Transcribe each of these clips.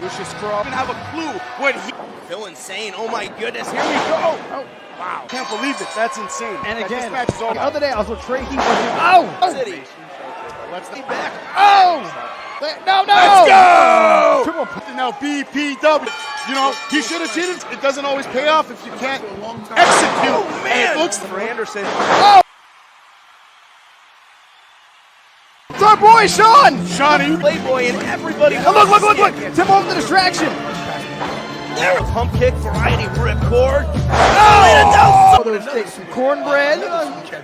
Lucius Crawl didn't have a clue what he... Phil insane. Oh my goodness. Here we go. Oh, wow. Can't believe it. That's insane. And again, this match is over. The other day I was with Trey. Oh! City. Let's be back. Oh! No! Let's go! Triple. Now BPW. You know, he should have cheated. It doesn't always pay off if you can't execute. Oh, man. And it looks for Anderson. Oh! It's our boy, Sean! Shawnee. Playboy and everybody. Oh, look! Tip off the distraction. There, a pump kick for Heidi Ripcord. Oh, those sticks. Some cornbread.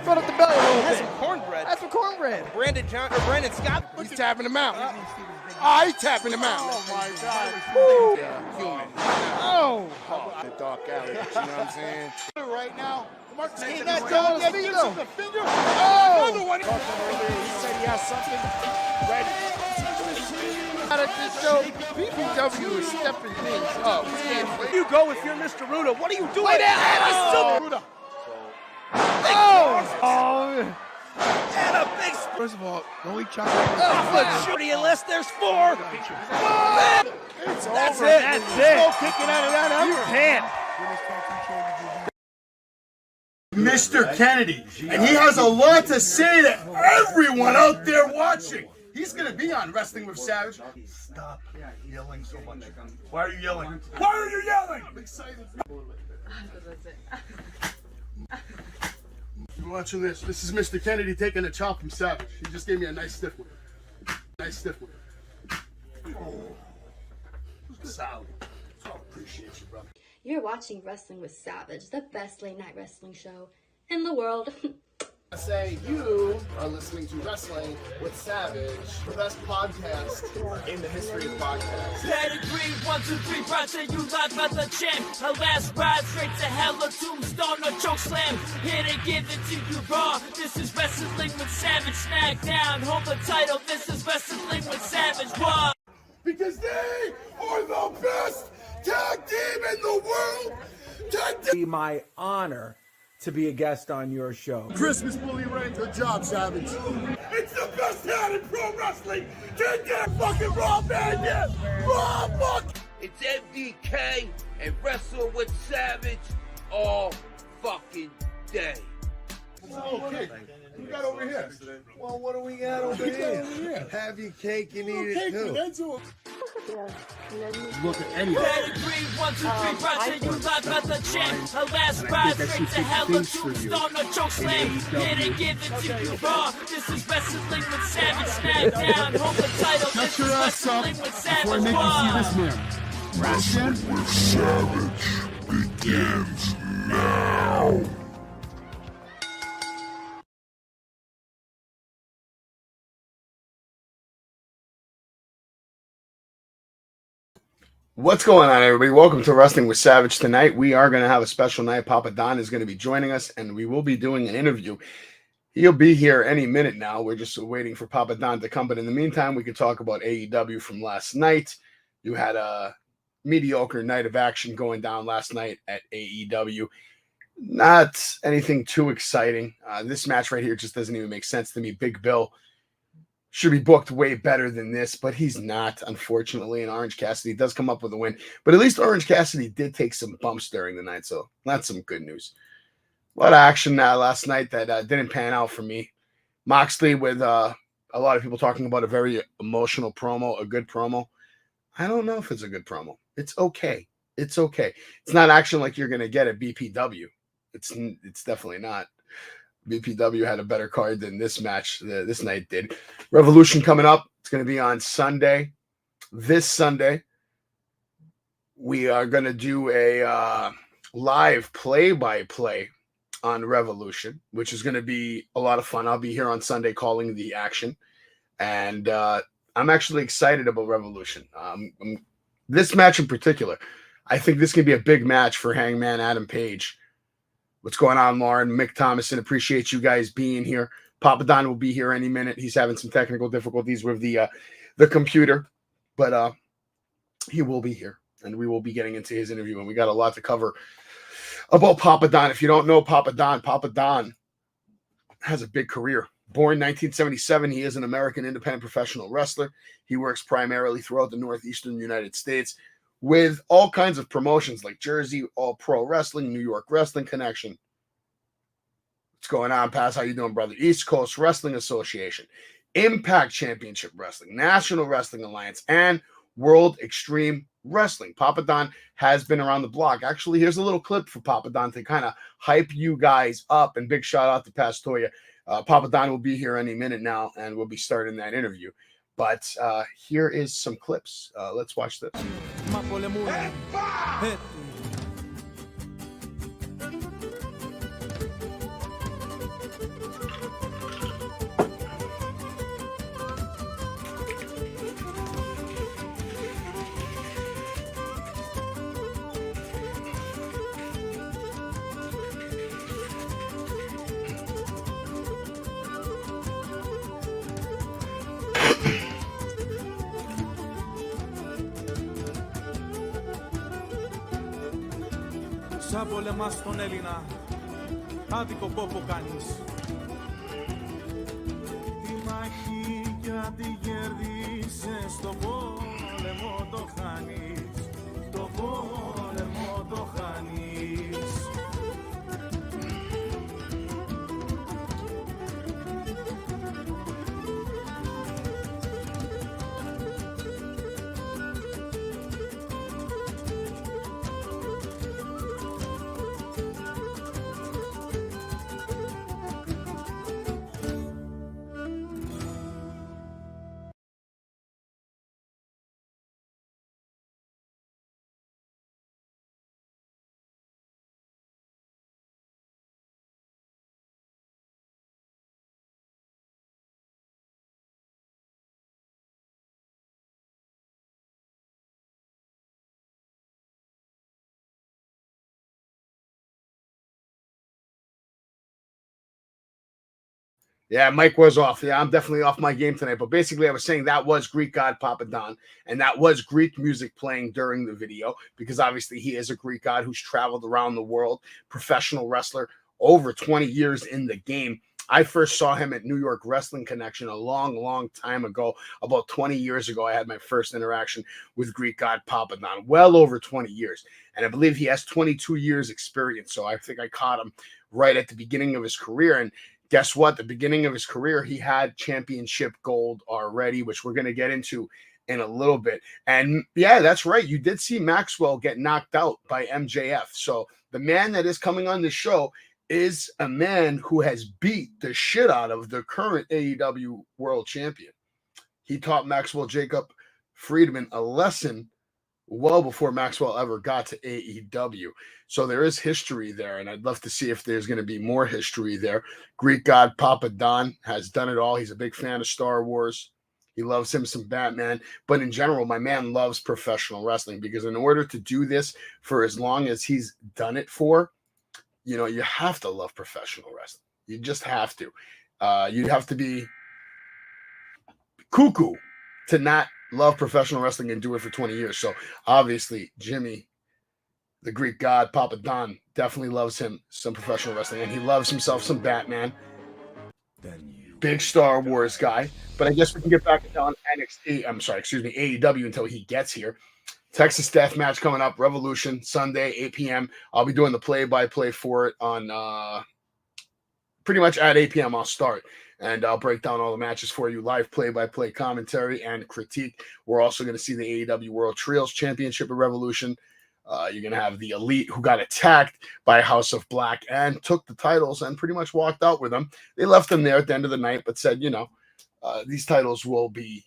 Front up the belly a little That's bit. some cornbread. That's some cornbread. Brandon Scott. He's tapping him out. He's tapping him out. Oh my God. Oh! The dark alley, you know what I'm saying? Right now, Marcus Ain't King that is Jones going feet, to though? the finger. Oh! Another one. He said he has something ready. Out of this show, BPW is stepping things up. Where you go if you're Mr. Ruda? What are you doing? Lay down. Ruda. Oh! And a big First of all, don't eat chocolate. foot shooting unless there's four. It's That's over. it. That's it. No kicking out of that ever. Mr. Kennedy, and he has a lot to say to everyone out there watching. He's going to be on Wrestling with Savage. Stop yelling so much. Why are you yelling? Why are you yelling? I'm excited. You're watching this. This is Mr. Kennedy taking a chop from Savage. He just gave me a nice stiff one. Solid. I appreciate you, brother. You're watching Wrestling with Savage, the best late night wrestling show in the world. I say you are listening to Wrestling with Savage, the best podcast in the history of podcasts. Pedigree, 1, 2, 3, brought to you live by the champ. Her last ride straight to hell, a tombstone, a choke slam. Here to give it to you raw. This is Wrestling with Savage. SmackDown, hold the title. This is Wrestling with Savage. Raw. Because they are the best tag team in the world. Tag team. Be my honor to be a guest on your show. Christmas fully ranked. Good job, Savage. It's the best hat in pro wrestling. Take that fucking Raw man, yeah. Raw fuck. It's MDK and Wrestle with Savage all fucking day. Okay. We got over here. Well, what do we got over here? Have your cake and eat it too. Look at Eddie. Pedigree, 1, 2, 3, brought to you live by the champ. Her last ride straight to hell, a tombstone, a choke slam. Here to give it to you raw. This is Wrestling with Savage. SmackDown, hold the title. This is Wrestling with Savage. Raw. Wrestling with Savage begins now. What's going on, everybody? Welcome to Wrestling with Savage. Tonight, we are going to have a special night. PapaDon is going to be joining us, and we will be doing an interview. He'll be here any minute now. We're just waiting for PapaDon to come. But in the meantime, we could talk about AEW from last night. You had a mediocre night of action going down last night at AEW. Not anything too exciting. This match right here just doesn't even make sense to me. Big Bill should be booked way better than this, but he's not, unfortunately. And Orange Cassidy does come up with a win. But at least Orange Cassidy did take some bumps during the night, so that's some good news. A lot of action last night that didn't pan out for me. Moxley with a lot of people talking about a very emotional promo, a good promo. I don't know if it's a good promo. It's okay. It's okay. It's not action like you're going to get at BPW. It's definitely not. BPW had a better card than this match this night did. Revolution coming up. It's going to be on Sunday. This Sunday, we are going to do a live play-by-play on Revolution, which is going to be a lot of fun. I'll be here on Sunday calling the action. And I'm actually excited about Revolution. This match in particular, I think this can be a big match for Hangman Adam Page. What's going on, Lauren? Mick Thomason, appreciate you guys being here. PapaDon will be here any minute. He's having some technical difficulties with the computer, but he will be here, and we will be getting into his interview, and we got a lot to cover about PapaDon. If you don't know PapaDon, PapaDon has a big career. Born 1977, he is an American independent professional wrestler. He works primarily throughout the northeastern United States with all kinds of promotions like Jersey, All Pro Wrestling, New York Wrestling Connection. What's going on, Paz? How you doing, brother? East Coast Wrestling Association, Impact Championship Wrestling, National Wrestling Alliance, and World Extreme Wrestling. PapaDon has been around the block. Actually, here's a little clip for PapaDon to kind of hype you guys up. And big shout out to Pastoya. PapaDon will be here any minute now, and we'll be starting that interview. But here is some clips. Let's watch this. Σαν πολεμάς τον Έλληνα, άδικο κόπο κάνεις. Τη μάχη κι αν τη κερδίσεις, το πόλεμο το χάνεις. Το πόλεμο το χάνεις. Yeah, Mike was off. Yeah, I'm definitely off my game tonight. But basically, I was saying that was Greek god PapaDon, and that was Greek music playing during the video because obviously he is a Greek god who's traveled around the world, professional wrestler, over 20 years in the game. I first saw him at New York Wrestling Connection a long, long time ago. About 20 years ago, I had my first interaction with Greek god PapaDon, well over 20 years. And I believe he has 22 years experience. So I think I caught him right at the beginning of his career. And guess what? The beginning of his career, he had championship gold already, which we're going to get into in a little bit. And yeah, that's right. You did see Maxwell get knocked out by MJF. So the man that is coming on the show is a man who has beat the shit out of the current AEW world champion. He taught Maxwell Jacob Friedman a lesson well before Maxwell ever got to AEW. So there is history there, and I'd love to see if there's going to be more history there. Greek god PapaDon has done it all. He's a big fan of Star Wars. He loves him some Batman. But in general, my man loves professional wrestling because in order to do this for as long as he's done it for, you know, you have to love professional wrestling. You just have to. You'd have to be cuckoo to not love professional wrestling and do it for 20 years. So obviously, Jimmy, the Greek god, PapaDon, definitely loves him some professional wrestling, and he loves himself some Batman. Big Star Wars guy. But I guess we can get back on AEW until he gets here. Texas Death Match coming up, Revolution, Sunday, 8 p.m. I'll be doing the play-by-play for it on pretty much at 8 p.m. I'll start. And I'll break down all the matches for you, live play-by-play commentary and critique. We're also going to see the AEW World Trios Championship at Revolution. You're going to have the Elite who got attacked by House of Black and took the titles and pretty much walked out with them. They left them there at the end of the night, but said, you know, these titles will be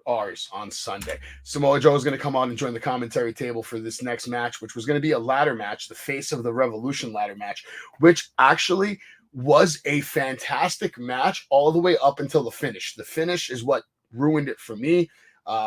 ours on Sunday. Samoa Joe is going to come on and join the commentary table for this next match, which was going to be a ladder match, the Face of the Revolution ladder match, which actually was a fantastic match all the way up until the finish. The finish is what ruined it for me.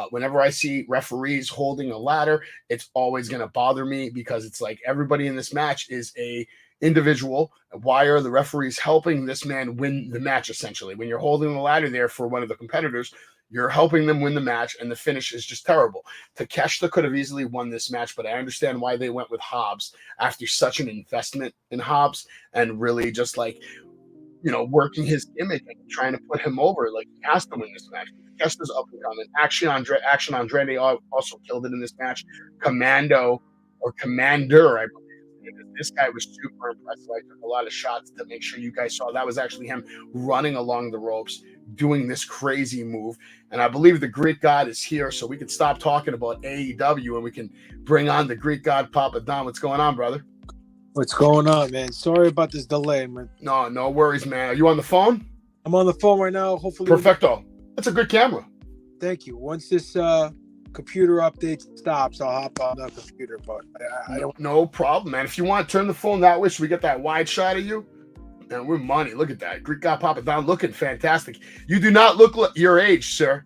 Whenever I see referees holding a ladder, it's always going to bother me because it's like everybody in this match is a individual. Why are the referees helping this man win the match, essentially? When you're holding the ladder there for one of the competitors, you're helping them win the match, and the finish is just terrible. Takeshita could have easily won this match, but I understand why they went with Hobbs after such an investment in Hobbs and really just like working his gimmick and trying to put him over. Like, he has to win this match. Kesta's up and coming. Action Andretti also killed it in this match. Commando or Commander, I believe. This guy was super impressive. I took a lot of shots to make sure you guys saw that was actually him running along the ropes, doing this crazy move. And I believe the Greek God is here, so we can stop talking about AEW and we can bring on the Greek God, PapaDon. What's going on, brother? What's going on, man? Sorry about this delay, man. No worries, man. Are you on the phone? I'm on the phone right now. Hopefully, perfecto. That's a good camera. Thank you. Once this computer update stops, I'll hop on the computer. But I don't. No problem, man. If you want to turn the phone that way, so we get that wide shot of you, and we're money. Look at that, Greek God PapaDon, looking fantastic. You do not look like your age, sir.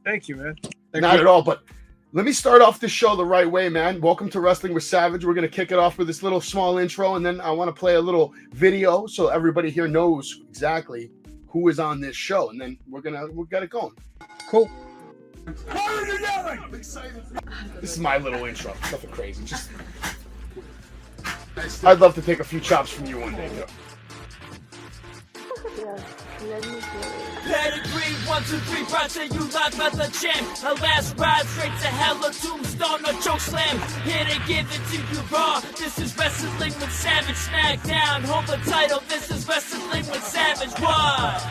Thank you, man. Not at all. But let me start off this show the right way, man. Welcome to Wrestling with Savage. We're going to kick it off with this little small intro, and then I want to play a little video so everybody here knows exactly who is on this show, and then we'll get it going. Cool. Why are you yelling? This is my little intro. Nothing crazy. Just I'd love to take a few chops from you one day. Pedigree, 1, 2, 3, Roger, you live by the champ. A last ride straight to hell, a tombstone, a choke slam. Here to give it to you raw. This is Wrestling with Savage. SmackDown, hold the title. This is Wrestling with Savage. What?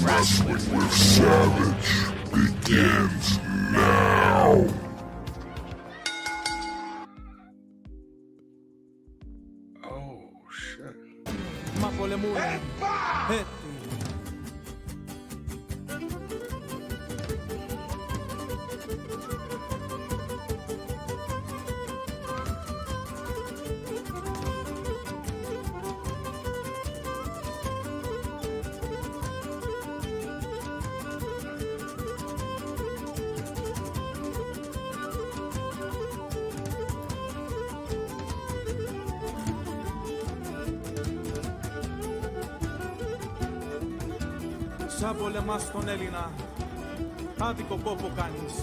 Wrestling with Savage begins now. Oh, shit. Σαν πολεμάς τον Έλληνα, άδικο κόπο κάνεις.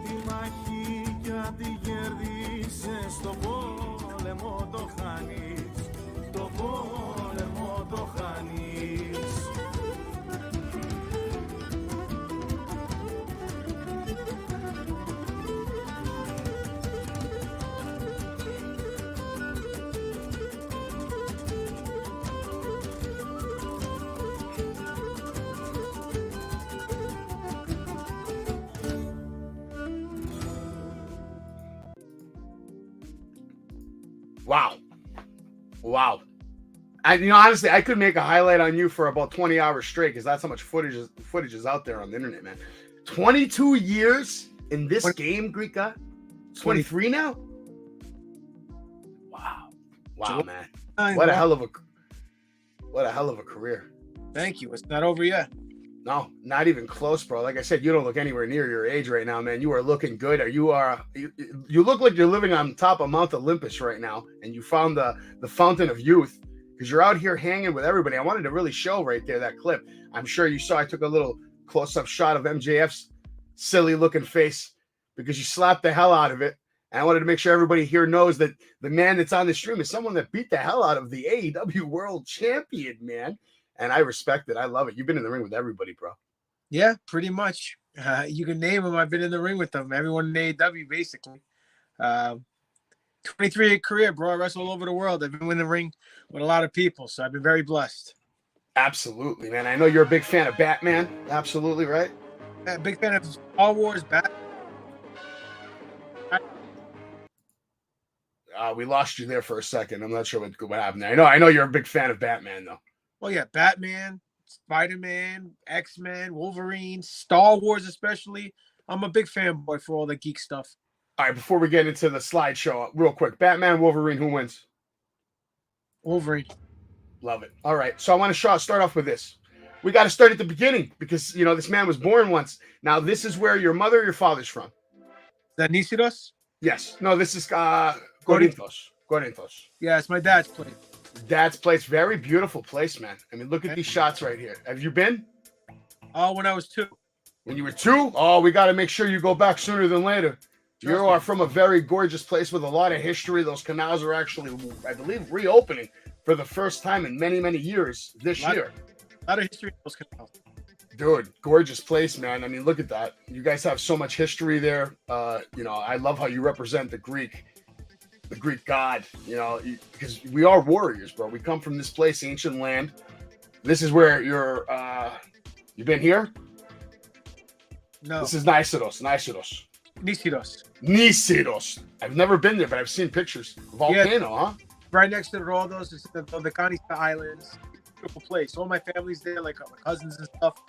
Τη μάχη κι αν τη κερδίσεις, το πόλεμο το χάνεις. Το πόλεμο το χάνεις. Wow. Honestly, I could make a highlight on you for about 20 hours straight because that's how much footage is out there on the internet, man. 22 years in this game, Greek God? 23 now? Wow, man. What a hell of a career. Thank you. It's not over yet. No, not even close, bro. Like I said, you don't look anywhere near your age right now, man. You are looking good. You look like you're living on top of Mount Olympus right now, and you found the fountain of youth because you're out here hanging with everybody. I wanted to really show right there that clip. I'm sure you saw I took a little close-up shot of MJF's silly-looking face because you slapped the hell out of it. And I wanted to make sure everybody here knows that the man that's on the stream is someone that beat the hell out of the AEW World Champion, man. And I respect it. I love it. You've been in the ring with everybody, bro. Yeah, pretty much. You can name them. I've been in the ring with them. Everyone in AEW, basically. 23-year career, bro. I wrestle all over the world. I've been in the ring with a lot of people, so I've been very blessed. Absolutely, man. I know you're a big fan of Batman. Absolutely, right? Yeah, big fan of Star Wars, Batman. We lost you there for a second. I'm not sure what happened there. I know you're a big fan of Batman, though. Well, yeah, Batman, Spider-Man, X-Men, Wolverine, Star Wars especially. I'm a big fanboy for all the geek stuff. All right, before we get into the slideshow, real quick, Batman, Wolverine, who wins? Wolverine. Love it. All right, so I want to start off with this. We got to start at the beginning because, this man was born once. Now, this is where your mother or your father's from. Is that Nisidos? Yes. No, this is Corinthos. Yeah, it's my dad's place. Dad's place. Very beautiful place, man. I mean, look at these shots right here. Have you been? Oh, when I was 2. When you were 2? Oh, we got to make sure you go back sooner than later. You are from a very gorgeous place with a lot of history. Those canals are actually, I believe, reopening for the first time in many, many years this year. A lot of history in those canals. Dude, gorgeous place, man. I mean, look at that. You guys have so much history there. You know, I love how you represent the Greek god, you know, because we are warriors, bro. We come from this place, ancient land. This is where you've been here? No. This is Niceros. Nisiros. I've never been there, but I've seen pictures. Volcano, huh? Right next to Rhodos, it's the Canista Islands. Beautiful place. All my family's there, like my cousins and stuff.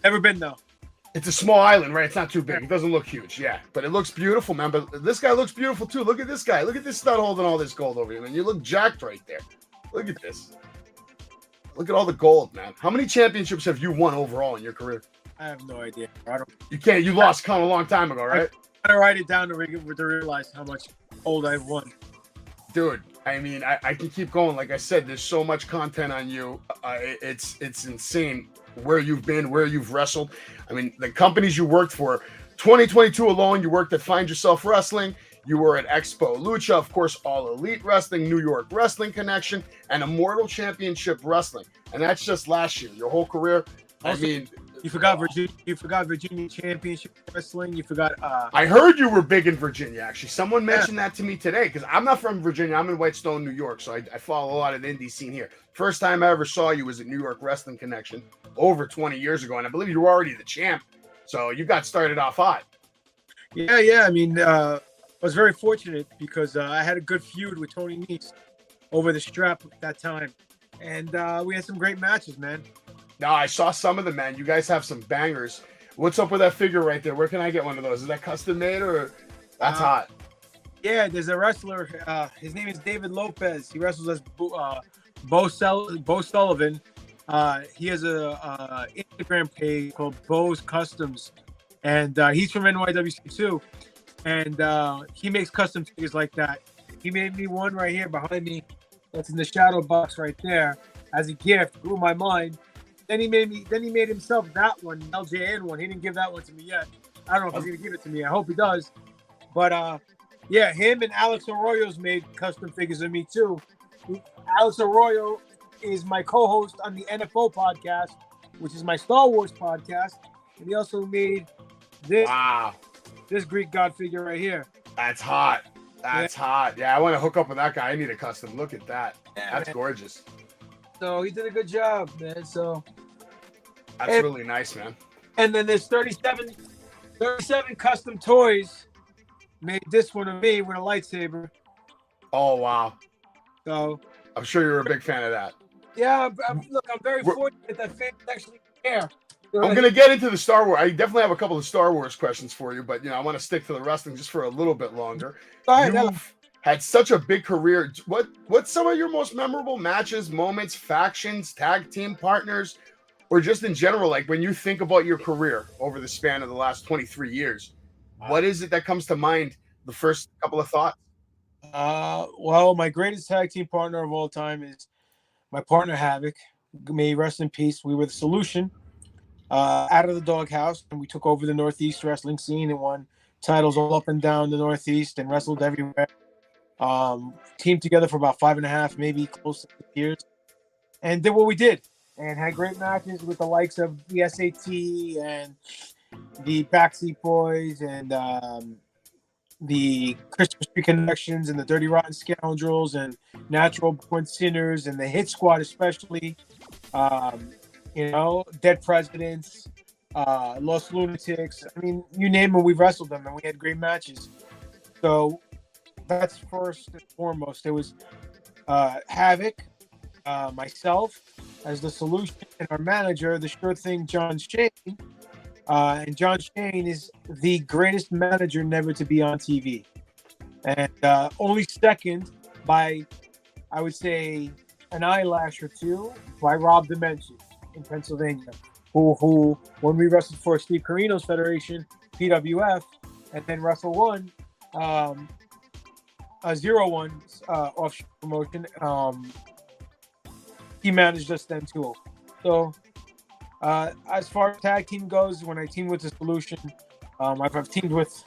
Never been though. It's a small island, right? It's not too big. It doesn't look huge, yeah. But it looks beautiful, man. But this guy looks beautiful too. Look at this guy. Look at this stud holding all this gold over here, man. You look jacked right there. Look at this. Look at all the gold, man. How many championships have you won overall in your career? I have no idea. You can't. You lost count a long time ago, right? I gotta write it down to realize how much gold I've won. Dude, I mean, I can keep going. Like I said, there's so much content on you. It's insane where you've been, where you've wrestled. I mean, the companies you worked for. 2022 alone, you worked at Find Yourself Wrestling. You were at Expo Lucha, of course, All Elite Wrestling, New York Wrestling Connection, and Immortal Championship Wrestling. And that's just last year. Your whole career. Also, I mean, you forgot Virginia. You forgot Virginia Championship Wrestling. You forgot. I heard you were big in Virginia. Actually, someone mentioned that to me today because I'm not from Virginia. I'm in Whitestone, New York, so I follow a lot of the indie scene here. First time I ever saw you was at New York Wrestling Connection over 20 years ago, and I believe you were already the champ. So you got started off hot. Yeah. I mean, I was very fortunate because I had a good feud with Tony Nese over the strap at that time, and we had some great matches, man. No, I saw some of them, man. You guys have some bangers. What's up with that figure right there? Where can I get one of those? Is that custom made or that's hot? Yeah, there's a wrestler. His name is David Lopez. He wrestles as Bo Sullivan. He has a Instagram page called Bo's Customs, and he's from NYWC too. And he makes custom figures like that. He made me one right here behind me. That's in the shadow box right there as a gift. Blew my mind. Then he made himself that one, LJN one. He didn't give that one to me yet. I don't know if he's gonna give it to me. I hope he does. But yeah, him and Alex Arroyo's made custom figures of me too. Alex Arroyo is my co-host on the NFO podcast, which is my Star Wars podcast, and he also made this Greek god figure right here. That's hot. That's hot. Yeah, I want to hook up with that guy. I need a custom. Look at that. That's gorgeous. So he did a good job, man. So that's really nice, man. And then there's 37 custom toys made this one of me with a lightsaber. Oh, wow. So I'm sure you're a big fan of that. Yeah, I'm very fortunate that fans actually care. I'm going to get into the Star Wars. I definitely have a couple of Star Wars questions for you, but, I want to stick to the wrestling just for a little bit longer. You've had such a big career. What's some of your most memorable matches, moments, factions, tag team partners, or just in general, like when you think about your career over the span of the last 23 years, what is it that comes to mind, the first couple of thoughts? Well, my greatest tag team partner of all time is my partner, Havoc. May he rest in peace. We were the Solution out of the doghouse, and we took over the Northeast wrestling scene and won titles all up and down the Northeast and wrestled everywhere. Teamed together for about 5.5, maybe close to 6 years, and did what we did and had great matches with the likes of the SAT and the Backseat Boys and the Christmas Tree Connections and the Dirty Rotten Scoundrels and Natural Born Sinners and the Hit Squad, especially. Dead Presidents, Lost Lunatics. I mean, you name them, we wrestled them, and we had great matches. So that's first and foremost. There was Havoc, myself as the Solution, and our manager, the sure thing, John Shane. And John Shane is the greatest manager never to be on TV. And only second by, I would say, an eyelash or two, by Rob Dimension in Pennsylvania, who when we wrestled for Steve Carino's Federation, PWF, and then Wrestle One, a 0-1 offshore promotion, he managed us then too. So as far as tag team goes, when I teamed with the Solution, I've teamed with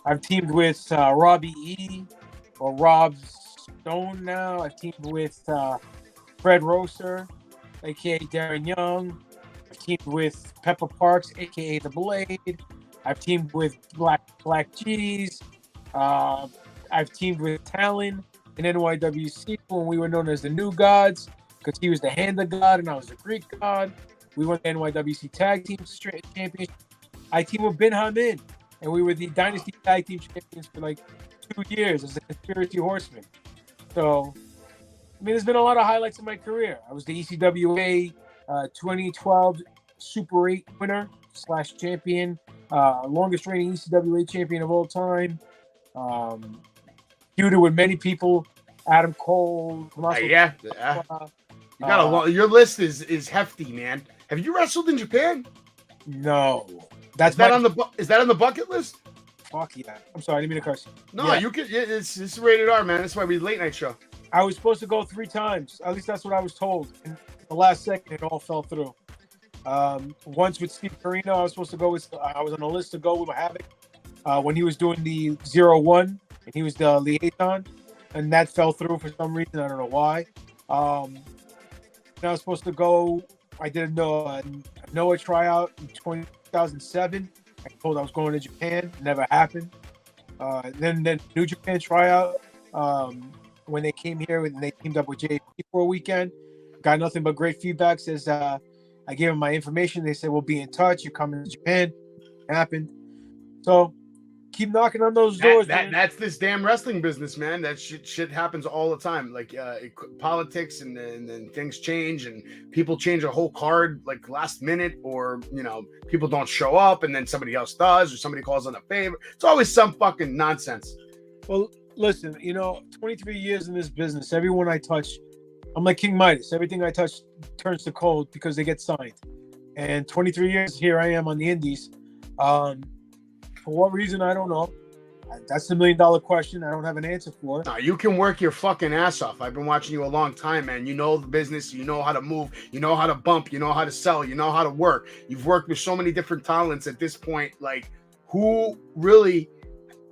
I've teamed with Robbie E. or Rob Stone now. I've teamed with Fred Rosser, a.k.a. Darren Young. I've teamed with Pepper Parks, a.k.a. The Blade. I've teamed with Black G's. I've teamed with Talon in NYWC when we were known as the New Gods, because he was the Hand of God and I was the Greek God. We won the NYWC Tag Team Championship. I teamed with Ben Hamin, and we were the Dynasty Tag Team Champions for like 2 years as the Conspiracy Horsemen. So, I mean, there's been a lot of highlights in my career. I was the ECWA 2012 Super 8 winner / champion, longest reigning ECWA champion of all time. Feuded with many people, Adam Cole. Yeah. You got your list is hefty, man. Have you wrestled in Japan? No. Is that on the bucket list? Fuck yeah. I'm sorry, I didn't mean to curse. No, you can. It's rated R, man. That's why we late night show. I was supposed to go 3 times. At least that's what I was told. And the last second, it all fell through. Once with Steve Carino, I was supposed to go with. I was on the list to go with Havoc when he was doing the 0-1, and he was the liaison, and that fell through for some reason. I don't know why. And I was supposed to go. I did a Noah tryout in 2007. I told I was going to Japan. Never happened. Then New Japan tryout. When they came here and they teamed up with JP for a weekend, got nothing but great feedback. Says I gave them my information. They said we'll be in touch. You're coming to Japan. It happened. So keep knocking on those doors. That's this damn wrestling business, man. That shit happens all the time. Like politics and then things change and people change a whole card like last minute, or people don't show up and then somebody else does, or somebody calls on a favor. It's always some fucking nonsense. Well, listen, 23 years in this business, everyone I touch, I'm like King Midas. Everything I touch turns to gold because they get signed. And 23 years, here I am on the indies. For what reason, I don't know. That's the $1 million question. I don't have an answer for it. No, you can work your fucking ass off. I've been watching you a long time, man. You know the business. You know how to move. You know how to bump. You know how to sell. You know how to work. You've worked with so many different talents at this point. Like, who really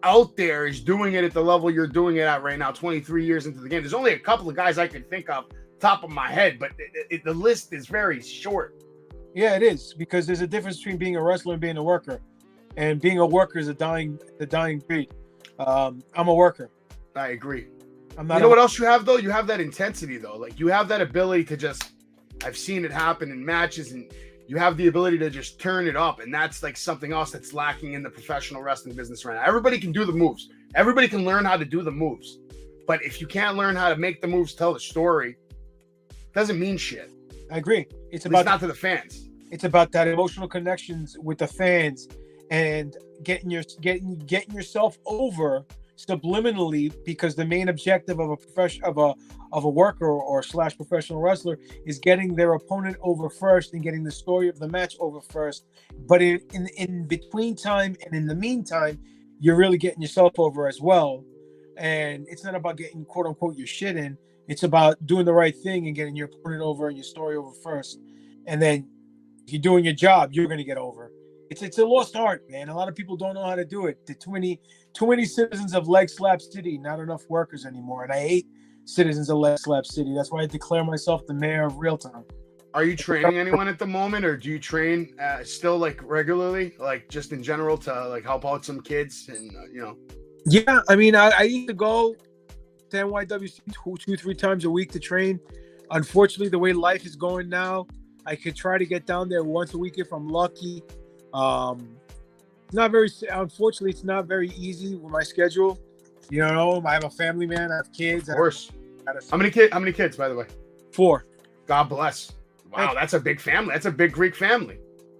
out there is doing it at the level you're doing it at right now, 23 years into the game? There's only a couple of guys I can think of top of my head, but the list is very short. Yeah, it is, because there's a difference between being a wrestler and being a worker. And being a worker is the dying breed. I'm a worker. I agree. I'm not. You know what else you have though? You have that intensity though. Like you have that ability to just. I've seen it happen in matches, and you have the ability to just turn it up, and that's like something else that's lacking in the professional wrestling business right now. Everybody can do the moves. Everybody can learn how to do the moves, but if you can't learn how to make the moves tell the story, it doesn't mean shit. I agree. It's not to the fans. It's about that emotional connections with the fans. And getting yourself over subliminally, because the main objective of a worker or / professional wrestler is getting their opponent over first and getting the story of the match over first. But in between time and in the meantime, you're really getting yourself over as well. And it's not about getting quote unquote your shit in. It's about doing the right thing and getting your opponent over and your story over first. And then if you're doing your job, you're going to get over. It's a lost art, man. A lot of people don't know how to do it. Too many citizens of Leg Slap City, not enough workers anymore. And I hate citizens of Leg Slap City. That's why I declare myself the mayor of Real Time. Are you training anyone at the moment, or do you train still like regularly, like just in general to like help out some kids and Yeah, I mean, I used to go to NYWC 2-3 times a week to train. Unfortunately, the way life is going now, I could try to get down there once a week if I'm lucky. Unfortunately, it's not very easy with my schedule. I have a family, man. I have kids. Of course. How many kids, by the way? 4. God bless. Wow, that's a big family. That's a big Greek family.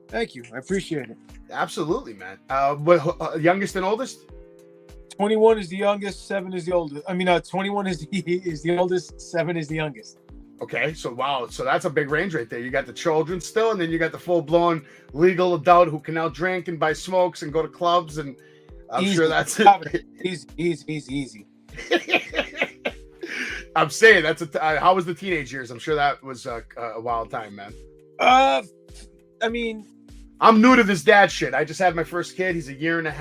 Thank you. I appreciate it. Absolutely, man. Youngest and oldest? 21 is the youngest, 7 is the oldest. 21 is the oldest, 7 is the youngest. Okay, so wow, so that's a big range right there. You got the children still, and then you got the full-blown legal adult who can now drink and buy smokes and go to clubs, and I'm sure that's it. Easy. I'm saying how was the teenage years? I'm sure that was a wild time, man. I'm new to this dad shit. I just had my first kid. He's 1.5 years.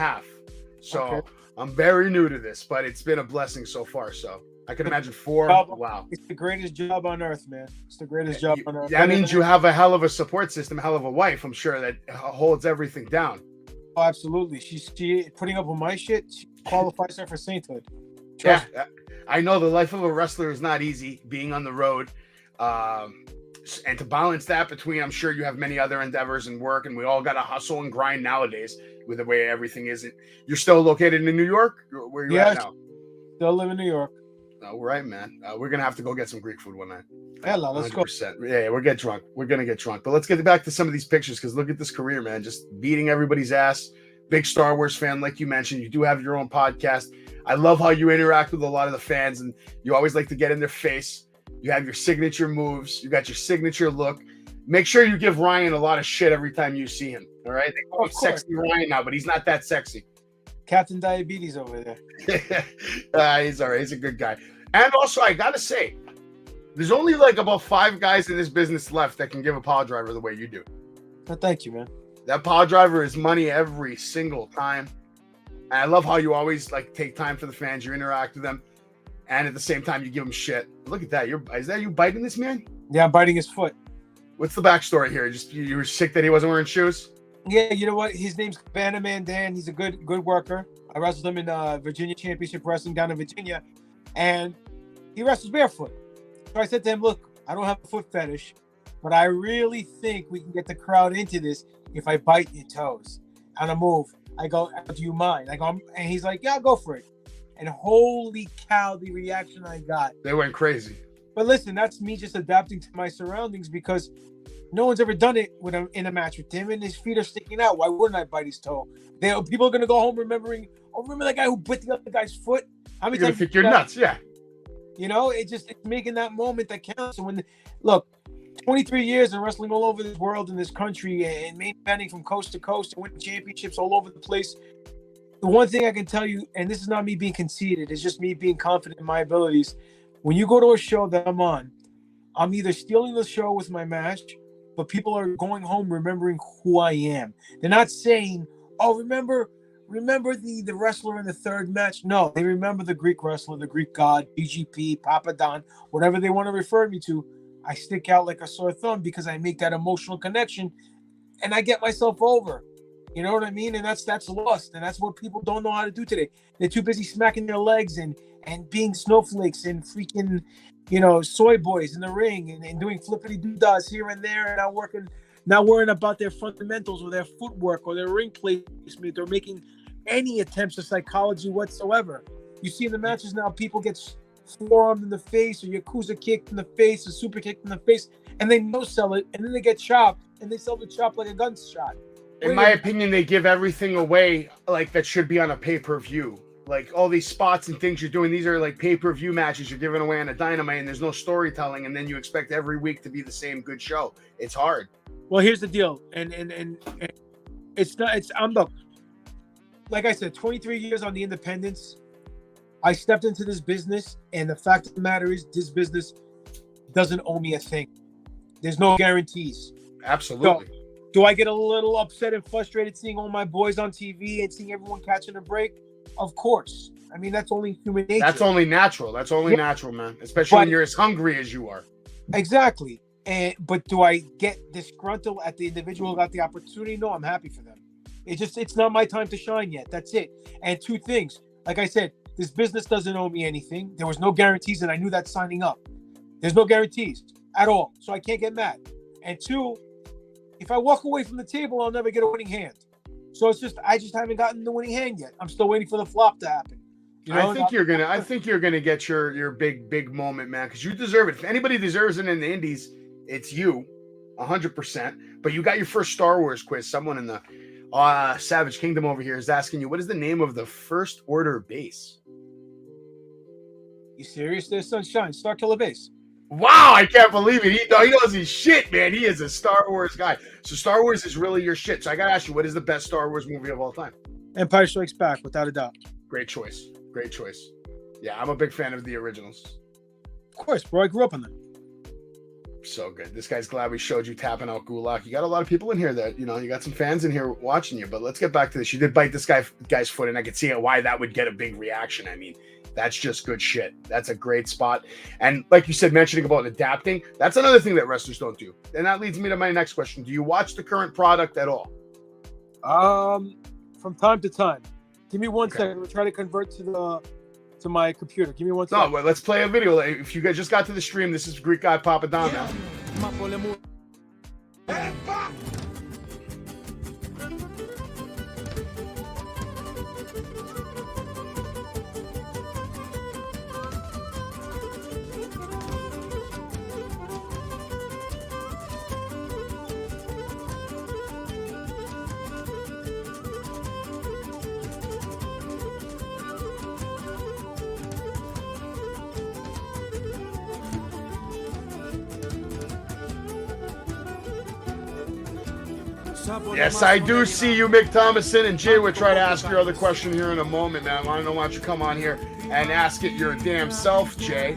So I'm very new to this, but it's been a blessing so far. So I can imagine 4. Wow. It's the greatest job on earth, man. It's the greatest job on earth. That means you have a hell of a support system, a hell of a wife, I'm sure, that holds everything down. Oh, absolutely. She putting up with my shit. She qualifies her for sainthood. Trust Yeah, I know the life of a wrestler is not easy, being on the road. And to balance that between, I'm sure you have many other endeavors and work, and we all got to hustle and grind nowadays with the way everything is. You're still located in New York? Where are you at now? Still live in New York. Oh, right, man. We're going to have to go get some Greek food one night. Hello, let's 100%. Go. Yeah, we'll get drunk. We're going to get drunk. But let's get back to some of these pictures, because look at this career, man. Just beating everybody's ass. Big Star Wars fan, like you mentioned. You do have your own podcast. I love how you interact with a lot of the fans, and you always like to get in their face. You have your signature moves. You got your signature look. Make sure you give Ryan a lot of shit every time you see him. All right? They call him Sexy Ryan now, but he's not that sexy. Captain Diabetes over there. He's all right. He's a good guy. And also, I got to say, there's only like about 5 guys in this business left that can give a power driver the way you do. Oh, thank you, man. That power driver is money every single time. And I love how you always like take time for the fans. You interact with them. And at the same time, you give them shit. Look at that. Is that you biting this man? Yeah, I'm biting his foot. What's the backstory here? Just you were sick that he wasn't wearing shoes? Yeah, you know what? His name's Bannerman Dan. He's a good worker. I wrestled him in Virginia Championship Wrestling down in Virginia. And he wrestles barefoot. So I said to him, look, I don't have a foot fetish, but I really think we can get the crowd into this if I bite your toes on a move. I go, do you mind? I go, and he's like, yeah, go for it. And holy cow, the reaction I got. They went crazy. But listen, that's me just adapting to my surroundings because no one's ever done it with him in a match with him, and his feet are sticking out. Why wouldn't I bite his toe? People are going to go home remembering, oh, remember that guy who bit the other guy's foot? How many times? You're nuts, yeah. You know, it's making that moment that counts. And look, 23 years and wrestling all over this world and this country and main eventing from coast to coast and winning championships all over the place. The one thing I can tell you, and this is not me being conceited, it's just me being confident in my abilities. When you go to a show that I'm on, I'm either stealing the show with my match, but people are going home remembering who I am. They're not saying, oh, remember the wrestler in the third match. No, they remember the Greek wrestler, the Greek god, BGP, PapaDon, whatever they want to refer me to. I stick out like a sore thumb because I make that emotional connection and I get myself over. You know what I mean? And that's lost. And that's what people don't know how to do today. They're too busy smacking their legs and being snowflakes and freaking, soy boys in the ring and doing flippity doodads here and there and not worrying about their fundamentals or their footwork or their ring placement or making any attempts at psychology whatsoever. You see in the matches now, people get forearmed in the face or Yakuza kicked in the face or super kicked in the face, and they no-sell it, and then they get chopped, and they sell the chop like a gunshot. In my opinion, they give everything away like that should be on a pay-per-view. Like all these spots and things you're doing, these are like pay-per-view matches you're giving away on a Dynamite, and there's no storytelling, and then you expect every week to be the same good show. It's hard. Well, here's the deal, and it's not. Look, like I said, 23 years on the independents. I stepped into this business, and the fact of the matter is, this business doesn't owe me a thing. There's no guarantees. Absolutely. So, do I get a little upset and frustrated seeing all my boys on TV and seeing everyone catching a break? Of course. I mean, that's only human nature. That's only natural. That's only natural, man. Especially when you're as hungry as you are. Exactly. But do I get disgruntled at the individual who got the opportunity? No, I'm happy for them. It's not my time to shine yet. That's it. And 2 things. Like I said, this business doesn't owe me anything. There was no guarantees, and I knew that signing up. There's no guarantees at all. So I can't get mad. And 2, if I walk away from the table, I'll never get a winning hand. So I just haven't gotten the winning hand yet. I'm still waiting for the flop to happen. I think you're gonna get your big moment, man, because you deserve it. If anybody deserves it in the indies, it's you, 100%. But you got your first Star Wars quiz. Someone in the Savage Kingdom over here is asking you, what is the name of the First Order base? You serious there, Sunshine? Star Killer base. Wow, I can't believe it. He knows his shit, man. He is a Star Wars guy. So Star Wars is really your shit. So I got to ask you, what is the best Star Wars movie of all time? Empire Strikes Back, without a doubt. Great choice. Great choice. Yeah, I'm a big fan of the originals. Of course, bro. I grew up on them. So good. This guy's glad we showed you tapping out Gulak. You got a lot of people in here that, you know, you got some fans in here watching you. But let's get back to this. You did bite this guy's foot, and I could see why that would get a big reaction. I mean, that's just good shit. That's a great spot. And like you said, mentioning about adapting, that's another thing that wrestlers don't do. And that leads me to my next question. Do you watch the current product at all? From time to time. Give me one second. We'll try to convert to my computer. Give me one second. No, well, let's play a video. If you guys just got to the stream, this is Greek guy PapaDon now. Yes, I do see you, Mick Thomason. And Jay, we'll try to ask your other question here in a moment, man. I don't want you to come on here and ask it your damn self, Jay.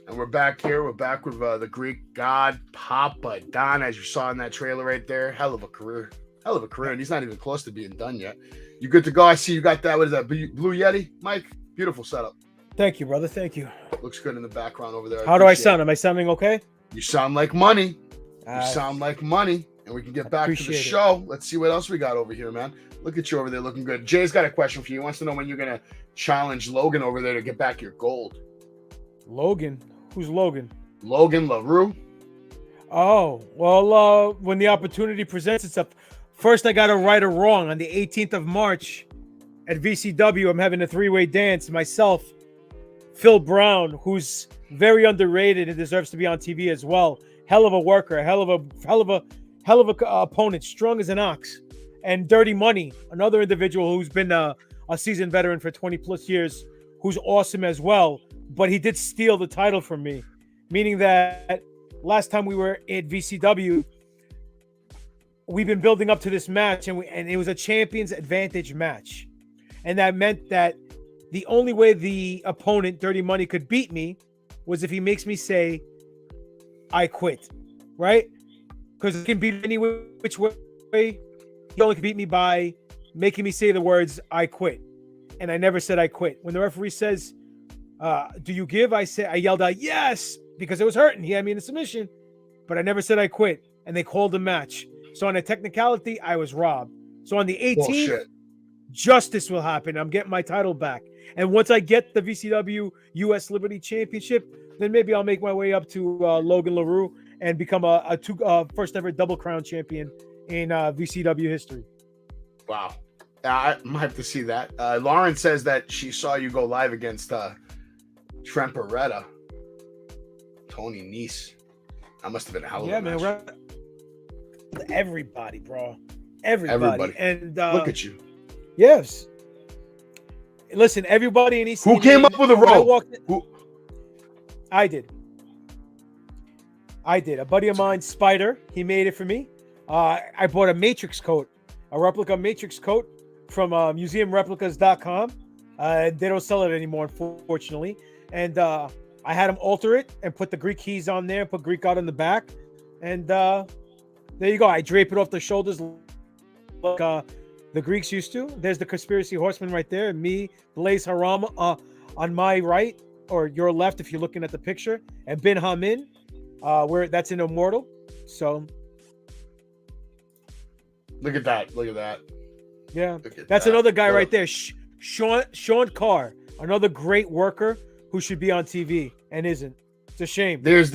And we're back here. We're back with the Greek god PapaDon, as you saw in that trailer right there. Hell of a career. Hell of a career. And he's not even close to being done yet. You good to go? I see you got that. What is that? Blue Yeti? Mike? Beautiful setup. Thank you, brother. Thank you. Looks good in the background over there. How do I sound? Am I sounding okay? You sound like money. You sound like money. And we can get back to the show. Let's see what else we got over here, man. Look at you over there looking good. Jay's got a question for you. He wants to know when you're going to challenge Logan over there to get back your gold. Logan? Who's Logan? Logan LaRue. Oh, well, when the opportunity presents itself. First, I got to right a wrong. On the 18th of March at VCW, I'm having a three-way dance. Myself, Phil Brown, who's very underrated and deserves to be on TV as well. Hell of a worker, hell of a opponent, strong as an ox. And Dirty Money, another individual who's been a seasoned veteran for 20 plus years, who's awesome as well. But he did steal the title from me, meaning that last time we were at VCW, we've been building up to this match, and it was a champion's advantage match. And that meant that the only way the opponent, Dirty Money, could beat me was if he makes me say, I quit, right? Because he can beat any which way. He only can beat me by making me say the words, I quit. And I never said I quit. When the referee says, do you give? I yelled out, yes, because it was hurting. He had me in a submission, but I never said I quit. And they called the match. So on a technicality, I was robbed. So on the 18th, justice will happen. I'm getting my title back. And once I get the VCW US Liberty Championship, then maybe I'll make my way up to Logan LaRue and become a first ever double crown champion in VCW history. Wow. I might have to see that. Lauren says that she saw you go live against Trent Beretta, Tony Nese. That must have been a hell of a match. Everybody, bro. Everybody. And look at you. Yes. Listen, everybody in ECW. Who came up with a role? I did. A buddy of mine, Spider, he made it for me. I bought a Matrix coat, a replica Matrix coat from museumreplicas.com. They don't sell it anymore, unfortunately. And I had him alter it and put the Greek keys on there, put Greek God on the back. And there you go. I drape it off the shoulders like the Greeks used to. There's the Conspiracy Horseman right there. Me, Blaze Haram on my right, or your left if you're looking at the picture. And Bin Hamin, where that's an immortal. So look at that. Look at that. Yeah. That's another guy right there. Sean Carr, another great worker who should be on TV and isn't. It's a shame. There's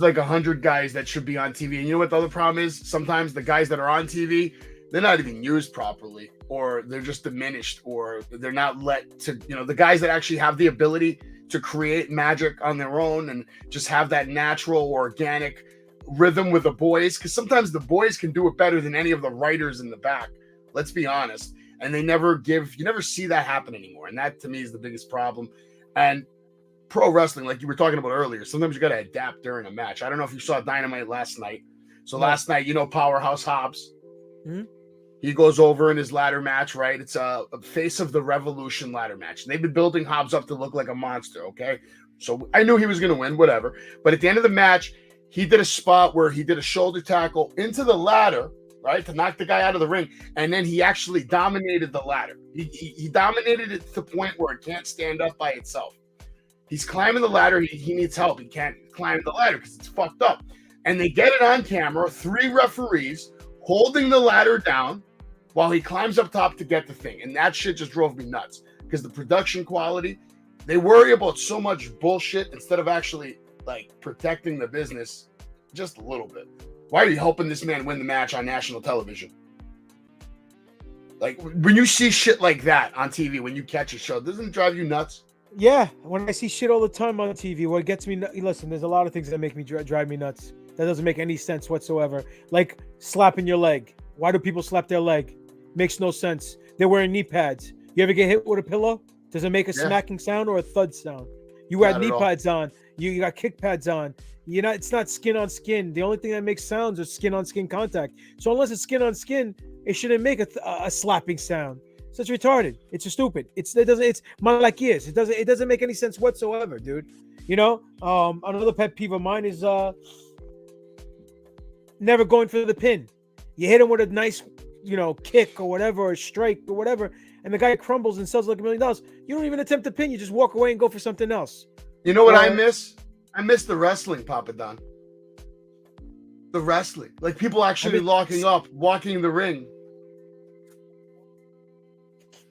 like 100 guys that should be on TV. And you know what the other problem is? Sometimes the guys that are on TV, they're not even used properly, or they're just diminished, or they're not let to, the guys that actually have the ability to create magic on their own and just have that natural, organic rhythm with the boys. Because sometimes the boys can do it better than any of the writers in the back. Let's be honest. And you never see that happen anymore. And that to me is the biggest problem. And pro wrestling, like you were talking about earlier, sometimes you got to adapt during a match. I don't know if you saw Dynamite last night. So last night, Powerhouse Hobbs. Mm-hmm. He goes over in his ladder match, right? It's a Face of the Revolution ladder match. They've been building Hobbs up to look like a monster, okay? So I knew he was going to win, whatever. But at the end of the match, he did a spot where he did a shoulder tackle into the ladder, right, to knock the guy out of the ring. And then he actually dominated the ladder. He dominated it to the point where it can't stand up by itself. He's climbing the ladder. He needs help. He can't climb the ladder because it's fucked up. And they get it on camera, 3 referees holding the ladder down while he climbs up top to get the thing. And that shit just drove me nuts because the production quality, they worry about so much bullshit instead of actually protecting the business just a little bit. Why are you helping this man win the match on national television? When you see shit like that on TV, when you catch a show, doesn't it drive you nuts? Yeah, when I see shit all the time on TV, what gets me listen, there's a lot of things that make me drive me nuts. That doesn't make any sense whatsoever. Like slapping your leg. Why do people slap their leg? Makes no sense. They're wearing knee pads. You ever get hit with a pillow? Does it make a smacking sound or a thud sound? You had knee pads on. You got kick pads on. It's not skin on skin. The only thing that makes sounds is skin on skin contact. So unless it's skin on skin, it shouldn't make a slapping sound. So it's retarded. It's stupid. It's malakias. It doesn't make any sense whatsoever, dude. Another pet peeve of mine is never going for the pin. You hit him with a nice, kick or whatever, or strike or whatever, and the guy crumbles and sells like $1 million. You don't even attempt to pin. You just walk away and go for something else. You know what I miss? I miss the wrestling, PapaDon. The wrestling. Like people actually locking up, walking the ring.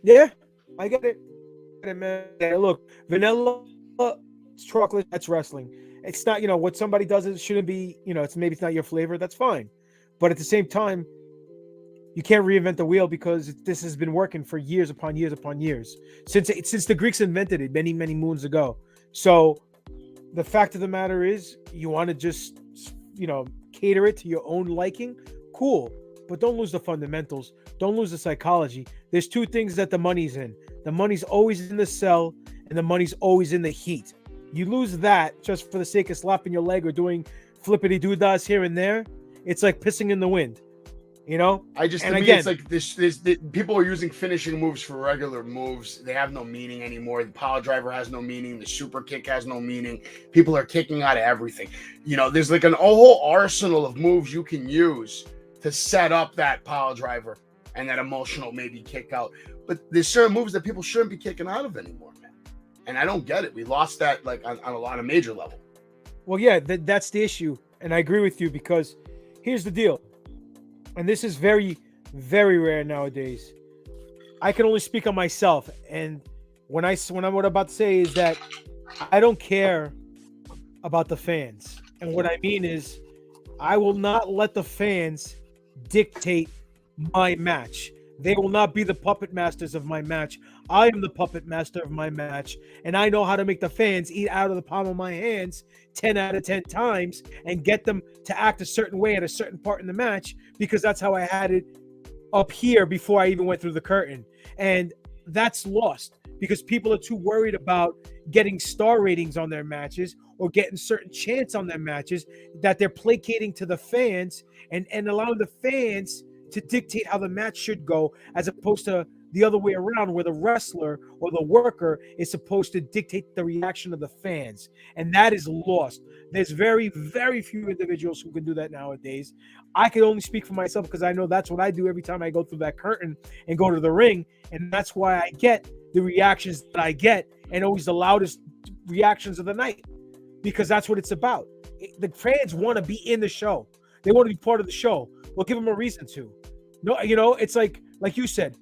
Yeah, I get it. Man. Look, vanilla chocolate, that's wrestling. It's not, what somebody does, it shouldn't be, maybe it's not your flavor. That's fine. But at the same time, you can't reinvent the wheel because this has been working for years upon years upon years. Since the Greeks invented it many, many moons ago. So the fact of the matter is, you want to just, cater it to your own liking. Cool. But don't lose the fundamentals. Don't lose the psychology. There's 2 things that the money's in. The money's always in the sell, and the money's always in the heat. You lose that just for the sake of slapping your leg or doing flippity doodads here and there. It's like pissing in the wind. It's like this people are using finishing moves for regular moves. They have no meaning anymore. The power driver has no meaning. The super kick has no meaning. People are kicking out of everything. There's like a whole arsenal of moves you can use to set up that power driver and that emotional maybe kick out. But there's certain moves that people shouldn't be kicking out of anymore, man. And I don't get it. We lost that on a lot of major level. Well, yeah, that's the issue. And I agree with you because here's the deal. And this is very, very rare nowadays. I can only speak on myself. And what I'm about to say is that I don't care about the fans. And what I mean is I will not let the fans dictate my match. They will not be the puppet masters of my match. I am the puppet master of my match, and I know how to make the fans eat out of the palm of my hands 10 out of 10 times and get them to act a certain way at a certain part in the match because that's how I had it up here before I even went through the curtain. And that's lost because people are too worried about getting star ratings on their matches or getting certain chants on their matches that they're placating to the fans and allowing the fans to dictate how the match should go, as opposed to the other way around where the wrestler or the worker is supposed to dictate the reaction of the fans. And that is lost. There's very, very few individuals who can do that nowadays. I can only speak for myself because I know that's what I do every time I go through that curtain and go to the ring. And that's why I get the reactions that I get and always the loudest reactions of the night, because that's what it's about. The fans want to be in the show. They want to be part of the show. Well, give them a reason to. No, it's like you said,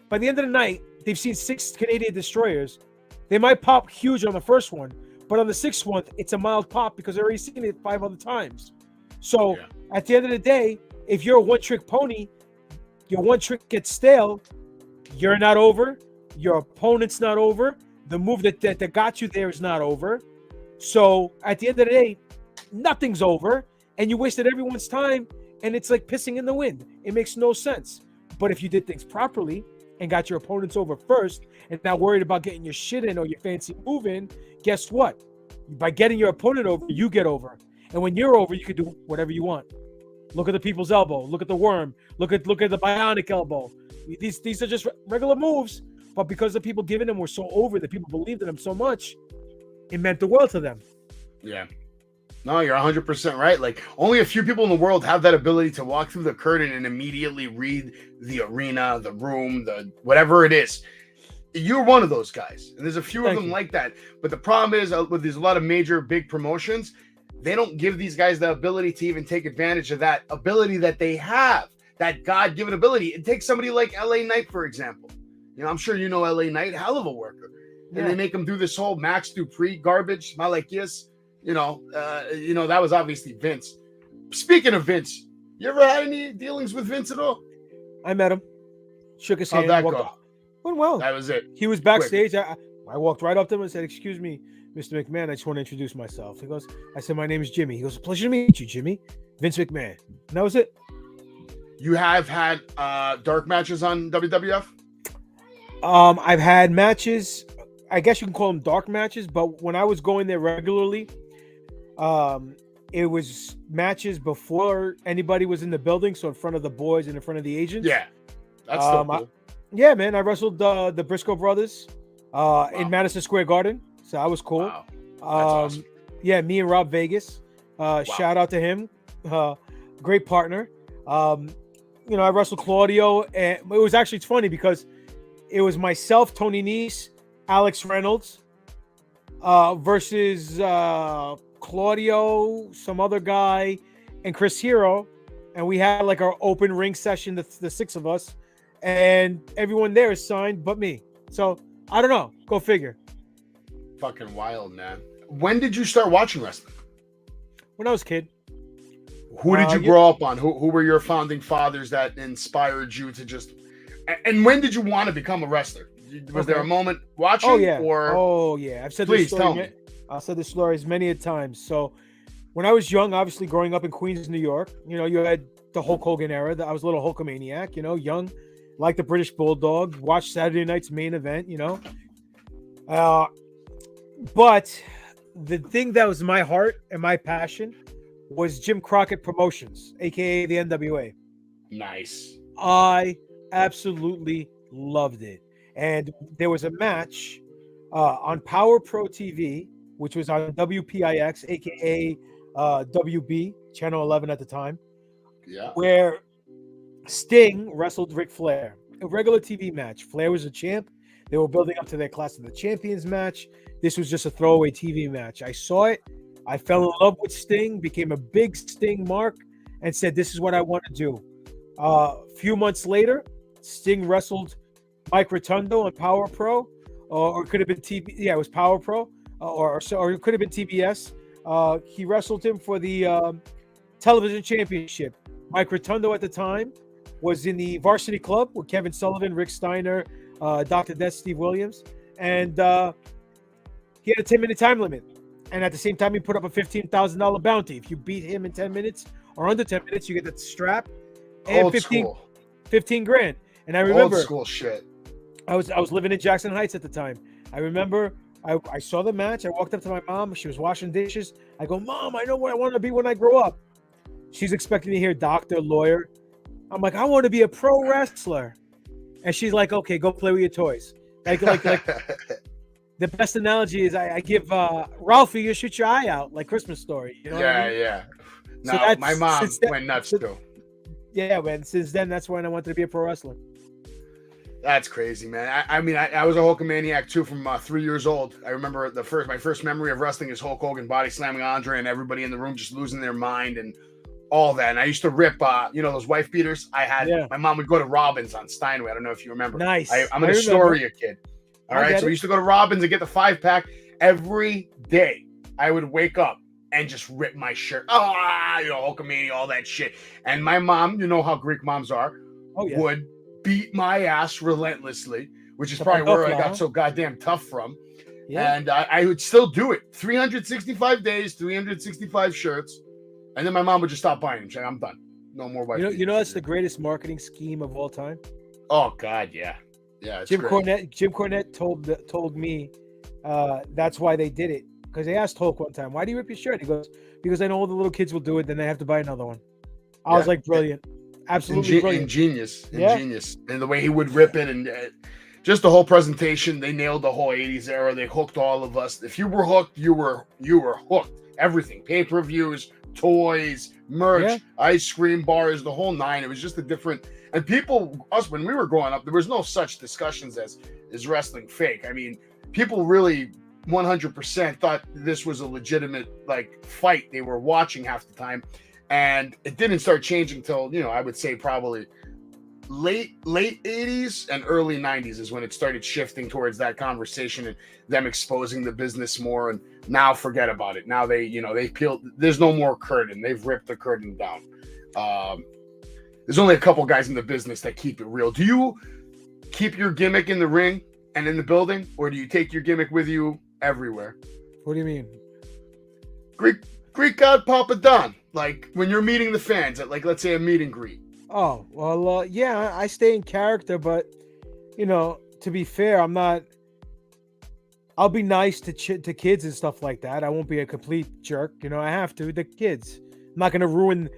by the end of the night, they've seen 6 Canadian destroyers. They might pop huge on the first one, but on the 6th one, it's a mild pop because they've already seen it 5 other times. So at the end of the day, if you're a one-trick pony, Your one trick gets stale, you're not over. Your opponent's not over. The move that got you there is not over. So at the end of the day, nothing's over, and you wasted everyone's time, and it's like pissing in the wind. It makes no sense. But if you did things properly and got your opponents over first, and not worried about getting your shit in or your fancy move in, guess what? By getting your opponent over, you get over. And when you're over, you can do whatever you want. Look at the people's elbow. Look at the worm. Look at the bionic elbow. These are just regular moves, but because the people giving them were so over, the people believed in them so much, it meant the world to them. Yeah. No, you're 100% right. Like, only a few people in the world have that ability to walk through the curtain and immediately read the arena, the room, the whatever it is. You're one of those guys, and there's a few of them like that. But the problem is, with these a lot of major big promotions, they don't give these guys the ability to even take advantage of that ability that they have, that God-given ability. It takes somebody like LA Knight, for example. You know, I'm sure you know LA Knight, hell of a worker. And they make him do this whole Max Dupree garbage, Malakias. You know, that was obviously Vince. Speaking of Vince, you ever had any dealings with Vince at all? I met him, shook his hand. How'd that go? Went well. That was it. He was backstage. I walked right up to him and said, "Excuse me, Mr. McMahon, I just want to introduce myself." He goes, I said, "My name is Jimmy." He goes, "Pleasure to meet you, Jimmy. Vince McMahon." And that was it. You have had dark matches on WWF? I've had matches. I guess you can call them dark matches, but when I was going there regularly, it was matches before anybody was in the building, so in front of the boys and in front of the agents. Yeah, that's still cool. Yeah, man, I wrestled the Briscoe brothers in Madison Square Garden, so that was cool. Wow. That's awesome. Yeah, me and Rob Vegas. Shout out to him. Great partner. You know, I wrestled Claudio, and it was actually, it's funny because it was myself, Tony Nese, Alex Reynolds versus Claudio, some other guy, and Chris Hero. And we had like our open ring session, the six of us, and everyone there is signed but me. So I don't know. Go figure. Fucking wild, man. When did you start watching wrestling? When I was a kid. Who did you grow up on? Who were your founding fathers that inspired you to just... And when did you want to become a wrestler? Was there a moment watching? Oh, yeah. Or... I've said Please this tell story. me. I've said this story many a times. So when I was young, obviously growing up in Queens, New York, you know, you had the Hulk Hogan era. I was a little Hulkamaniac, you know, young, like the British Bulldog, watched Saturday night's main event, you know. But the thing that was my heart and my passion was Jim Crockett Promotions, aka the NWA. Nice. I absolutely loved it. And there was a match on Power Pro TV, which was on WPIX, aka WB, Channel 11 at the time, where Sting wrestled Ric Flair. A regular TV match. Flair was a champ. They were building up to their Clash of the Champions match. This was just a throwaway TV match. I saw it. I fell in love with Sting, became a big Sting mark, and said, this is what I want to do. A few months later, Sting wrestled Mike Rotundo on Power Pro, or it could have been TV. Yeah, it was Power Pro, or it could have been TBS. He wrestled him for the television championship. Mike Rotundo at the time was in the Varsity Club with Kevin Sullivan, Rick Steiner, Dr. Death, Steve Williams, and he had a 10-minute time limit. And at the same time, he put up a $15,000 bounty. If you beat him in 10 minutes or under 10 minutes, you get that strap and 15 grand. And I remember old school shit. I was living in Jackson Heights at the time. I remember I saw the match. I walked up to my mom. She was washing dishes. I go, Mom, I know what I want to be when I grow up. She's expecting to hear doctor, lawyer. I'm like, I want to be a pro wrestler. And she's like, okay, go play with your toys. Like the best analogy is I give Ralphie, you shoot your eye out, like Christmas Story. You know what I mean? Yeah. No, So my mom went nuts too. Yeah, man. Since then, that's when I wanted to be a pro wrestler. That's crazy, man. I mean, I was a Hulkamaniac too from 3 years old. I remember my first memory of wrestling is Hulk Hogan body slamming Andre and everybody in the room just losing their mind and all that. And I used to rip, those wife beaters. My mom would go to Robbins on Steinway. I don't know if you remember. Nice. I'm an Astoria kid. All right, so we used to go to Robbins and get the 5-pack every day. I would wake up and just rip my shirt. Hulkamania, all that shit. And my mom, you know how Greek moms are, would beat my ass relentlessly, which is The probably where I pantofla, got huh? so goddamn tough from. Yeah. And I would still do it. 365 days, 365 shirts. And then my mom would just stop buying them. She's like, I'm done. No more wife. You know that's the greatest marketing scheme of all time. Oh God, yeah. Yeah, it's Jim great. Cornette told me that's why they did it. Because they asked Hulk one time, why do you rip your shirt? He goes, because I know all the little kids will do it, then they have to buy another one. I was like, brilliant. Absolutely brilliant. Ingenious. And the way he would rip it and just the whole presentation, they nailed the whole 80s era. They hooked all of us. If you were hooked, you were hooked. Everything. Pay-per-views, toys, merch, ice cream bars, the whole nine. It was just a different. And people, us when we were growing up, there was no such discussions as is wrestling fake. I mean, people really 100% thought this was a legitimate like fight they were watching half the time, and it didn't start changing till I would say probably late 80s and early 90s is when it started shifting towards that conversation and them exposing the business more. And now forget about it. Now they peeled. There's no more curtain. They've ripped the curtain down. There's only a couple guys in the business that keep it real. Do you keep your gimmick in the ring and in the building, or do you take your gimmick with you everywhere? What do you mean? Greek God PapaDon. Like when you're meeting the fans at, like, let's say a meet and greet. Oh, well, yeah, I stay in character, but to be fair, I'm not. I'll be nice to kids and stuff like that. I won't be a complete jerk. I have to. The kids. I'm not gonna ruin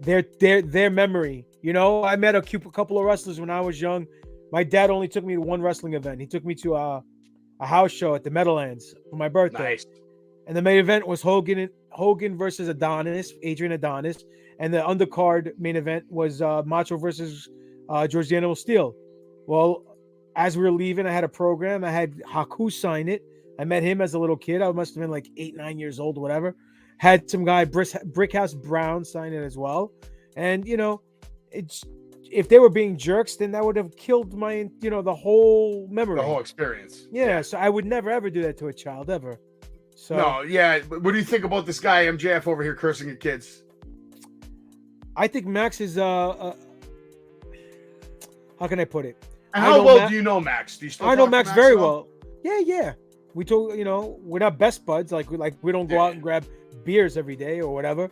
their memory. I met a couple of wrestlers when I was young. My dad only took me to one wrestling event. He took me to a house show at the Meadowlands for my birthday. Nice. And the main event was Hogan versus Adrian Adonis. And the undercard main event was Macho versus George the Animal Steel. Well, as we were leaving, I had a program. I had Haku sign it. I met him as a little kid. I must have been like 8, 9 years old or whatever. Had some guy, Brickhouse Brown, sign it as well. And, if they were being jerks, then that would have killed my, the whole memory. The whole experience. Yeah, so I would never, ever do that to a child, ever. So No, yeah. What do you think about this guy, MJF, over here cursing at kids? I think Max is, how can I put it? And how well do you know Max? Do you still I know talk to Max very at all? well. Yeah. We told, we're not best buds. Like we don't go out and grab beers every day or whatever.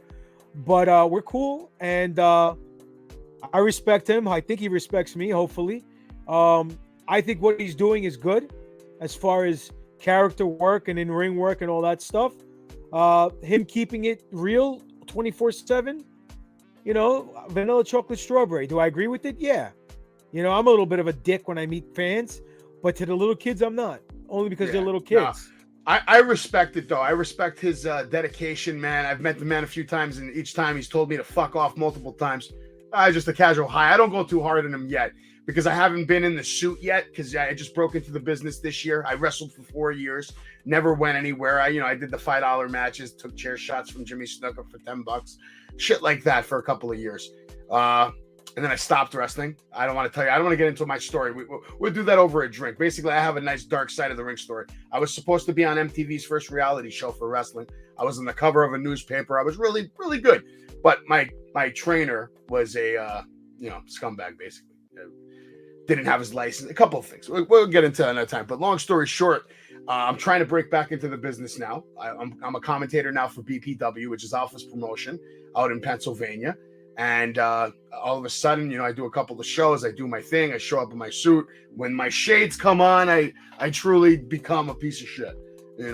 But we're cool, and I respect him. I think he respects me, hopefully. I think what he's doing is good as far as character work and in-ring work and all that stuff. Him keeping it real 24/7, vanilla chocolate strawberry. Do I agree with it? Yeah. I'm a little bit of a dick when I meet fans, but to the little kids, I'm not. Only because they're little kids. No. I respect it, though. I respect his dedication, man. I've met the man a few times, and each time he's told me to fuck off multiple times. Just a casual hi. I don't go too hard on him yet because I haven't been in the suit yet because I just broke into the business this year. I wrestled for 4 years, never went anywhere. I did the $5 matches, took chair shots from Jimmy Snuka for $10, shit like that for a couple of years. And then I stopped wrestling. I don't want to tell you. I don't want to get into my story. We'll do that over a drink. Basically, I have a nice dark side of the ring story. I was supposed to be on MTV's first reality show for wrestling. I was on the cover of a newspaper. I was really, really good. But my trainer was a scumbag, basically. Didn't have his license. A couple of things. We'll get into another time. But long story short, I'm trying to break back into the business now. I'm a commentator now for BPW, which is Alpha's promotion out in Pennsylvania. And all of a sudden, I do a couple of shows. I do my thing. I show up in my suit. When my shades come on, I truly become a piece of shit.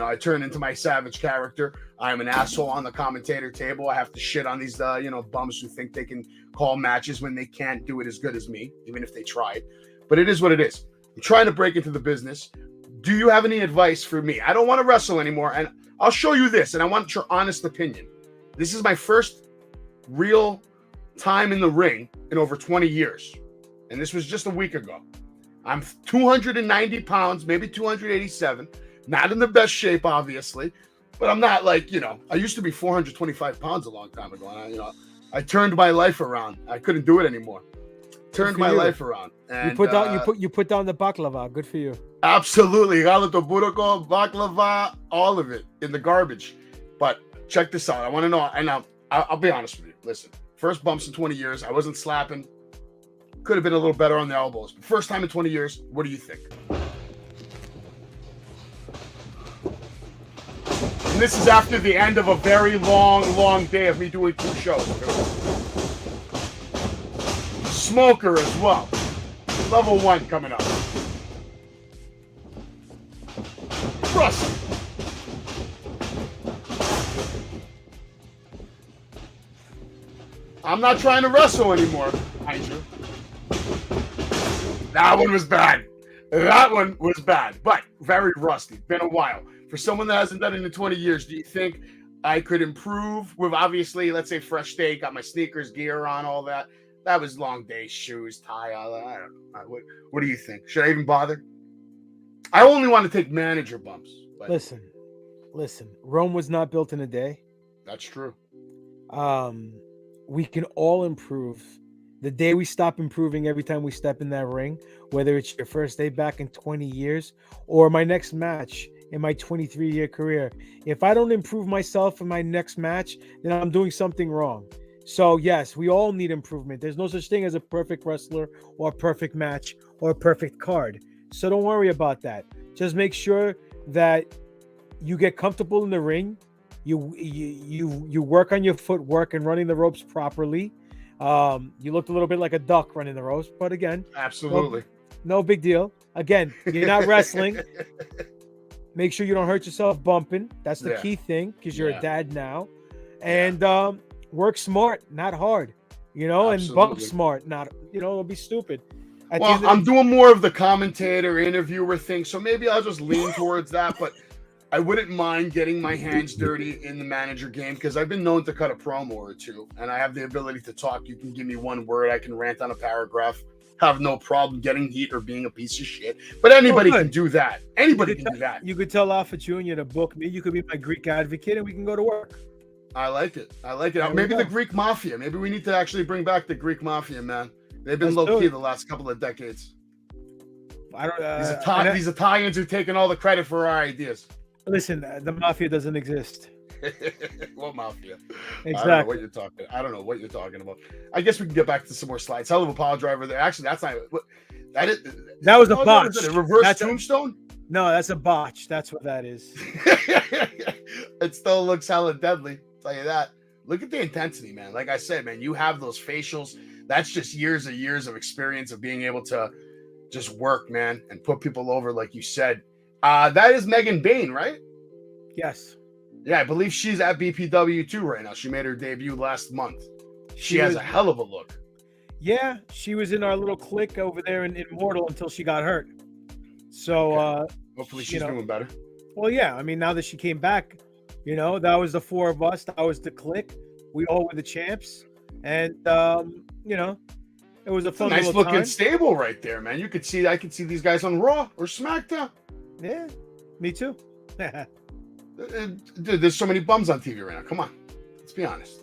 I turn into my savage character. I'm an asshole on the commentator table. I have to shit on these, bums who think they can call matches when they can't do it as good as me, even if they try. But it is what it is. I'm trying to break into the business. Do you have any advice for me? I don't want to wrestle anymore. And I'll show you this, and I want your honest opinion. This is my first real time in the ring in over 20 years. And this was just a week ago. I'm 290 pounds, maybe 287. Not in the best shape, obviously. But I'm not like, I used to be 425 pounds a long time ago. And I turned my life around. I couldn't do it anymore. Turned my life around. And, you put down the baklava. Good for you. Absolutely. Galato burako, baklava, all of it in the garbage. But check this out. I want to know, and I'll be honest with you. Listen, first bumps in 20 years. I wasn't slapping. Could have been a little better on the elbows. But first time in 20 years, what do you think? And this is after the end of a very long day of me doing 2 shows. Smoker as well. Level 1 coming up. Russ. I'm not trying to wrestle anymore, mind you. That one was bad. That one was bad, but very rusty. Been a while. For someone that hasn't done it in 20 years, do you think I could improve with, obviously, let's say fresh day, got my sneakers, gear on, all that? That was long day, shoes, tie, all that. I don't know. What do you think? Should I even bother? I only want to take manager bumps. But Listen. Rome was not built in a day. That's true. We can all improve. The day we stop improving every time we step in that ring, whether it's your first day back in 20 years or my next match in my 23-year career, if I don't improve myself in my next match, then I'm doing something wrong. So yes, we all need improvement. There's no such thing as a perfect wrestler or a perfect match or a perfect card. So don't worry about that. Just make sure that you get comfortable in the ring. You work on your footwork and running the ropes properly. You looked a little bit like a duck running the ropes, but again, absolutely no big deal. Again, you're not wrestling. Make sure you don't hurt yourself bumping. That's the key thing, because you're a dad now. And work smart, not hard. And bump smart, not don't be stupid. Well, I'm doing more of the commentator, interviewer thing, so maybe I'll just lean towards that, but I wouldn't mind getting my hands dirty in the manager game, because I've been known to cut a promo or two, and I have the ability to talk. You can give me one word, I can rant on a paragraph, have no problem getting heat or being a piece of shit. But anybody can do that. Anybody can do that. You could tell Alpha Jr. to book me. You could be my Greek advocate, and we can go to work. I like it. Maybe the Greek Mafia. Maybe we need to actually bring back the Greek Mafia, man. They've been low-key the last couple of decades. These Italians are taking all the credit for our ideas. Listen, the Mafia doesn't exist. What Mafia? Exactly. I don't know what you're talking about. I guess we can get back to some more slides. Hell of a pile driver there. Actually, that's not that is. That was a botch. A reverse tombstone? No, that's a botch. That's what that is. It still looks hella deadly. I'll tell you that. Look at the intensity, man. Like I said, man, you have those facials. That's just years of experience of being able to just work, man, and put people over, like you said. That is Megan Bain, right? Yes. Yeah, I believe she's at BPW too right now. She made her debut last month. She has a hell of a look. Yeah, she was in our little clique over there in Immortal until she got hurt. So hopefully she's doing better. Well, yeah. I mean, now that she came back, that was the 4 of us. That was the clique. We all were the champs. And it was a fun nice little looking time. stable right there, man. I could see these guys on Raw or SmackDown. Yeah, me too. Dude, there's so many bums on TV right now. Come on, let's be honest.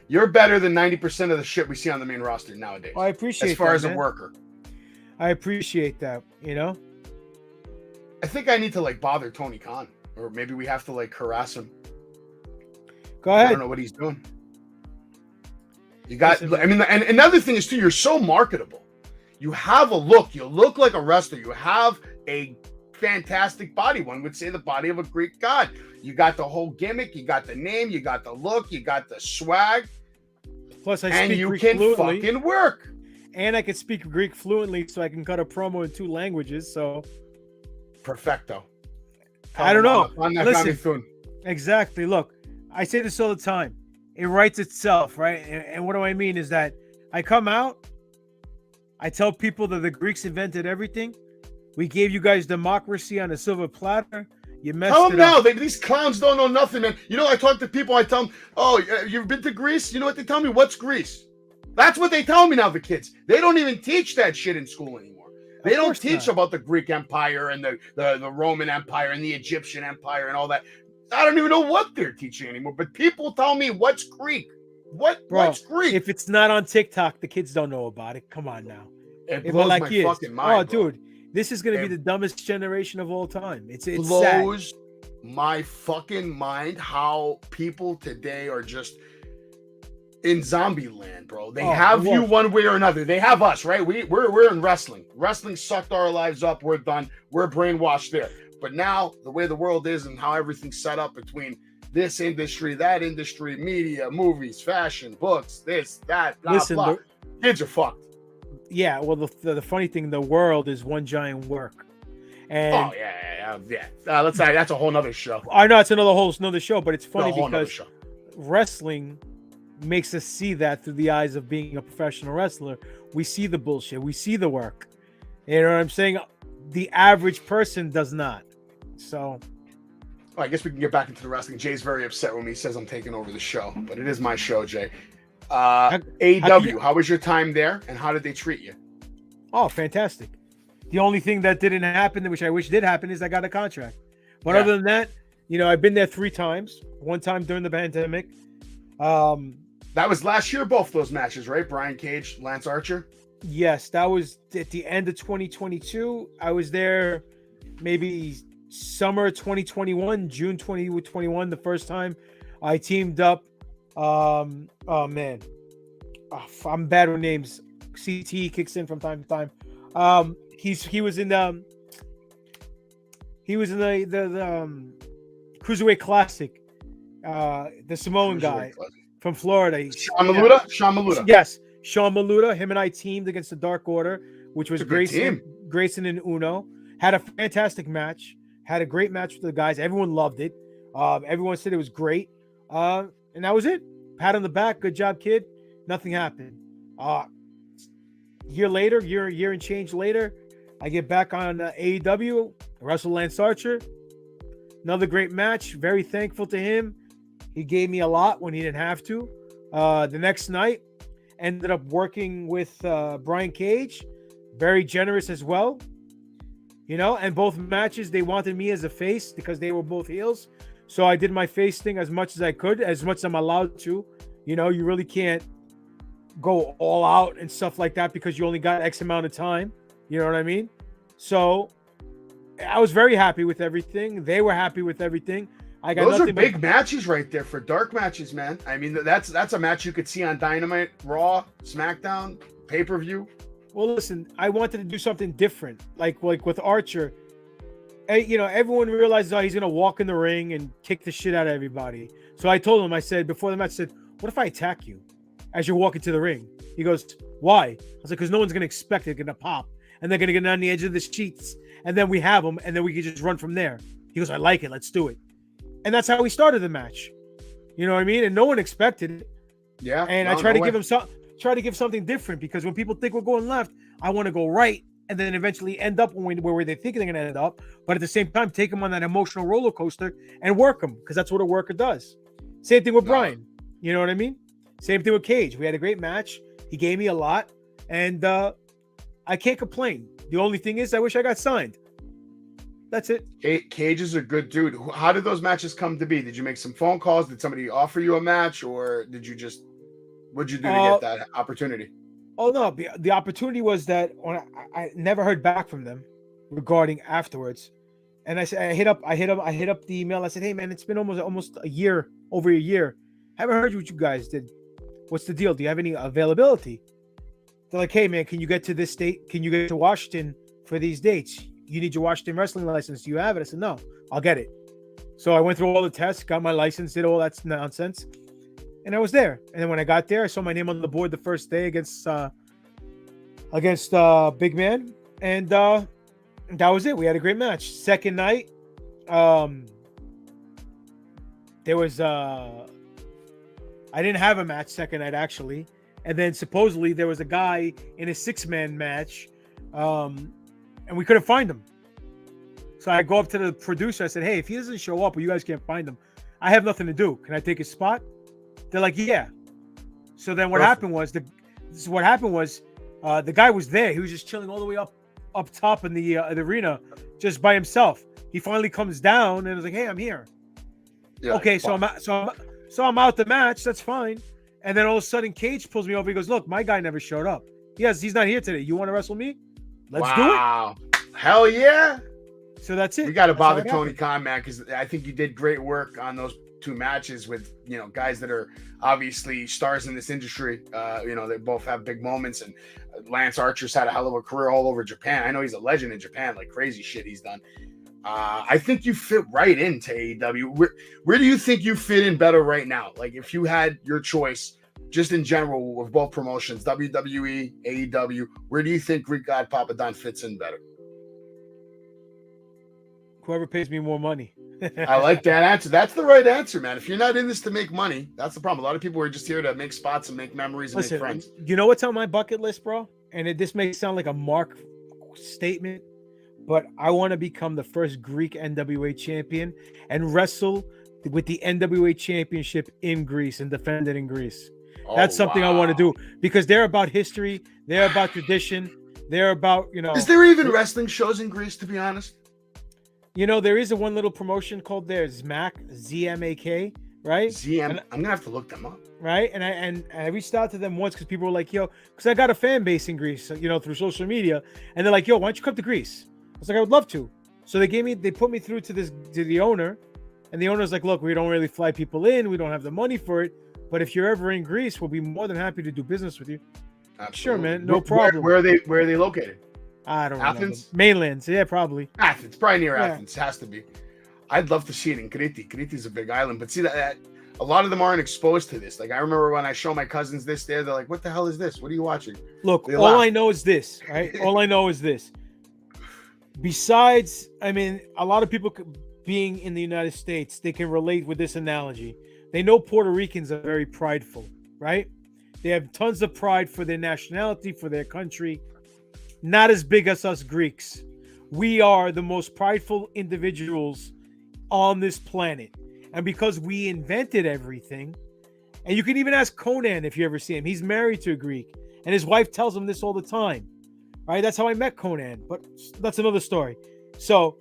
You're better than 90% of the shit we see on the main roster nowadays. I appreciate that, as far as man. a worker. I appreciate that. I think I need to bother Tony Khan, or maybe we have to harass him. Go ahead. I don't know what he's doing. You got. I mean, and another thing is too, you're so marketable. You have a look. You look like a wrestler. You have a fantastic body. One would say the body of a Greek god. You got the whole gimmick. You got the name. You got the look. You got the swag. Plus, I speak Greek can fluently. Fucking work. And I can speak Greek fluently, so I can cut a promo in 2 languages. So, perfecto. I don't know. Listen, exactly. Look, I say this all the time. It writes itself, right? And what do I mean is that I come out, I tell people that the Greeks invented everything. We gave you guys democracy on a silver platter. You messed tell it them up. now. These clowns don't know nothing, man. I talk to people. I tell them, "Oh, you've been to Greece? You know what they tell me? What's Greece?" That's what they tell me now. The kids. They don't even teach that shit in school anymore. They don't teach about the Greek Empire and the Roman Empire and the Egyptian Empire and all that. I don't even know what they're teaching anymore. But people tell me, what's Greek? What's Greek? If it's not on TikTok, the kids don't know about it. Come on now. It blows my fucking mind. Dude, this is going to be the dumbest generation of all time. It blows sad. My fucking mind how people today are just in zombie land, bro. They Oh, have it you was. one way or another. They have us, right? We're in wrestling. Wrestling sucked our lives up. We're done. We're brainwashed there. But now the way the world is and how everything's set up between this industry, that industry, media, movies, fashion, books, this, that, blah, Listen, blah. Kids are fucked. Yeah, well, the funny thing, the world is one giant work. And Oh yeah. Let's say that's a whole nother show. I know it's another show, but it's funny A whole nother because show. wrestling makes us see that through the eyes of being a professional wrestler. We see the bullshit, we see the work. You know what I'm saying? The average person does not. So I guess we can get back into the wrestling. Jay's very upset when he says I'm taking over the show, but it is my show, Jay. AEW, how was your time there, and how did they treat you? Oh, fantastic. The only thing that didn't happen, which I wish did happen, is I got a contract. But Yeah. other than that, I've been there 3 times. One time during the pandemic. That was last year, both those matches, right? Brian Cage, Lance Archer. Yes, that was at the end of 2022. I was there maybe summer 2021, June 2021, the first time I teamed up. Oh man, I'm bad with names. CT kicks in from time to time. He was in the Cruiserweight Classic. The Samoan guy from Florida. Sean Maluta? Sean Maluta. Yes, Sean Maluta. Him and I teamed against the Dark Order, which was It's a good Grayson and Uno. Had a fantastic match. Had a great match with the guys. Everyone loved it. Everyone said it was great. And that was it. Pat on the back. Good job, kid. Nothing happened. Year and change later, I get back on AEW. Wrestle Lance Archer. Another great match. Very thankful to him. He gave me a lot when he didn't have to. The next night, ended up working with Brian Cage. Very generous as well. And both matches, they wanted me as a face because they were both heels. So I did my face thing as much as I could, as much as I'm allowed to. You really can't go all out and stuff like that because you only got X amount of time. You know what I mean? So I was very happy with everything. They were happy with everything. I got Those are big matches right there for dark matches, man. I mean, that's a match you could see on Dynamite, Raw, SmackDown, pay-per-view. Well, listen, I wanted to do something different, like with Archer. Everyone realizes he's gonna walk in the ring and kick the shit out of everybody. So I told him, I said before the match, I said, "What if I attack you as you're walking to the ring?" He goes, "Why?" I was like, "Because no one's gonna expect it, gonna pop, and they're gonna get on the edge of the sheets, and then we have them, and then we can just run from there." He goes, "I like it. Let's do it." And that's how we started the match. You know what I mean? And no one expected it. Yeah. And I try to give him something different because when people think we're going left, I want to go right and then eventually end up where they think they're going to end up. But at the same time, take them on that emotional roller coaster and work them because that's what a worker does. Same thing with Brian. You know what I mean? Same thing with Cage. We had a great match. He gave me a lot. And I can't complain. The only thing is I wish I got signed. That's it. Cage is a good dude. How did those matches come to be? Did you make some phone calls? Did somebody offer you a match, or did you just? What'd you do to get that opportunity? Oh no, the opportunity was that when I never heard back from them regarding afterwards, and I said I hit up the email. I said, "Hey man, it's been almost a year, over a year. Haven't heard what you guys did. What's the deal? Do you have any availability?" They're like, "Hey man, can you get to this state? Can you get to Washington for these dates? You need your Washington wrestling license. Do you have it?" I said, "No, I'll get it." So I went through all the tests, got my license, did all that nonsense, and I was there. And then when I got there, I saw my name on the board the first day against Big Man, and that was it. We had a great match. Second night, there was I didn't have a match second night actually, and then supposedly there was a guy in a 6-man match. And we couldn't find him. So I go up to the producer. I said, "Hey, if he doesn't show up or you guys can't find him, I have nothing to do. Can I take his spot?" They're like, "Yeah." So then what happened was the guy was there. He was just chilling all the way up top in the arena just by himself. He finally comes down and is like, "Hey, I'm here." Yeah, okay, so I'm out the match. That's fine. And then all of a sudden, Cage pulls me over. He goes, "Look, my guy never showed up. He's not here today. You want to wrestle me? Let's do it." Hell yeah. So that's it. We got to bother Tony Khan, man, because I think you did great work on those two matches with, you know, guys that are obviously stars in this industry. You know, they both have big moments, and Lance Archer's had a hell of a career all over Japan. I know he's a legend in Japan, like crazy shit he's done. I think you fit right into AEW. Where do you think you fit in better right now? Like, if you had your choice, just in general with both promotions, WWE, AEW, where do you think Greek God PapaDon fits in better? Whoever pays me more money. I like that answer. That's the right answer, man. If you're not in this to make money, that's the problem. A lot of people are just here to make spots and make memories and make friends. You know what's on my bucket list, bro? And this may sound like a Mark statement, but I want to become the first Greek NWA champion and wrestle with the NWA championship in Greece and defend it in Greece. That's something I want to do, because they're about history. They're about tradition. They're about, you know. Is there even wrestling shows in Greece, to be honest? You know, there is one little promotion called ZMAK, ZMAK, right? I'm gonna have to look them up. Right, and I reached out to them once because people were like, "Yo," because I got a fan base in Greece, you know, through social media, and they're like, "Yo, why don't you come to Greece?" I was like, "I would love to." So they put me through to the owner, and the owner's like, "Look, we don't really fly people in, we don't have the money for it, but if you're ever in Greece, we'll be more than happy to do business with you." Absolutely. Sure, man, no problem. Where are they located? I don't know. Athens? Mainland, so yeah, probably. Athens, probably near Athens, has to be. I'd love to see it in Crete. Crete's a big island, but see that a lot of them aren't exposed to this. Like, I remember when I show my cousins this, they're like, "What the hell is this? What are you watching?" Look, all I know is this, right? All I know is this. Besides, I mean, a lot of people being in the United States, they can relate with this analogy. They know Puerto Ricans are very prideful, right? They have tons of pride for their nationality, for their country. Not as big as us Greeks. We are the most prideful individuals on this planet. And because we invented everything, and you can even ask Conan if you ever see him. He's married to a Greek, and his wife tells him this all the time. Right? That's how I met Conan, but that's another story. So,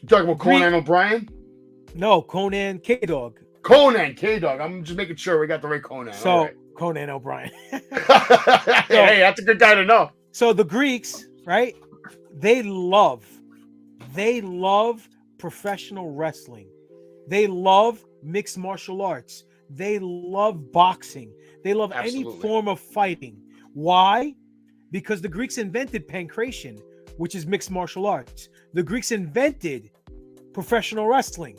you talking about Conan O'Brien? No, Conan K-Dog. Conan K-Dog. I'm just making sure we got the right Conan. So, right. Conan O'Brien. Hey, that's a good guy to know. So the Greeks, right? They love professional wrestling. They love mixed martial arts. They love boxing. They love any form of fighting. Why? Because the Greeks invented pankration, which is mixed martial arts. The Greeks invented professional wrestling.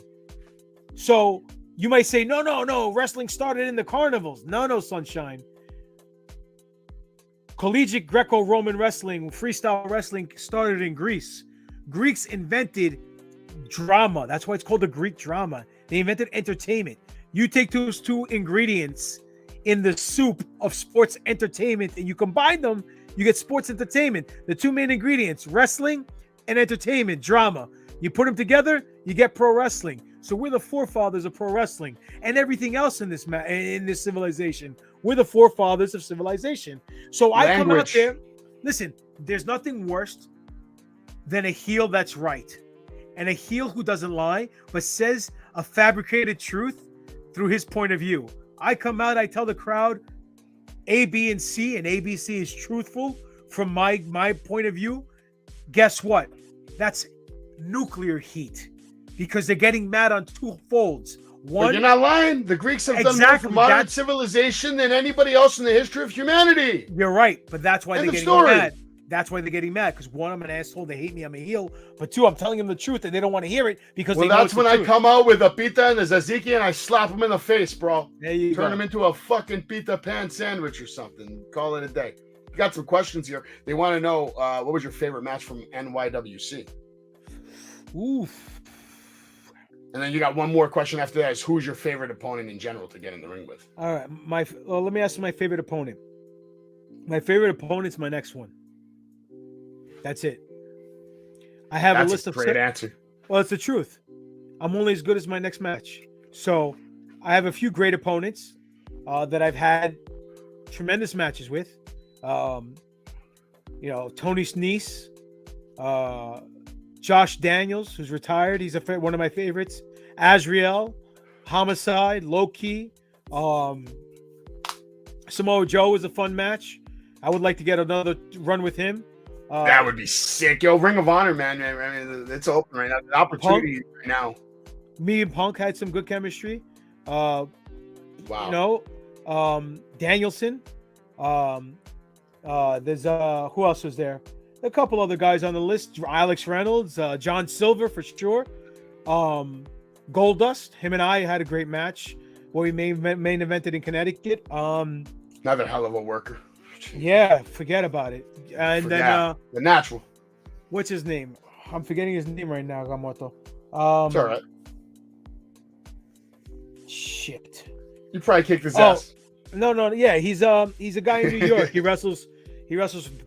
So you might say, no, wrestling started in the carnivals. No, sunshine. Collegiate Greco-Roman wrestling, freestyle wrestling started in Greece. Greeks invented drama. That's why it's called the Greek drama. They invented entertainment. You take those two ingredients in the soup of sports entertainment and you combine them, you get sports entertainment. The two main ingredients, wrestling and entertainment, drama. You put them together, you get pro wrestling. So we're the forefathers of pro wrestling and everything else in this civilization. We're the forefathers of civilization. So I come out there. Listen, there's nothing worse than a heel that's right. And a heel who doesn't lie, but says a fabricated truth through his point of view. I come out, I tell the crowd A, B, and C, and ABC is truthful from my point of view. Guess what? That's nuclear heat. Because they're getting mad on two folds. One, but you're not lying. The Greeks have done more for modern civilization than anybody else in the history of humanity. You're right, but that's why they're getting mad. That's why they're getting mad. Because one, I'm an asshole. They hate me. I'm a heel. But two, I'm telling them the truth, and they don't want to hear it because they know it's the truth. That's when I come out with a pita and a tzatziki and I slap them in the face, bro. There you go. Turn them into a fucking pita pan sandwich or something. Call it a day. We got some questions here. They want to know what was your favorite match from NYWC? Oof. And then you got one more question after that: is who's your favorite opponent in general to get in the ring with? All right, let me ask you my favorite opponent. My favorite opponent's my next one. That's it. I have a list of great answer. Well, it's the truth. I'm only as good as my next match. So I have a few great opponents that I've had tremendous matches with. Tony Sneese, Josh Daniels, who's retired. He's one of my favorites. Azrael, Homicide, Low-Key. Samoa Joe is a fun match. I would like to get another run with him. That would be sick. Yo, Ring of Honor, man. I mean, it's open right now. The opportunity right now. Me and Punk had some good chemistry. Wow. Wow. Danielson. There's who else was there? A couple other guys on the list. Alex Reynolds, John Silver for sure. Goldust. Him and I had a great match where we main evented in Connecticut. Another hell of a worker. Yeah, forget about it. And then the natural. What's his name? I'm forgetting his name right now, Gamoto. It's all right. Shit. You probably kicked his ass. No, yeah, he's a guy in New York. He wrestles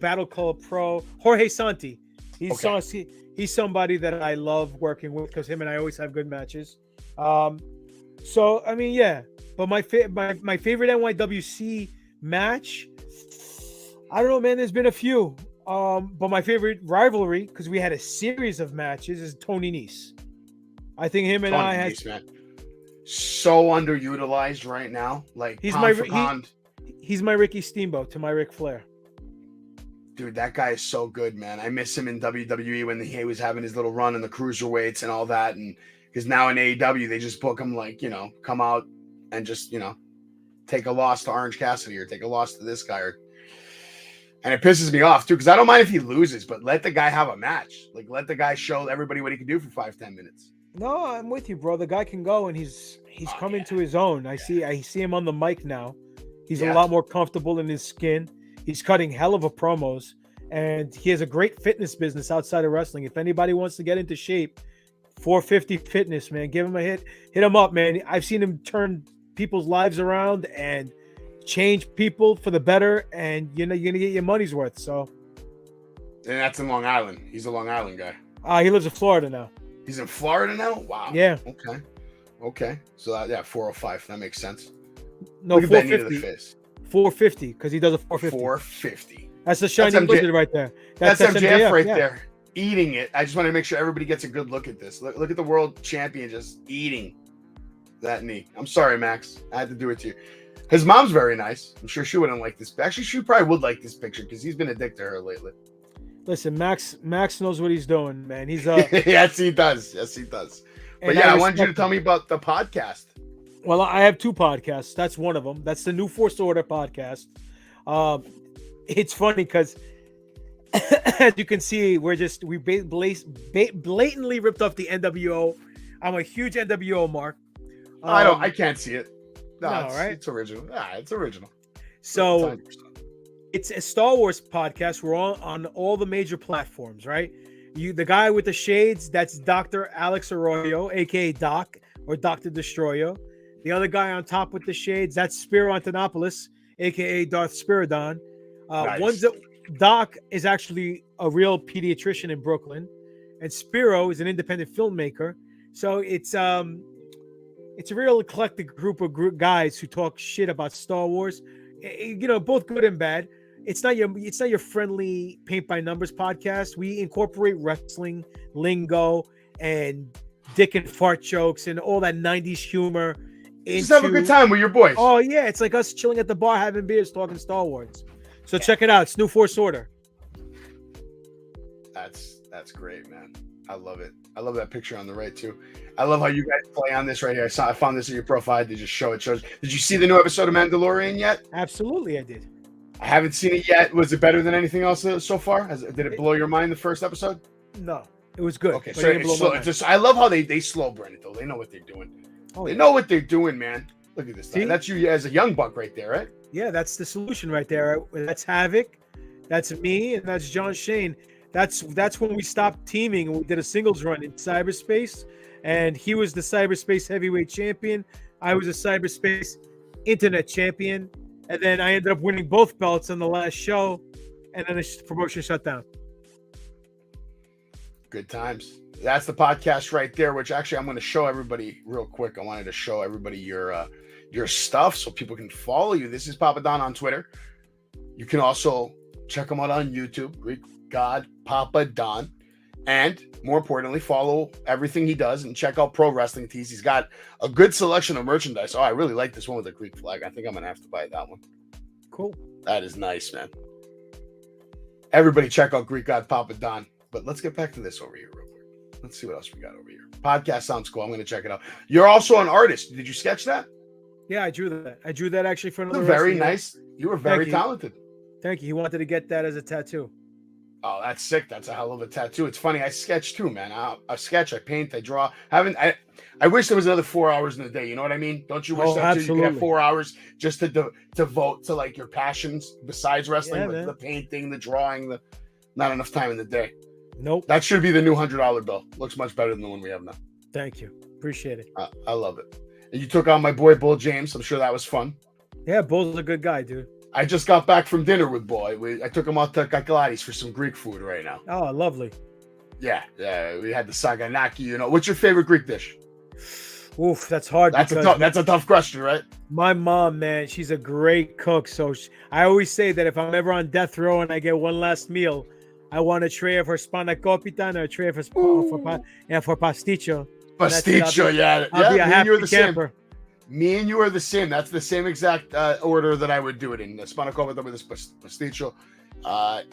Battle Club Pro. Jorge Santi. He's somebody that I love working with because him and I always have good matches. So I mean, yeah. But my favorite NYWC match, I don't know, man. There's been a few. But my favorite rivalry, because we had a series of matches, is Tony Nese. I think him and I had. Man. So underutilized right now. Like he's my Ricky Steamboat to my Ric Flair. Dude, that guy is so good, man. I miss him in WWE when he was having his little run in the cruiserweights and all that. And because now in AEW, they just book him like, come out and just, take a loss to Orange Cassidy or take a loss to this guy. And it pisses me off, too, because I don't mind if he loses, but let the guy have a match. Like, let the guy show everybody what he can do for 5-10 minutes. No, I'm with you, bro. The guy can go, and he's coming to his own. I see him on the mic now. He's a lot more comfortable in his skin. He's cutting hell of a promos, and he has a great fitness business outside of wrestling. If anybody wants to get into shape, 450 Fitness, man, give him a hit. Hit him up, man. I've seen him turn people's lives around and change people for the better, and you're gonna get your money's worth. So, and that's in Long Island. He's a Long Island guy. He lives in Florida now. He's in Florida now. Wow. Yeah. Okay. So 405. That makes sense. No, 450. 450 because he does a 450. 450. That's the Shining Wizard right there. That's MJF right there, eating it. I just want to make sure everybody gets a good look at this. Look at the world champion just eating that knee. I'm sorry, Max. I had to do it to you. His mom's very nice. I'm sure she wouldn't like this. Actually, she probably would like this picture because he's been a dick to her lately. Listen, Max knows what he's doing, man. He's yes, he does. But I wanted you to tell me about the podcast. Well, I have two podcasts. That's one of them. That's the New Force Order podcast. It's funny because, as you can see, we blatantly ripped off the NWO. I'm a huge NWO mark. I can't see it. No, right? It's original. It's original. So 100%. It's a Star Wars podcast. We're on all the major platforms, right? The guy with the shades, that's Dr. Alex Arroyo, aka Doc, or Dr. Destroyer. The other guy on top with the shades, that's Spiro Antonopoulos, aka Darth Spiridon. Nice. Doc is actually a real pediatrician in Brooklyn, and Spiro is an independent filmmaker. So it's a real eclectic group of guys who talk shit about Star Wars. Both good and bad. It's not your friendly paint by numbers podcast. We incorporate wrestling lingo and dick and fart jokes and all that 90s humor. Just have a good time with your boys. Oh yeah, it's like us chilling at the bar having beers talking Star Wars. So check it out. It's New Force Order. That's great, man. I love it. I love that picture on the right too. I love how you guys play on this right here. I found this in your profile. They just show it. Did you see the new episode of Mandalorian yet? Absolutely, I did. I haven't seen it yet. Was it better than anything else so far? Did it blow your mind the first episode? No, it was good. Okay, so it's slow. I love how they slow burn it though. They know what they're doing. They know what they're doing, man. Look at this. That's you as a young buck right there, right? Yeah, that's the solution right there. That's Havoc. That's me, and that's John Shane. That's when we stopped teaming and we did a singles run in cyberspace. And he was the cyberspace heavyweight champion. I was a cyberspace internet champion. And then I ended up winning both belts on the last show. And then the promotion shut down. Good times. That's the podcast right there, which actually I'm going to show everybody real quick. I wanted to show everybody your stuff so people can follow you. This is PapaDon on Twitter. You can also check him out on YouTube, Greek God PapaDon. And more importantly, follow everything he does and check out Pro Wrestling Tees. He's got a good selection of merchandise. Oh, I really like this one with the Greek flag. I think I'm going to have to buy that one. Cool. That is nice, man. Everybody check out Greek God PapaDon. But let's get back to this over here real quick. let's see what else we got over here. Podcast sounds cool. I'm going to check it out. You're also an artist. Did you sketch that? Yeah, I drew that. I drew that actually for another. Very wrestler. nice. You were very talented. Thank you. He wanted to get that as a tattoo. Oh, that's sick. That's a hell of a tattoo. It's funny. I sketch too, man. I sketch, I paint, I draw. I wish there was another 4 hours in the day. You know what I mean? Don't you wish that too? You could have 4 hours just to devote to like your passions besides wrestling, like the painting, the drawing, not enough time in the day. Nope. That should be the new $100 bill. Looks much better than the one we have now. Thank you. Appreciate it. I love it. And you took on my boy Bull James. I'm sure that was fun. Yeah, Bull's a good guy, dude. I just got back from dinner with Bull. I took him out to Kakaladi's for some Greek food right now. Oh, lovely. Yeah. We had the saganaki. You know, what's your favorite Greek dish? Oof, that's hard. That's a tough question, right? My mom, man, she's a great cook. So I always say that if I'm ever on death row and I get one last meal, I want a tray of her spanakopita and a tray of her for pasticcio. Pasticcio, yeah. I'll be a happy camper. Me and you are the same. That's the same exact order that I would do it in. The spanakopita with the pasticcio.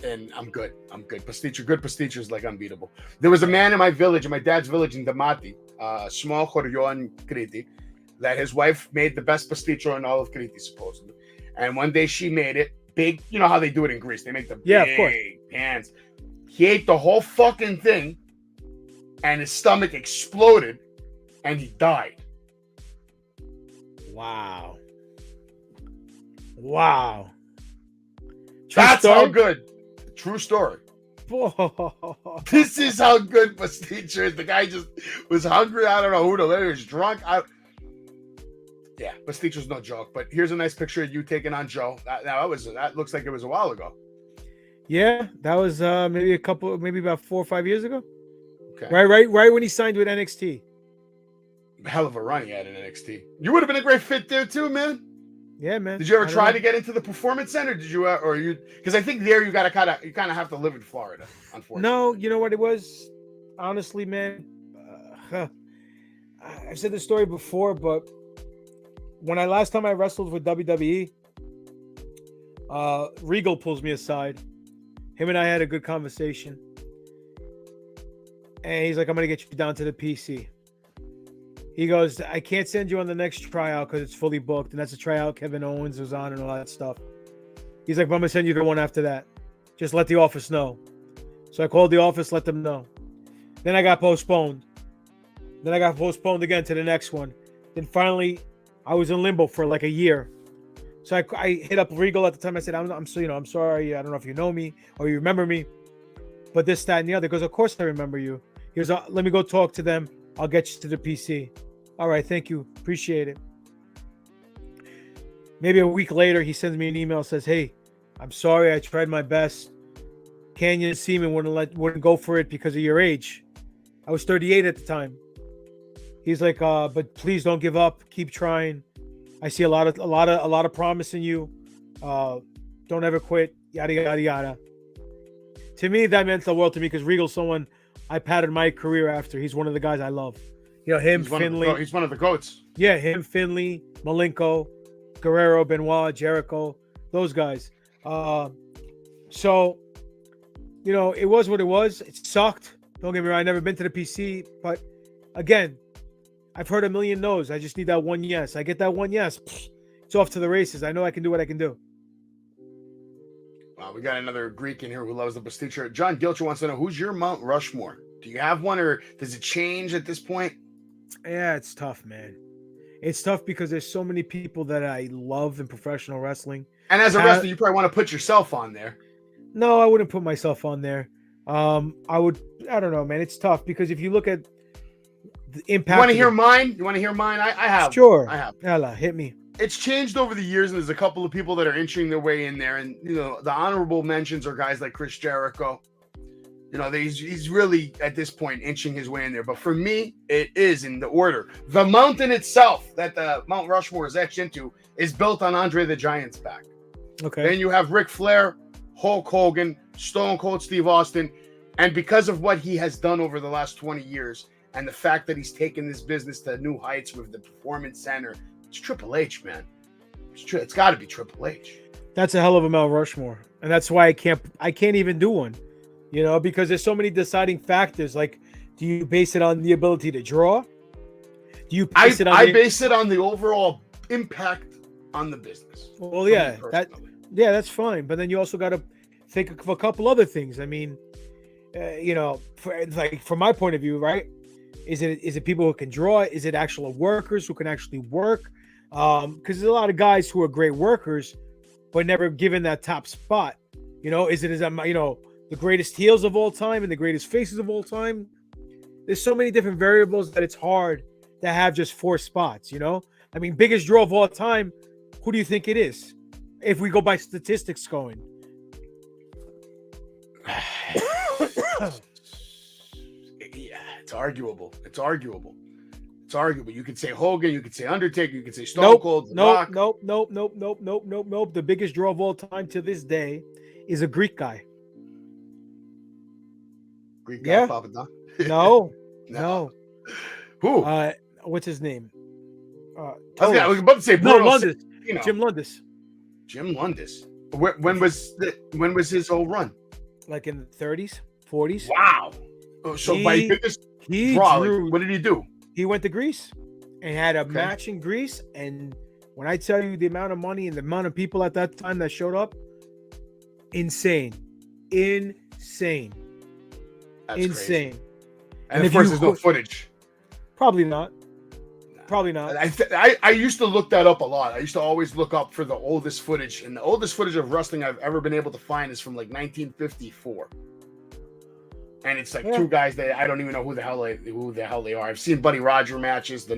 And I'm good. Pasticcio, good pasticcio is like unbeatable. There was a man in my village, in my dad's village in Damati, small choreo in Crete, that his wife made the best pasticcio in all of Crete, supposedly. And one day she made it big. You know how they do it in Greece? They make the big pans. He ate the whole fucking thing, and his stomach exploded, and he died. Wow. That's how good. True story. This is how good pasticcio is. The guy just was hungry. I don't know who to. He was drunk. Yeah, pasticcio's no joke. But here's a nice picture of you taking on Joe. That looks like it was a while ago. Yeah, that was maybe about 4 or 5 years ago. Okay. Right when he signed with NXT. Hell of a run he had in NXT. You would have been a great fit there too, man. Yeah, man. Did you ever try to get into the performance center? Did you, because I think there you kind of have to live in Florida, unfortunately. No, you know what it was? Honestly, man, I've said this story before, but when last time I wrestled with WWE, Regal pulls me aside. Him and I had a good conversation. And he's like, I'm going to get you down to the PC. He goes, I can't send you on the next tryout because it's fully booked. And that's a tryout Kevin Owens was on and all that stuff. He's like, but I'm going to send you the one after that. Just let the office know. So I called the office, let them know. Then I got postponed. Then I got postponed again to the next one. Then finally, I was in limbo for like a year. So I hit up Regal at the time. I said, I'm sorry. I don't know if you know me or you remember me. But this, that, and the other. He goes, of course I remember you. He goes, let me go talk to them. I'll get you to the PC. All right, thank you. Appreciate it. Maybe a week later, he sends me an email, says, hey, I'm sorry, I tried my best. Canyon Seaman wouldn't go for it because of your age. I was 38 at the time. He's like, but please don't give up. Keep trying. I see a lot of promise in you. Don't ever quit. Yada yada yada. To me, that meant the world to me because Regal's someone I patterned my career after. He's one of the guys I love. You know, him, Finley. He's one of the GOATs. Yeah, him, Finley, Malenko, Guerrero, Benoit, Jericho, those guys. So, you know, it was what it was. It sucked. Don't get me wrong. I've never been to the PC. But, again, I've heard a million no's. I just need that one yes. I get that one yes. It's off to the races. I know I can do what I can do. Wow, we got another Greek in here who loves the pasticcio. John Gilcher wants to know, who's your Mount Rushmore? Do you have one, or does it change at this point? Yeah, it's tough, man. It's tough because there's so many people that I love in professional wrestling. And as a wrestler, you probably want to put yourself on there. No, I wouldn't put myself on there. I don't know, man. It's tough because if you look at the impact. You want to hear mine? I have. Sure. I have. Ella, hit me. It's changed over the years, and there's a couple of people that are inching their way in there. And, you know, the honorable mentions are guys like Chris Jericho. You know, he's really, at this point, inching his way in there. But for me, it is in the order. The mountain itself that the Mount Rushmore is etched into is built on Andre the Giant's back. Okay. Then you have Ric Flair, Hulk Hogan, Stone Cold Steve Austin. And because of what he has done over the last 20 years and the fact that he's taken this business to new heights with the Performance Center, it's Triple H, man. It's got to be Triple H. That's a hell of a Mount Rushmore. And that's why I can't even do one. You know, because there's so many deciding factors. Like Do you base it on the ability to draw? Do you I base it on base it on the overall impact on the business. Well, yeah, that's fine. But then you also got to think of a couple other things. I mean, from my point of view, right? Is it people who can draw? Is it actual workers who can actually work? Because there's a lot of guys who are great workers, but never given that top spot. Is it the greatest heels of all time and the greatest faces of all time? There's so many different variables that it's hard to have just 4 spots. I mean, biggest draw of all time. Who do you think it is? If we go by statistics going. Yeah, it's arguable. You could say Hogan, you could say Undertaker, you could say Stone Cold. Nope. The biggest draw of all time to this day is a Greek guy. Greek guy, PapaDon? No. Who? What's his name? I was about to say Lundis. Jim Lundis. Jim Lundis. When was his whole run? Like in the 30s, 40s. Wow. So by biggest draw, what did he do? He went to Greece and had a match in Greece. And when I tell you the amount of money and the amount of people at that time that showed up, insane. That's insane. Crazy. And of course, there's no footage. Probably not. I used to look that up a lot. I used to always look up for the oldest footage, and the oldest footage of wrestling I've ever been able to find is from like 1954. And it's like 2 guys that I don't even know who the hell they are. I've seen Buddy Roger matches, the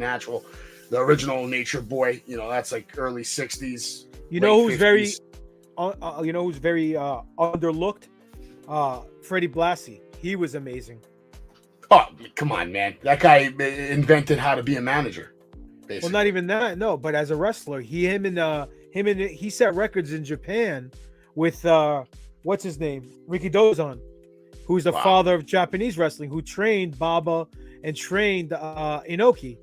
original Nature Boy. That's like early 60s. You know who's 50s. very underlooked? Freddie Blassie. He was amazing. Oh, come on, man. That guy invented how to be a manager. Basically. Well, not even that, no. But as a wrestler, he set records in Japan with what's his name, Ricky Dozan, who's the father of Japanese wrestling, who trained Baba and trained Inoki.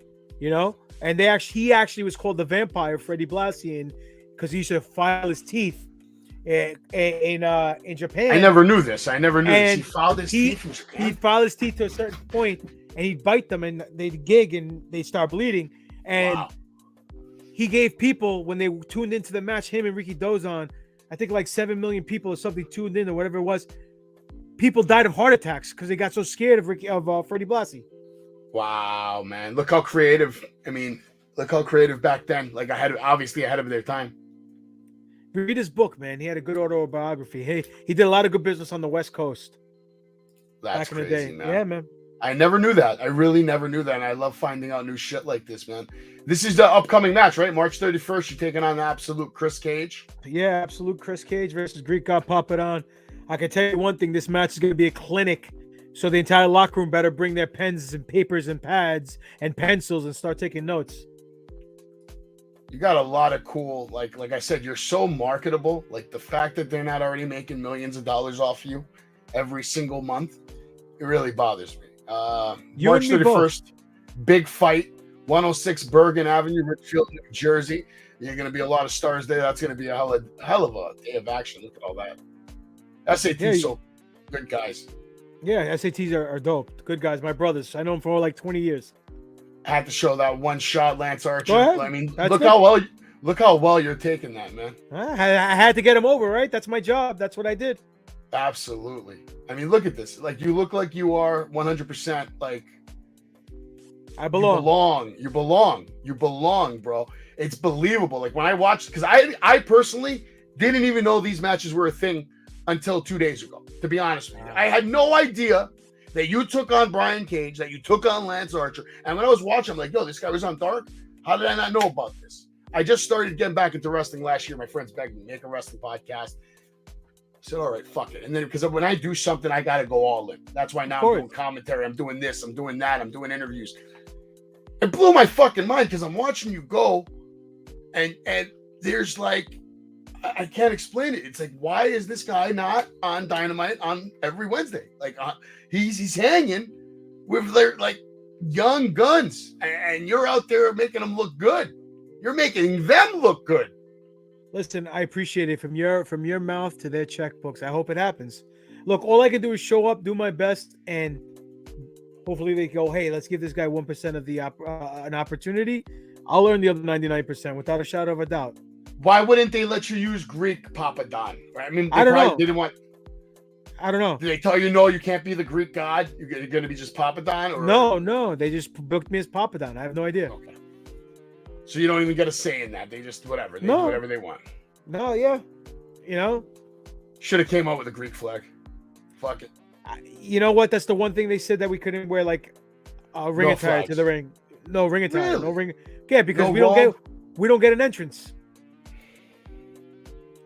And he actually was called the Vampire, Freddie Blassie, because he used to file his teeth in Japan. I never knew this. He filed his teeth in Japan. He'd file his teeth to a certain point, and he'd bite them, and they'd gig, and they'd start bleeding. And he gave people, when they tuned into the match, him and Ricky Dozan, I think like 7 million people or something tuned in or whatever it was. People died of heart attacks because they got so scared of Freddie Blassie. Wow, man! Look how creative. Look how creative back then. Like obviously ahead of their time. Read his book, man. He had a good autobiography. Hey, he did a lot of good business on the West Coast. That's back in crazy, the day. man. Yeah, man. I never knew that. I really never knew that. And I love finding out new shit like this, man. This is the upcoming match, right? March 31st. You're taking on the Absolute Chris Cage. Yeah, Absolute Chris Cage versus Greek God PapaDon. I can tell you one thing. This match is going to be a clinic. So the entire locker room better bring their pens and papers and pads and pencils and start taking notes. You got a lot of cool, like I said, you're so marketable. Like the fact that they're not already making millions of dollars off you every single month, it really bothers me. March 31st, big fight, 106 Bergen Avenue, Richfield, New Jersey. You're going to be a lot of stars there. That's going to be a hell of a day of action. Look at all that. SAT's so good guys. Yeah, SATs are dope. Good guys, my brothers. I know them for like 20 years. I had to show that one shot, Lance Archer. Go ahead. I mean, look how well you're taking that, man. I had to get him over, right? That's my job. That's what I did. Absolutely. I mean, look at this. Like, you look like you are 100% like I belong. You belong, bro. It's believable. Like when I watched, because I personally didn't even know these matches were a thing until 2 days ago, to be honest with you. I had no idea that you took on Brian Cage, that you took on Lance Archer. And when I was watching, I'm like, yo, this guy was on Dark. How did I not know about this? I just started getting back into wrestling last year. My friends begged me, make a wrestling podcast. I said, all right, fuck it. And then because when I do something, I got to go all in. That's why now I'm doing commentary. I'm doing this. I'm doing that. I'm doing interviews. It blew my fucking mind because I'm watching you go and there's like, I can't explain it. It's like, why is this guy not on Dynamite on every Wednesday? Like he's hanging with their like young guns and you're out there making them look good. You're making them look good. Listen, I appreciate it from your mouth to their checkbooks. I hope it happens. Look, all I can do is show up, do my best, and Hopefully they go, hey, let's give this guy 1% of the an opportunity. I'll earn the other 99% without a shadow of a doubt. Why wouldn't they let you use Greek PapaDon? I mean, I don't know. Didn't want. I don't know. Did they tell you no? You can't be the Greek god. You're going to be just PapaDon? Or No. They just booked me as PapaDon. I have no idea. Okay. So you don't even get a say in that. They just whatever. They do whatever they want. No, yeah. You know, should have came out with a Greek flag. Fuck it. You know what? That's the one thing they said that we couldn't wear like a ring attire to the ring. No ring attire. Really? No ring. Yeah, because No we don't get an entrance.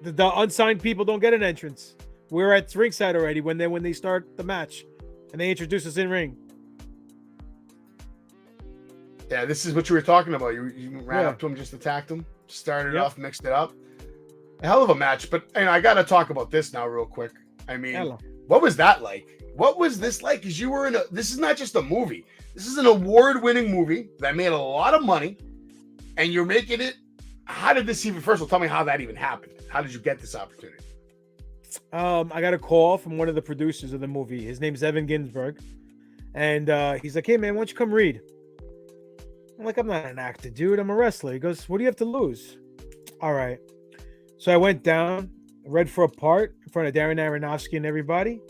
The unsigned people don't get an entrance. We're at ringside already when they start the match, and they introduce us in ring. Yeah, this is what you were talking about. You ran up to him, just attacked him, started off, mixed it up. A hell of a match, but I got to talk about this now real quick. I mean, what was that like? What was this like? Because you were in this is not just a movie. This is an award-winning movie that made a lot of money, and you're making it. How did this even, first of all, tell me how that even happened. How did you get this opportunity? I got a call from one of the producers of the movie. His name's Evan Ginsberg. And he's like, hey, man, why don't you come read? I'm like, I'm not an actor, dude. I'm a wrestler. He goes, what do you have to lose? All right. So I went down, read for a part in front of Darren Aronofsky and everybody.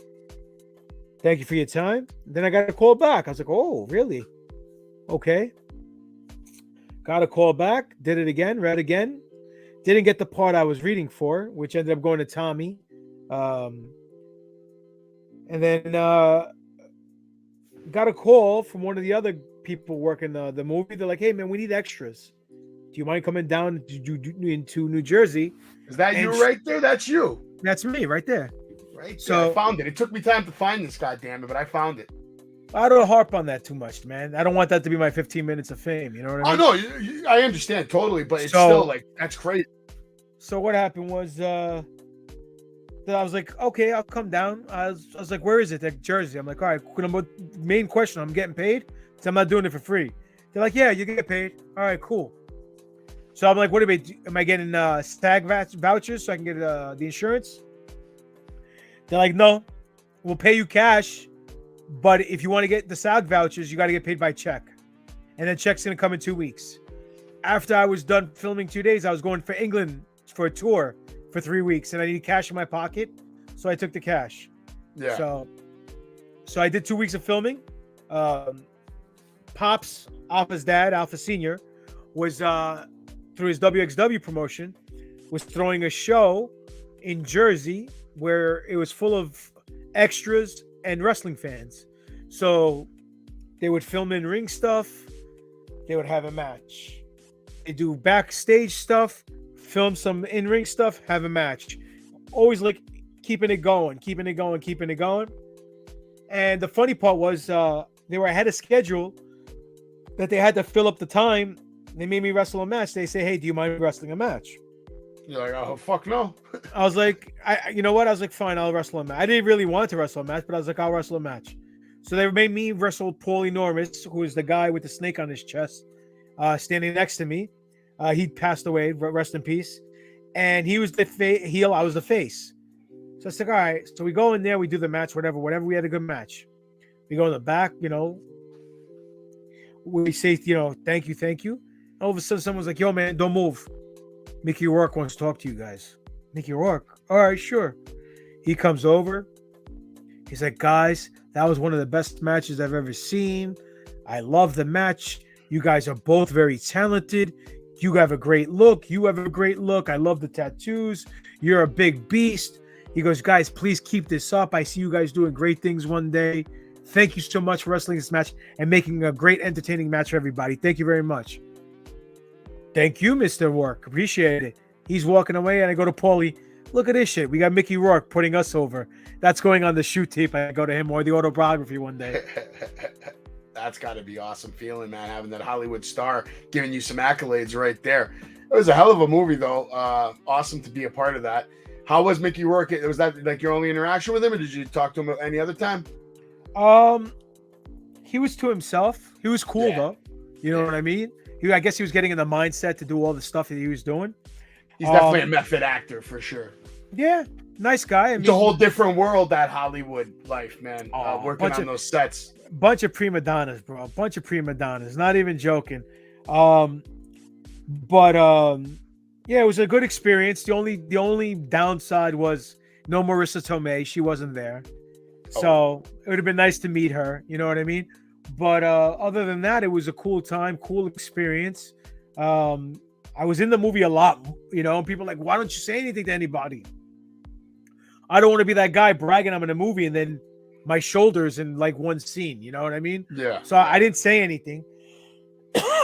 Thank you for your time. Then I got a call back. I was like, oh, really? Okay. Got a call back. Did it again. Read again. Didn't get the part I was reading for, which ended up going to Tommy. And then got a call from one of the other people working the movie. They're like, hey, man, we need extras. Do you mind coming down into New Jersey? Is that you right there? That's you. That's me right there. Right. So I found it. It took me time to find this, goddamn it, but I found it. I don't harp on that too much, man. I don't want that to be my 15 minutes of fame. You know what I mean? Oh no, I understand totally, but it's still like that's crazy. So what happened was, I was like, okay, I'll come down. I was like, where is it? Like Jersey. I'm like, all right. Main question: I'm getting paid. So I'm not doing it for free. They're like, yeah, you get paid. All right, cool. So I'm like, what am I getting SAG vouchers so I can get the insurance? They're like, no, we'll pay you cash. But if you want to get the SAG vouchers, you got to get paid by check. And then check's going to come in 2 weeks. After I was done filming 2 days, I was going for England for a tour for 3 weeks. And I needed cash in my pocket. So I took the cash. Yeah. So I did 2 weeks of filming. Pops, Alpha's dad, Alpha Senior, was through his WXW promotion, was throwing a show in Jersey where it was full of extras and wrestling fans. So they would film in ring stuff. They would have a match. They do backstage stuff, film some in-ring stuff, have a match. Always like keeping it going. And the funny part was they were ahead of schedule that they had to fill up the time. They made me wrestle a match. They say, hey, do you mind wrestling a match? You're like, oh, fuck no. I was like, you know what? I was like, fine, I'll wrestle a match. I didn't really want to wrestle a match, but I was like, I'll wrestle a match. So they made me wrestle Paul Enormous, who is the guy with the snake on his chest, standing next to me. He passed away, rest in peace. And he was the heel, I was the face. So I said, all right. So we go in there, we do the match, whatever. We had a good match. We go in the back, we say, thank you. All of a sudden, someone's like, yo, man, don't move. Mickey Rourke wants to talk to you guys. Mickey Rourke. All right, sure. He comes over. He's like, guys, that was one of the best matches I've ever seen. I love the match. You guys are both very talented. You have a great look. You have a great look. I love the tattoos. You're a big beast. He goes, guys, please keep this up. I see you guys doing great things one day. Thank you so much for wrestling this match and making a great, entertaining match for everybody. Thank you very much. Thank you, Mr. Rourke. Appreciate it. He's walking away, and I go to Paulie. Look at this shit. We got Mickey Rourke putting us over. That's going on the shoot tape. I go to him or the autobiography one day. That's got to be awesome feeling, man, having that Hollywood star giving you some accolades right there. It was a hell of a movie, though. Awesome to be a part of that. How was Mickey Rourke? Was that like your only interaction with him, or did you talk to him any other time? He was to himself. He was cool, though. You know what I mean? I guess he was getting in the mindset to do all the stuff that he was doing. He's definitely a method actor for sure. Yeah, Nice guy. I It's mean, a whole different world, that Hollywood life, man. Oh, Working bunch on of- those sets. bunch of prima donnas, bro. A bunch of prima donnas. Not even joking. Yeah, it was a good experience. The only downside was no Marissa Tomei. She wasn't there. So it would have been nice to meet her. You know what I mean? But other than that, it was a cool time, cool experience. I was in the movie a lot, you know, and people are like, why don't you say anything to anybody? I don't want to be that guy bragging I'm in a movie and then my shoulders in like one scene. You know what I mean? Yeah. So I didn't say anything.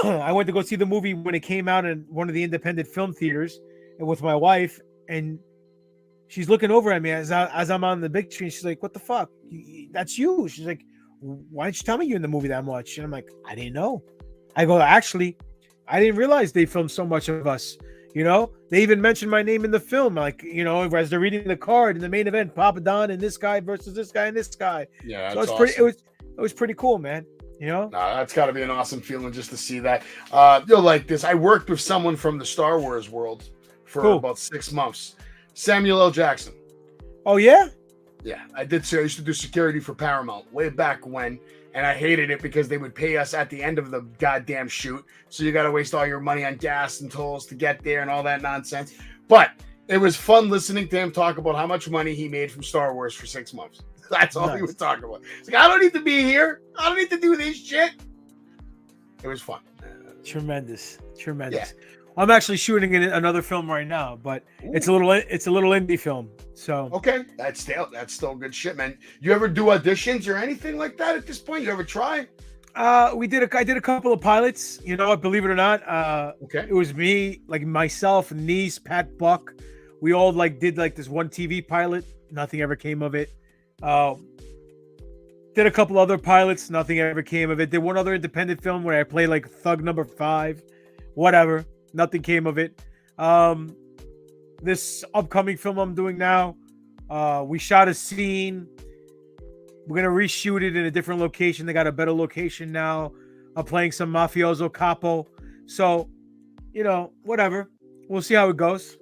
I went to go see the movie when it came out in one of the independent film theaters and with my wife, and she's looking over at me as I'm on the big screen. She's like, "What the fuck? That's you." She's like, "Why didn't you tell me you're in the movie that much?" And I'm like, "I didn't know." I go, "Actually, I didn't realize they filmed so much of us. You know, they even mentioned my name in the film, like, you know, as they're reading the card in the main event, PapaDon and this guy versus this guy and this guy." Yeah, so it's that's pretty. awesome. It was pretty cool, man. You know, That's got to be an awesome feeling just to see that. You'll like this. I worked with someone from the Star Wars world for about 6 months. Samuel L. Jackson. Oh yeah. Yeah, I used to do security for Paramount way back when, and I hated it because they would pay us at the end of the goddamn shoot. So you got to waste all your money on gas and tolls to get there and all that nonsense. But it was fun listening to him talk about how much money he made from Star Wars for 6 months. That's all he was talking about. He's like, I don't need to be here. I don't need to do this shit. It was fun. Tremendous. Yeah. I'm actually shooting in another film right now, but it's a little indie film. So okay, that's still good shit, man. You ever do auditions or anything like that at this point? You ever try? I did a couple of pilots. You know what? Believe it or not, okay, it was me, like myself, niece, Pat Buck. We all like did like this one TV pilot. Nothing ever came of it. Did a couple other pilots. Nothing ever came of it. Did one other independent film where I played like thug number 5. Whatever. Nothing came of it. This upcoming film I'm doing now, we shot a scene. We're gonna reshoot it in a different location. They got a better location now. I'm playing some mafioso capo. So, you know, whatever. We'll see how it goes.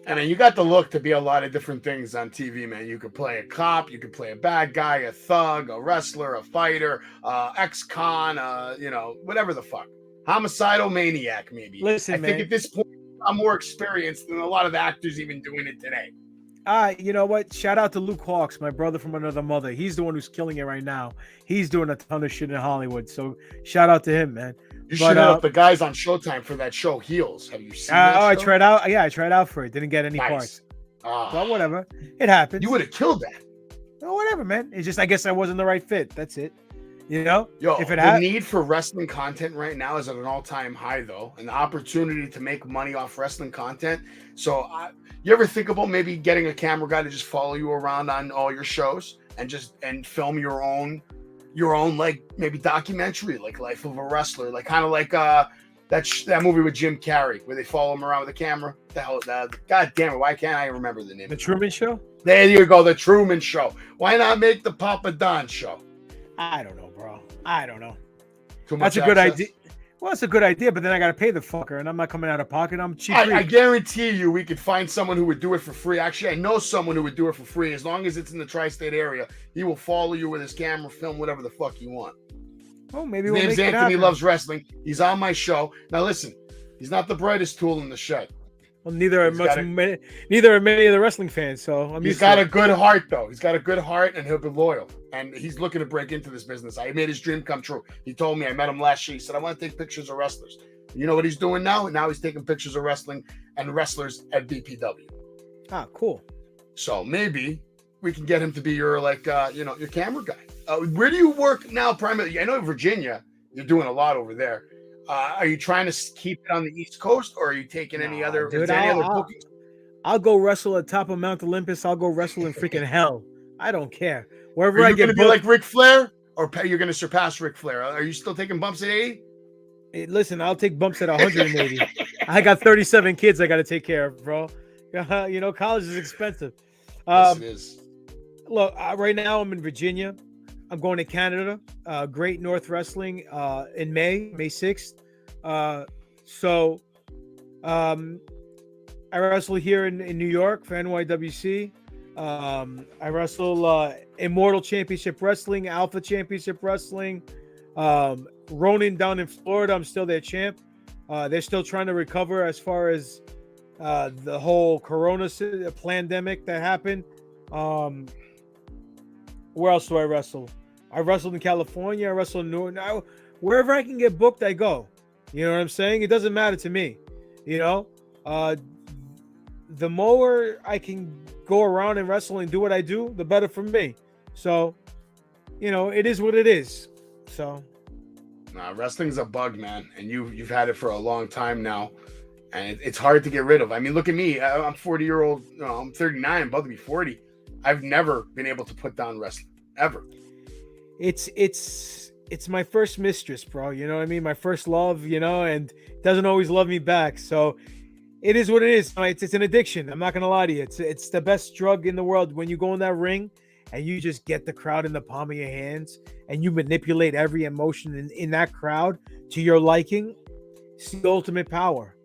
I mean, you got the look to be a lot of different things on TV, man. You could play a cop, you could play a bad guy, a thug, a wrestler, a fighter, ex-con, you know, whatever the fuck. Homicidal maniac, maybe. Listen, I think man. at this point, I'm more experienced than a lot of actors even doing it today. You know what? Shout out to Luke Hawks, my brother from another mother. He's the one who's killing it right now. He's doing a ton of shit in Hollywood. So shout out to him, man. You should hit up the guys on Showtime for that show, Heels. Have you seen that show? I tried out. Yeah, I tried out for it. Didn't get any Nice. parts. But whatever. It happens. You would have killed that. Oh, whatever, man. It's just, I guess I wasn't the right fit. That's it. You know? Yo, if it the had need for wrestling content right now is at an all-time high, though. And the opportunity to make money off wrestling content. So, you ever think about maybe getting a camera guy to just follow you around on all your shows and film your own like maybe documentary, like Life of a Wrestler, like kind of like that movie with Jim Carrey where they follow him around with a camera. The hell, God damn it! Why can't I remember the name? The Truman Show. There you go, the Truman Show. Why not make the PapaDon Show? I don't know, bro. I don't know. Too much That's a good access? idea. Well, it's a good idea, but then I got to pay the fucker, and I'm not coming out of pocket. I'm cheap. I guarantee you we could find someone who would do it for free. Actually, I know someone who would do it for free. As long as it's in the tri-state area, he will follow you with his camera, film whatever the fuck you want. Oh, maybe His we'll name's make it Anthony happen. Loves Wrestling. He's on my show. Now listen, he's not the brightest tool in the shed. Well, neither are many of the wrestling fans. So He's got a good heart, though. He's got a good heart, and he'll be loyal. And he's looking to break into this business. I made his dream come true. He told me, I met him last year. He said, I want to take pictures of wrestlers. You know what he's doing now? Now he's taking pictures of wrestling and wrestlers at BPW. Ah, cool. So maybe we can get him to be your your camera guy. Where do you work now? Primarily, I know Virginia. You're doing a lot over there. Are you trying to keep it on the East Coast, or are you taking any other? Dude, is there any other bookings? I'll go wrestle at top of Mount Olympus. I'll go wrestle in freaking hell. I don't care. Wherever Are I you get going to be like Ric Flair, or you're going to surpass Ric Flair? Are you still taking bumps at 80? Hey, listen, I'll take bumps at 180. I got 37 kids I got to take care of, bro. You know, college is expensive. Yes, it is. Look, right now I'm in Virginia. I'm going to Canada. Great North Wrestling in May 6th. I wrestle here in New York for NYWC. I wrestle Immortal Championship Wrestling, Alpha Championship Wrestling. Ronin down in Florida, I'm still their champ. They're still trying to recover as far as the whole Corona pandemic that happened. Where else do I wrestle? I wrestled in California. I wrestle in New. Wherever I can get booked, I go. You know what I'm saying? It doesn't matter to me. You know, the more I can go around and wrestle and do what I do, the better for me. So, you know, it is what it is. So, wrestling's a bug, man, and you've had it for a long time now, and it's hard to get rid of. I mean, look at me. I'm 40-year-old. I'm 39, about to be 40. I've never been able to put down wrestling ever. It's my first mistress, bro. You know what I mean? My first love, you know, and doesn't always love me back. So it is what it is. It's an addiction. I'm not gonna lie to you. It's the best drug in the world. When you go in that ring and you just get the crowd in the palm of your hands and you manipulate every emotion in that crowd to your liking, it's the ultimate power.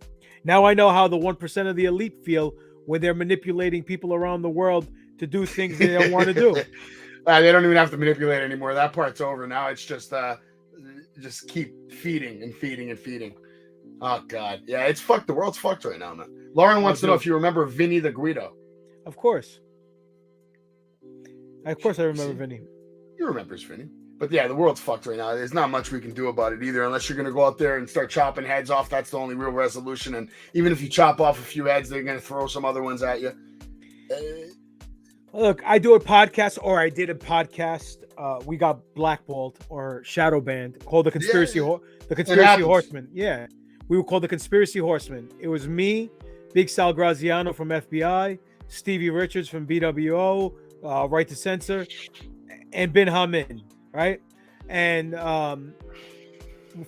Now I know how the 1% of the elite feel when they're manipulating people around the world to do things they don't want to do. They don't even have to manipulate anymore. That part's over. Now it's just keep feeding and feeding and feeding. Oh God, yeah, it's fucked. The world's fucked right now, man. Lauren wants to know if you remember Vinny the Guido. Of course. I remember Vinny. You remember Vinny. But yeah, the world's fucked right now. There's not much we can do about it either, unless you're going to go out there and start chopping heads off. That's the only real resolution. And even if you chop off a few heads, they're going to throw some other ones at you. Look, I do a podcast, or I did a podcast. We got blackballed or shadow banned, called the Conspiracy Horsemen. Yeah, we were called the Conspiracy Horsemen. It was me, Big Sal Graziano from FBI, Stevie Richards from BWO, Right to Censor, and Bin Hamin, right? And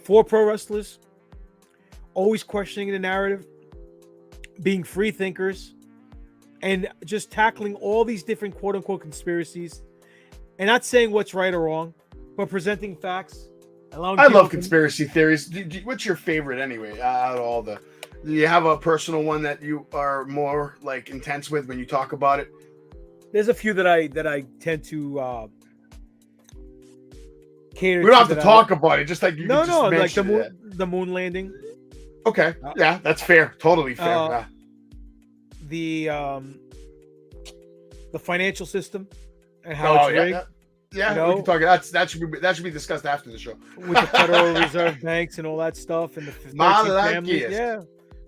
4 pro wrestlers, always questioning the narrative, being free thinkers, and just tackling all these different quote-unquote conspiracies, and not saying what's right or wrong, but presenting facts. I love conspiracy theories. What's your favorite anyway? Out of all the, do you have a personal one that you are more like intense with when you talk about it? There's a few that I tend to cater. We don't have to talk about it. Just like you can just like mention the moon landing. Okay, yeah, that's fair. Totally fair. The financial system and how it's rigged. Yeah, you know, we can talk. That should be discussed after the show. With the Federal Reserve banks and all that stuff and the 13 families. Yeah,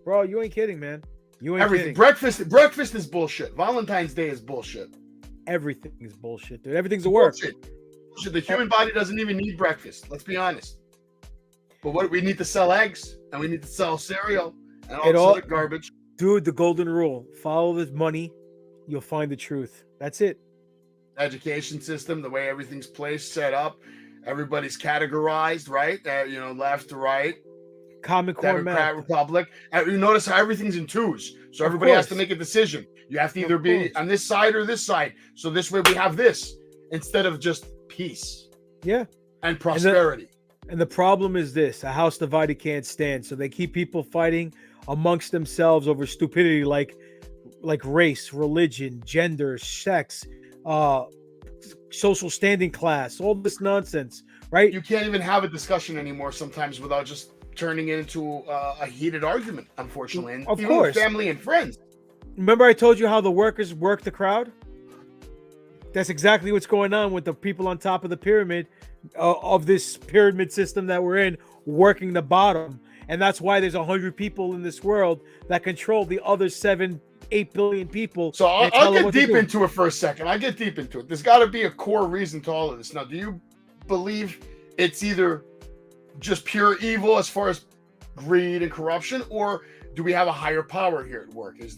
bro, you ain't kidding, man. You ain't everything. Kidding. Breakfast is bullshit. Valentine's Day is bullshit. Everything is bullshit, dude. Everything's a work. Bullshit. The human body doesn't even need breakfast. Let's be honest. But what we need to sell eggs and we need to sell cereal and all this other garbage. Dude, the golden rule: follow the money, you'll find the truth. That's it. Education system, the way everything's placed, set up, everybody's categorized, right? Left to right. Common Core Democrat, Republic. You notice how everything's in twos, so everybody has to make a decision. You have to either be on this side or this side. So this way we have this instead of just peace. Yeah, and prosperity. And the problem is this: a house divided can't stand. So they keep people fighting amongst themselves over stupidity, like race, religion, gender, sex, social standing, class, all this nonsense, right? You can't even have a discussion anymore sometimes without just turning it into a heated argument, unfortunately. And of course, family and friends. Remember I told you how the workers work the crowd? That's exactly what's going on with the people on top of the pyramid, of this pyramid system that we're in, working the bottom. And that's why there's 100 people in this world that control the other 7-8 billion people. So I'll get deep into it for a second. There's got to be a core reason to all of this. Now, do you believe it's either just pure evil as far as greed and corruption, or do we have a higher power here at work? Is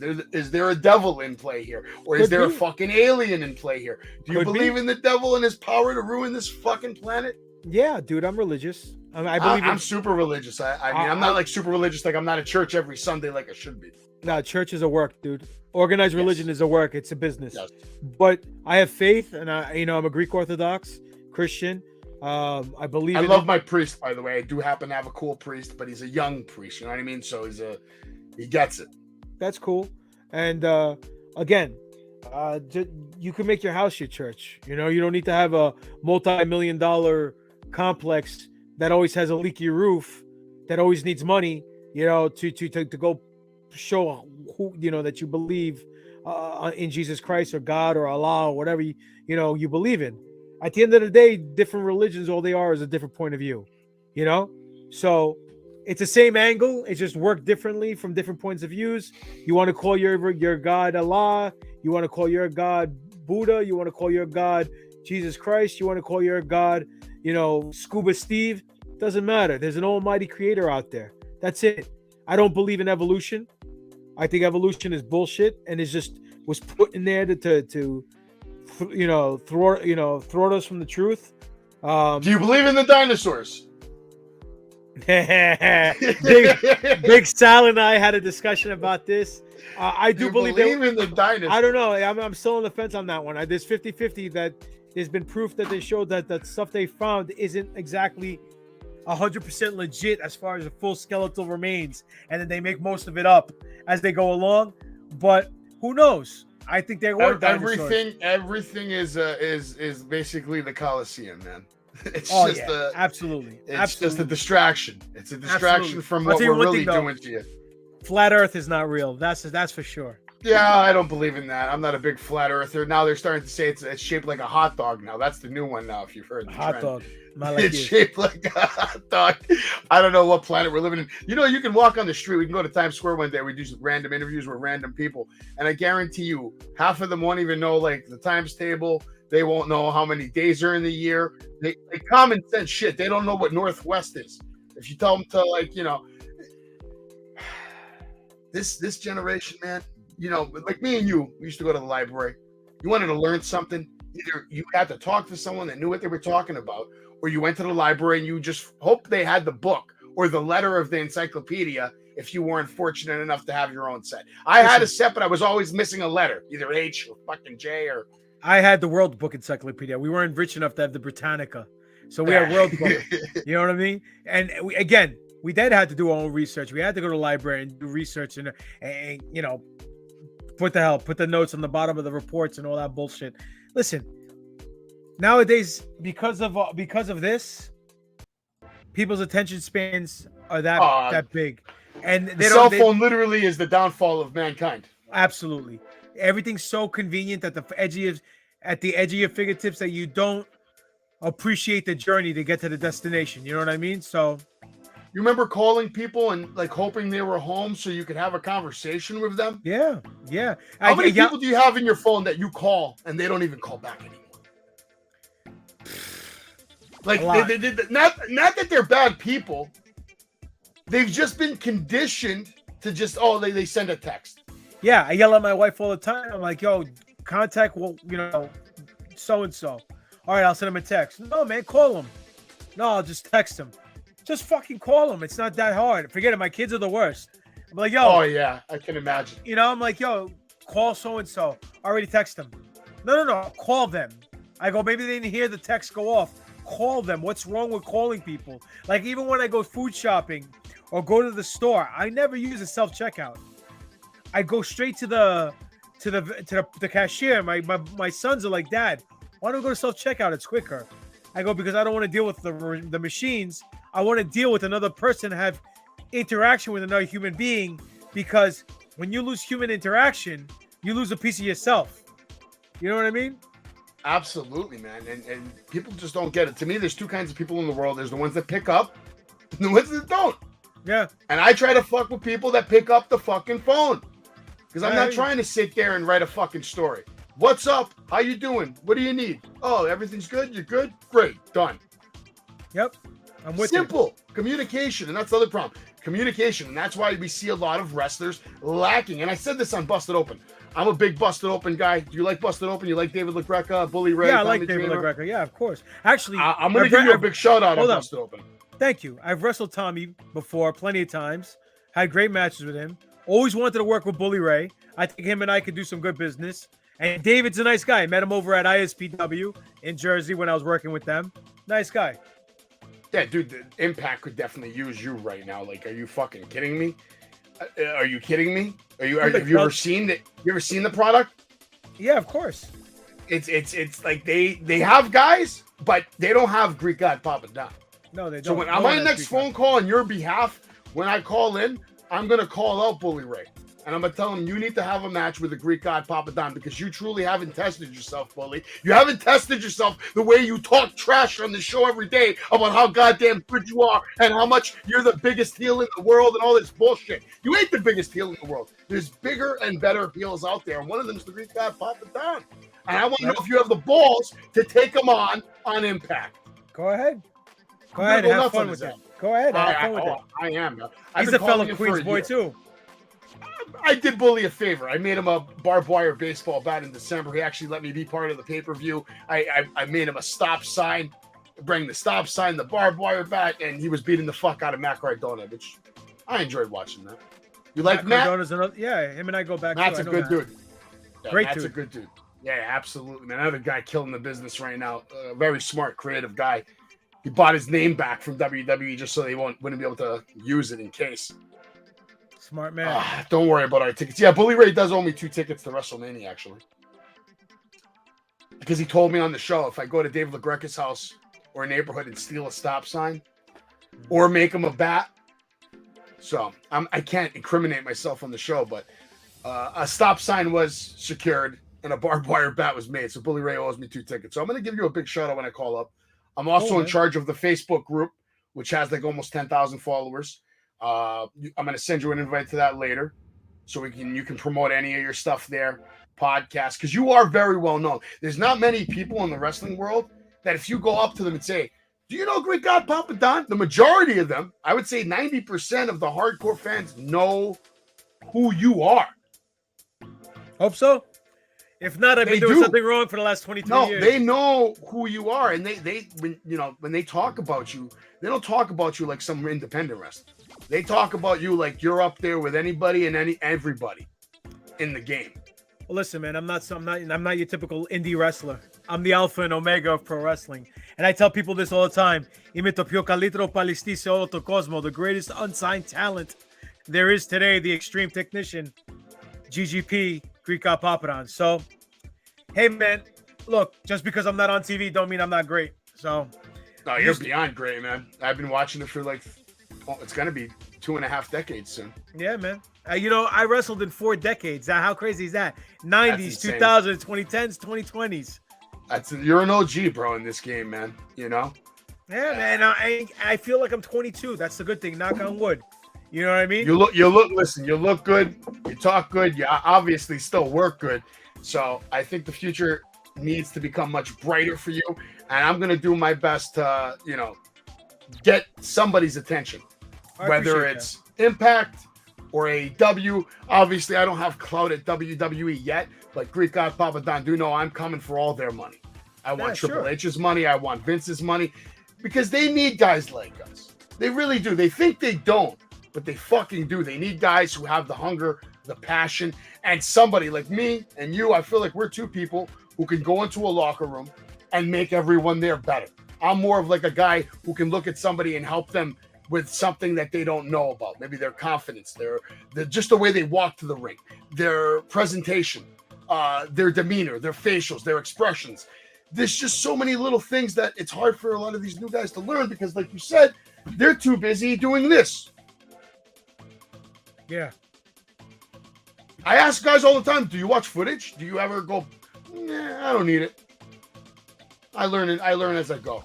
there a devil in play here, or is there a fucking alien in play here? Do you believe in the devil and his power to ruin this fucking planet? Yeah, dude, I'm religious. I'm super religious. I mean, I'm not like super religious. Like I'm not at church every Sunday like I should be. No, church is a work, dude. Organized religion is a work. It's a business. Yes. But I have faith, and I'm a Greek Orthodox Christian. I believe. I love my priest, by the way. I do happen to have a cool priest, but he's a young priest. You know what I mean? So he gets it. That's cool. And again, you can make your house your church. You know, you don't need to have a multi-million-dollar complex that always has a leaky roof, that always needs money. You know, to go show who that you believe in Jesus Christ or God or Allah or whatever you believe in. At the end of the day, different religions, all they are is a different point of view. You know, so it's the same angle. It just worked differently from different points of views. You want to call your God Allah. You want to call your God Buddha. You want to call your God Jesus Christ. You want to call your God, Scuba Steve. Doesn't matter. There's an almighty creator out there. That's it. I don't believe in evolution. I think evolution is bullshit and was put in there to thwart us from the truth. Do you believe in the dinosaurs? Big Sal and I had a discussion about this. I do believe in the dinosaurs. I don't know. I'm still on the fence on that one. There's 50-50 that there's been proof that they showed that stuff they found isn't exactly 100% legit as far as the full skeletal remains, and then they make most of it up as they go along. But who knows? I think they were dinosaurs. Everything is basically the Colosseum, man. It's absolutely. It's just a distraction. It's a distraction from what we're really doing to you. Flat Earth is not real. That's for sure. Yeah, I don't believe in that. I'm not a big flat earther. Now they're starting to say it's shaped like a hot dog. Now that's the new one. Now, if you've heard the hot trend. Dog, it's shaped like a hot dog. I don't know what planet we're living in. You can walk on the street. We can go to Times Square one day. We do some random interviews with random people, and I guarantee you, half of them won't even know like the times table. They won't know how many days are in the year. They common sense shit. They don't know what Northwest is. If you tell them to this generation, man. Like me and you, we used to go to the library. You wanted to learn something. Either you had to talk to someone that knew what they were talking about, or you went to the library and you just hoped they had the book or the letter of the encyclopedia if you weren't fortunate enough to have your own set. I had a set, but I was always missing a letter, either H or fucking J or... I had the World Book Encyclopedia. We weren't rich enough to have the Britannica. So we had World Book. You know what I mean? And we did have to do our own research. We had to go to the library and do research and put the notes on the bottom of the reports and all that bullshit. Listen, nowadays, because of this, people's attention spans are that big. And the cell phone literally is the downfall of mankind. Absolutely. Everything's so convenient at the edge of your fingertips that you don't appreciate the journey to get to the destination. You know what I mean? So you remember calling people and like hoping they were home so you could have a conversation with them? Yeah. How many people do you have in your phone that you call and they don't even call back anymore? Like not that they're bad people. They've just been conditioned to just they send a text. Yeah, I yell at my wife all the time. I'm like, yo, contact so and so. All right, I'll send him a text. No, man, call him. No, I'll just text him. Just fucking call him. It's not that hard. Forget it. My kids are the worst. I'm like, yo. Oh, yeah. I can imagine. I'm like, yo, call so-and-so. Already text them. No. Call them. I go, maybe they didn't hear the text go off. Call them. What's wrong with calling people? Like, even when I go food shopping or go to the store, I never use a self-checkout. I go straight to the cashier. My sons are like, Dad, why don't we go to self-checkout? It's quicker. I go, because I don't want to deal with the machines. I want to deal with another person, have interaction with another human being, because when you lose human interaction, you lose a piece of yourself. You know what I mean? Absolutely, man. And people just don't get it. To me, there's two kinds of people in the world. There's the ones that pick up and the ones that don't. Yeah. And I try to fuck with people that pick up the fucking phone. Because I'm not trying to sit there and write a fucking story. What's up? How you doing? What do you need? Oh, everything's good? You're good? Great. Done. Yep. I'm with Simple. Communication. And that's the other problem. Communication. And that's why we see a lot of wrestlers lacking. And I said this on Busted Open. I'm a big Busted Open guy. Do you like Busted Open? You like David LaGreca, Bully Ray? Yeah, I like David LaGreca. Yeah, of course. Actually, I'm going to give you a big shout out on Busted Open. Thank you. I've wrestled Tommy before plenty of times. Had great matches with him. Always wanted to work with Bully Ray. I think him and I could do some good business. And David's a nice guy. I met him over at ISPW in Jersey when I was working with them. Nice guy. Yeah, dude, the Impact could definitely use you right now. Like, are you fucking kidding me? Are you kidding me? Have you ever seen the product? Yeah, of course. It's like they have guys, but they don't have Greek God PapaDon. No, they don't. So when No on one my has next Greek phone call on your behalf, when I call in, I'm gonna call out Bully Ray. And I'm going to tell him you need to have a match with the Greek God PapaDon because you truly haven't tested yourself, Bully. You haven't tested yourself the way you talk trash on the show every day about how goddamn good you are and how much you're the biggest heel in the world and all this bullshit. You ain't the biggest heel in the world. There's bigger and better heels out there, and one of them is the Greek God PapaDon. And I want to know if you have the balls to take him on Impact. Go ahead. Go ahead and have fun with it. Go ahead. Have fun with it. I am. He's a fellow Queens boy, too. I did Bully a favor. I made him a barbed wire baseball bat in December. He actually let me be part of the pay-per-view. I made him a stop sign, bring the stop sign, the barbed wire bat, and he was beating the fuck out of Matt Cardona, which I enjoyed watching that. You like Matt? Cardona's another, yeah, him and I go back. Matt's a good dude. Yeah, Great Matt's dude. a good dude. Yeah, absolutely, man. Another guy killing the business right now. Very smart, creative guy. He bought his name back from WWE just so they wouldn't be able to use it in case. Smart man. Don't worry about our tickets. Yeah, Bully Ray does owe me 2 tickets to WrestleMania, actually. Because he told me on the show, if I go to Dave LaGreca's house or a neighborhood and steal a stop sign or make him a bat. So I can't incriminate myself on the show, but a stop sign was secured and a barbed wire bat was made. So Bully Ray owes me 2 tickets. So I'm going to give you a big shout out when I call up. I'm also in charge of the Facebook group, which has like almost 10,000 followers. I'm going to send you an invite to that later, so you can promote any of your stuff there, podcast, because you are very well known. There's not many people in the wrestling world that if you go up to them and say, "Do you know Greek God PapaDon?" The majority of them, I would say 90% of the hardcore fans know who you are. Hope so. If not, I've been doing something wrong for the last 23 years. No, they know who you are, and they when they talk about you, they don't talk about you like some independent wrestler. They talk about you like you're up there with anybody and everybody in the game. Well, listen, man, I'm not your typical indie wrestler. I'm the alpha and omega of pro wrestling, and I tell people this all the time. Imito Pio Calitro Palistice Otto Cosmo, the greatest unsigned talent there is today, the extreme technician, GGP, Greek God PapaDon. So, hey, man, look, just because I'm not on TV don't mean I'm not great. So, no, you're beyond great, man. I've been watching it for like, it's going to be 2.5 decades soon. Yeah, man. I wrestled in 4 decades. How crazy is that? 90s, 2000s, 2010s, 2020s. You're an OG, bro, in this game, man. You know? Yeah, man. I feel like I'm 22. That's the good thing. Knock on wood. You know what I mean? You look good. You talk good. You obviously still work good. So I think the future needs to become much brighter for you. And I'm going to do my best to, get somebody's attention. Whether it's Impact or AEW. Obviously, I don't have clout at WWE yet, but Greek God PapaDon do know I'm coming for all their money. I want Triple H's money. I want Vince's money because they need guys like us. They really do. They think they don't, but they fucking do. They need guys who have the hunger, the passion, and somebody like me and you. I feel like we're 2 people who can go into a locker room and make everyone there better. I'm more of like a guy who can look at somebody and help them with something that they don't know about. Maybe their confidence, their just the way they walk to the ring, their presentation, their demeanor, their facials, their expressions. There's just so many little things that it's hard for a lot of these new guys to learn because, like you said, they're too busy doing this. Yeah. I ask guys all the time, do you watch footage? Do you ever go, nah, I don't need it. I learn as I go.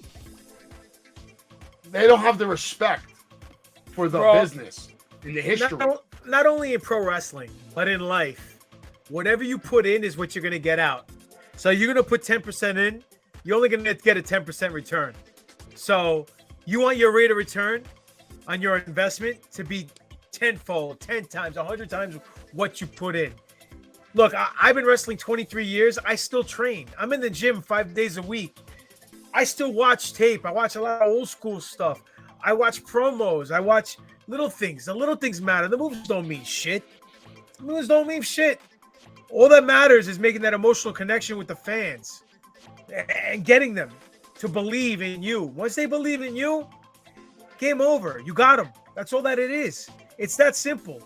They don't have the respect for the business in the history. Not only in pro wrestling, but in life. Whatever you put in is what you're going to get out. So you're going to put 10% in, you're only going to get a 10% return. So you want your rate of return on your investment to be tenfold, 10 times, 100 times what you put in. Look, I've been wrestling 23 years. I still train. I'm in the gym 5 days a week. I still watch tape. I watch a lot of old school stuff. I watch promos. I watch little things. The little things matter. The moves don't mean shit. The moves don't mean shit. All that matters is making that emotional connection with the fans and getting them to believe in you. Once they believe in you, game over. You got them. That's all that it is. It's that simple.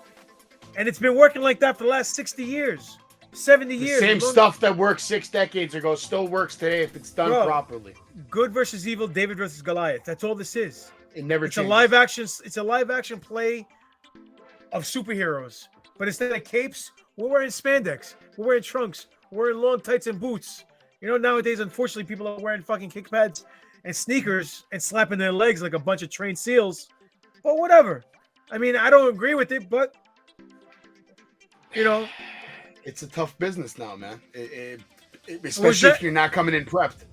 And it's been working like that for the last 60 years. 70 The years. same stuff that worked 6 decades ago still works today if it's done properly. Good versus evil, David versus Goliath. That's all this is. It never It's changes. a live action play of superheroes. But instead of capes, we're wearing spandex. We're wearing trunks. We're wearing long tights and boots. You know, nowadays, unfortunately, people are wearing fucking kick pads and sneakers and slapping their legs like a bunch of trained seals. But whatever. I mean, I don't agree with it, but you know, it's a tough business now, man. Especially if you're not coming in prepped.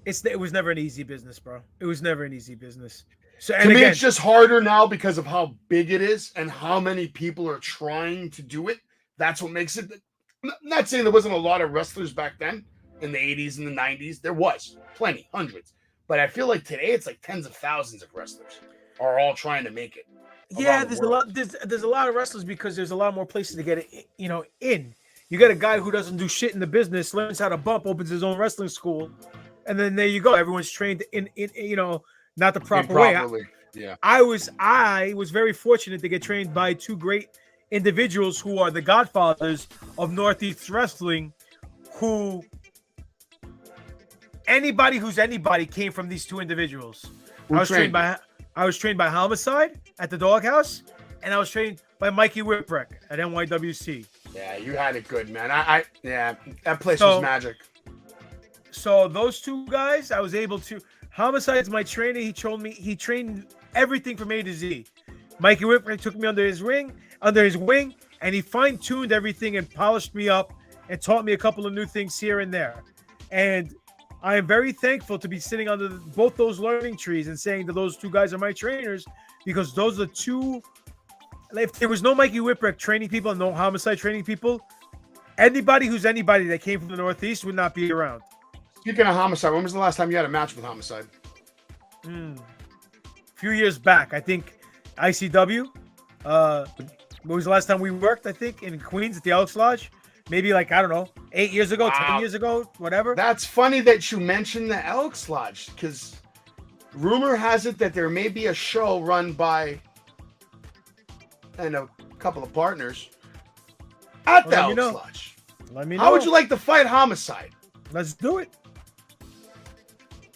It was never an easy business, bro. It was never an easy business. So to me, it's just harder now because of how big it is and how many people are trying to do it. That's what makes it. I'm not saying there wasn't a lot of wrestlers back then in the 80s and the 90s. There was plenty, hundreds. But I feel like today it's like tens of thousands of wrestlers are all trying to make it. Yeah, there's a lot. There's a lot of wrestlers because there's a lot more places to get it. You know, in. You got a guy who doesn't do shit in the business, learns how to bump, opens his own wrestling school, and then there you go. Everyone's trained in you know, not the proper way. Yeah. I was very fortunate to get trained by two great individuals who are the godfathers of Northeast wrestling, who anybody who's anybody came from these two individuals. I was trained by Homicide at the Doghouse, and I was trained by Mikey Whipwreck at NYWC. Yeah, you had it good, man. Yeah, that place was magic. So those two guys, I was able to. Homicide's my trainer. He trained everything from A to Z. Mikey Whipwreck took me under his wing, and he fine-tuned everything and polished me up and taught me a couple of new things here and there. And I am very thankful to be sitting under both those learning trees and saying that those two guys are my trainers, because those are two. If there was no Mikey Whipwreck training people and no Homicide training people, anybody that came from the Northeast would not be around. Speaking of Homicide, when was the last time you had a match with Homicide? A few years back, I think ICW. What was the last time we worked? I think in Queens at the Elks Lodge. Maybe like, I don't know, 8 years ago, 10 years ago, whatever. That's funny that you mentioned the Elks Lodge, because rumor has it that there may be a show run by and a couple of partners at the Elks Lodge. Let me know. How would you like to fight Homicide? Let's do it.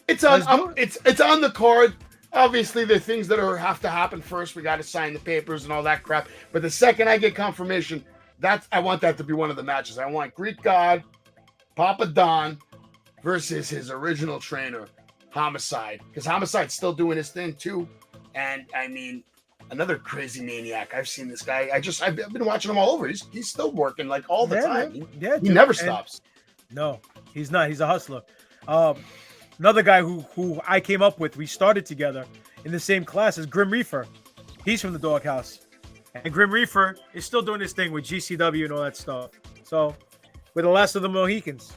It's on. It's on the card. Obviously, there are things that have to happen first. We got to sign the papers and all that crap. But the second I get confirmation, I want that to be one of the matches. I want Greek God, PapaDon versus his original trainer, Homicide, because Homicide's still doing his thing too. And I mean, another crazy maniac. I've seen this guy. I've been watching him all over. He's still working like all the time. He never stops. No, he's not. He's a hustler. Another guy who I came up with, we started together in the same class as Grim Reaper. He's from the Doghouse. And Grim Reaper is still doing his thing with GCW and all that stuff. So, we're the last of the Mohicans.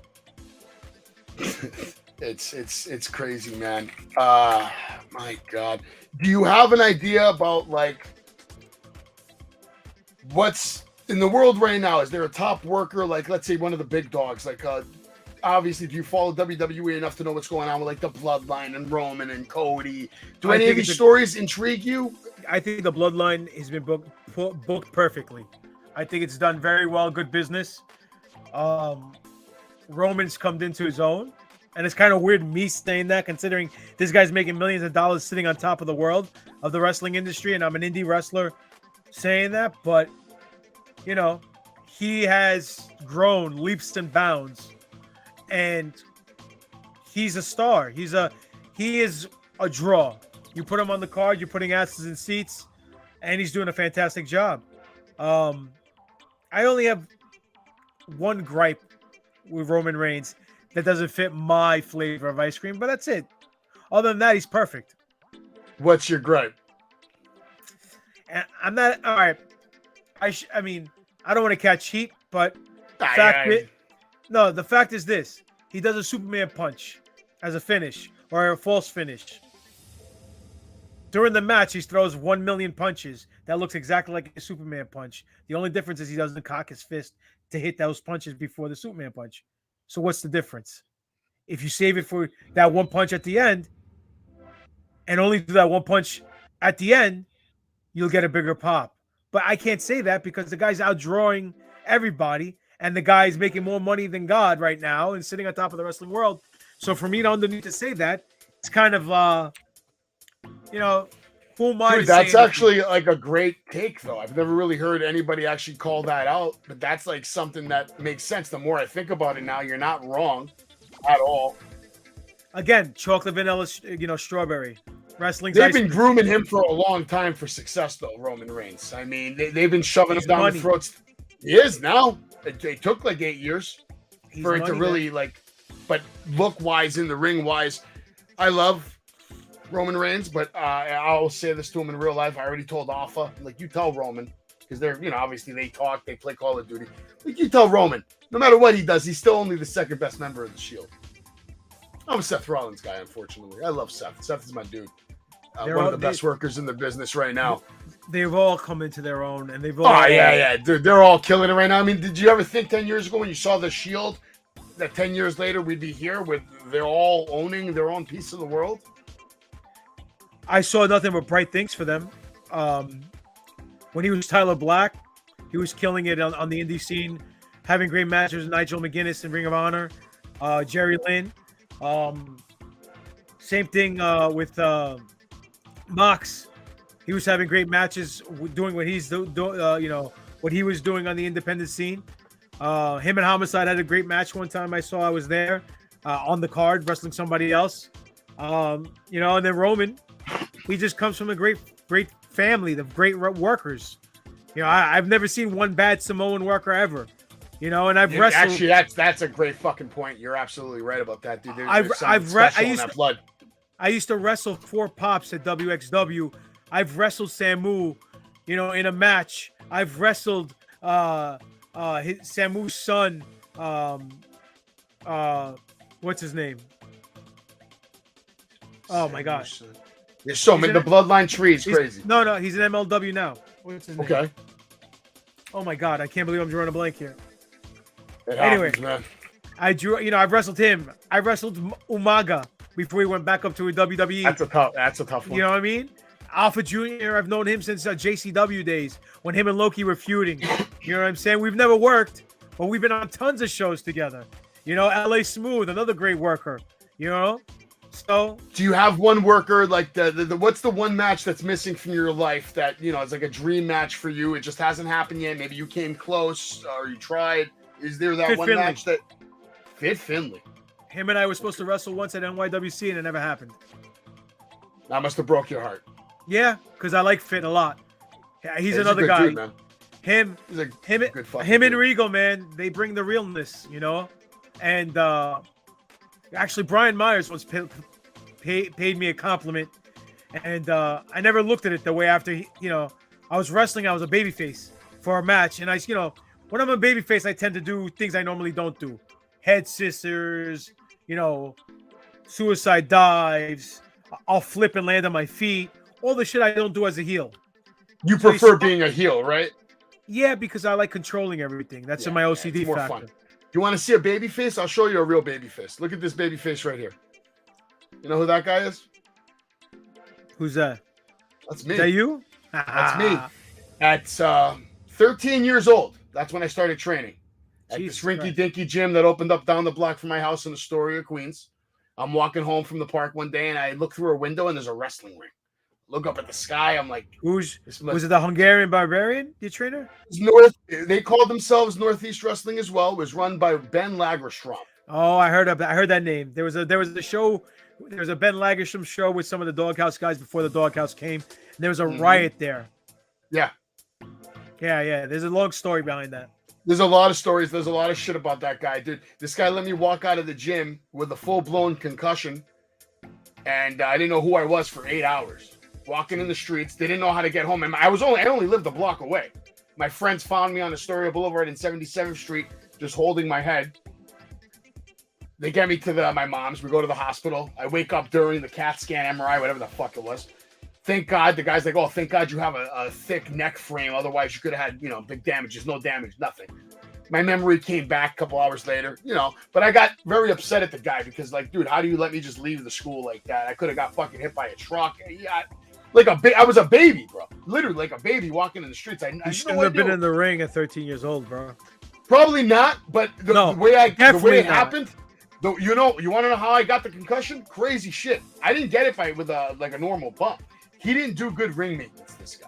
It's crazy, man. My God. Do you have an idea about like what's in the world right now? Is there a top worker, like let's say one of the big dogs, like obviously, do you follow WWE enough to know what's going on with like the Bloodline and Roman and Cody? Do any of these stories intrigue you? I think the Bloodline has been booked perfectly. I think it's done very well, good business. Roman's come into his own, and it's kind of weird me saying that, considering this guy's making millions of dollars sitting on top of the world of the wrestling industry, and I'm an indie wrestler saying that, but you know, he has grown leaps and bounds. And he's a star. He is a draw. You put him on the card, you're putting asses in seats, and he's doing a fantastic job. I only have one gripe with Roman Reigns that doesn't fit my flavor of ice cream, but that's it. Other than that, he's perfect. What's your gripe? And I'm not all right. I mean, I don't want to catch heat, but the fact is this. He does a Superman punch as a finish or a false finish. During the match, he throws 1 million punches. That looks exactly like a Superman punch. The only difference is he doesn't cock his fist to hit those punches before the Superman punch. So what's the difference? If you save it for that one punch at the end and only do that one punch at the end, you'll get a bigger pop. But I can't say that because the guy's outdrawing everybody. and the guy's making more money than God right now and sitting on top of the wrestling world. So for me to underneath to say that, it's kind of who am I? Dude, that's actually like a great take, though. I've never really heard anybody actually call that out, but that's like something that makes sense. The more I think about it now, you're not wrong at all. Again, chocolate, vanilla, strawberry. Wrestling's They've been grooming him for a long time for success, though, Roman Reigns. I mean, they've been shoving him down the throats. He is now. It took like 8 years for it to really, but look-wise, in the ring-wise, I love Roman Reigns, but I'll say this to him in real life. I already told Alpha, you tell Roman, because they're, obviously they talk, they play Call of Duty. You tell Roman, no matter what he does, he's still only the second best member of the Shield. I'm a Seth Rollins guy, unfortunately. I love Seth. Seth is my dude. One of the best workers in the business right now. They've all come into their own, and they've all. Oh, yeah. They're all killing it right now. I mean, did you ever think 10 years ago when you saw the Shield that 10 years later we'd be here with they're all owning their own piece of the world? I saw nothing but bright things for them. When he was Tyler Black, he was killing it on the indie scene, having great matches with Nigel McGuinness in Ring of Honor, Jerry Lynn. Same thing with Mox. He was having great matches, doing what he's what he was doing on the independent scene. Him and Homicide had a great match one time. I was there on the card wrestling somebody else. And then Roman, he just comes from a great family of great workers. I've never seen one bad Samoan worker ever. And I've wrestled. Actually, that's a great fucking point. You're absolutely right about that, dude. I used to wrestle 4 Pops at WXW. I've wrestled Samu, in a match. I've wrestled Samu's son. What's his name? Oh my gosh. There's so many. The bloodline tree is crazy. No, he's an MLW now. What's his name? Okay. Oh my god, I can't believe I'm drawing a blank here. Anyway, man. I've wrestled him. I wrestled Umaga before he went back up to a WWE. That's a tough one. You know what I mean? Alpha Jr., I've known him since JCW days when him and Loki were feuding. You know what I'm saying? We've never worked, but we've been on tons of shows together. LA Smooth, another great worker. So do you have one worker like the what's the one match that's missing from your life that is like a dream match for you? It just hasn't happened yet. Maybe you came close or you tried. Is there that one match that Fit Finlay? Him and I were supposed to wrestle once at NYWC and it never happened. That must have broke your heart. Yeah, because I like Fit a lot. He's another guy. Dude, man. Him and Regal, man, they bring the realness, And actually, Brian Myers once paid me a compliment, and I never looked at it the way after I was wrestling. I was a babyface for a match, and when I'm a babyface, I tend to do things I normally don't do: head scissors, suicide dives. I'll flip and land on my feet. All the shit I don't do as a heel. You prefer being a heel, right? Yeah, because I like controlling everything. That's in my OCD more factor. Fun. You want to see a baby face? I'll show you a real baby face. Look at this baby face right here. You know who that guy is? Who's that? That's me. Is that you? That's me. At 13 years old, that's when I started training. At this rinky-dinky gym that opened up down the block from my house in Astoria, Queens. I'm walking home from the park one day, and I look through a window, and there's a wrestling ring. Look up at the sky. I'm like, was it the Hungarian Barbarian, your trainer? They called themselves Northeast Wrestling as well. It was run by Ben Lagerstrom. Oh, I heard that name. There was a show. There was a Ben Lagerstrom show with some of the Doghouse guys before the Doghouse came. And there was a riot there. Yeah. There's a long story behind that. There's a lot of stories. There's a lot of shit about that guy, dude. This guy let me walk out of the gym with a full-blown concussion, and I didn't know who I was for 8 hours. Walking in the streets, they didn't know how to get home. And I only lived a block away. My friends found me on Astoria Boulevard in 77th Street, just holding my head. They get me to my mom's. We go to the hospital. I wake up during the CAT scan, MRI, whatever the fuck it was. Thank God. The guy's like, oh, thank God you have a thick neck frame. Otherwise, you could have had, big damages. No damage, nothing. My memory came back a couple hours later, But I got very upset at the guy because, dude, how do you let me just leave the school like that? I could have got fucking hit by a truck. Yeah. I was a baby, bro. Literally like a baby walking in the streets. You shouldn't have been in the ring at 13 years old, bro. Probably not, but the way it not. happened, you want to know how I got the concussion? Crazy shit. I didn't get it with a normal bump. He didn't do good ring maintenance, this guy,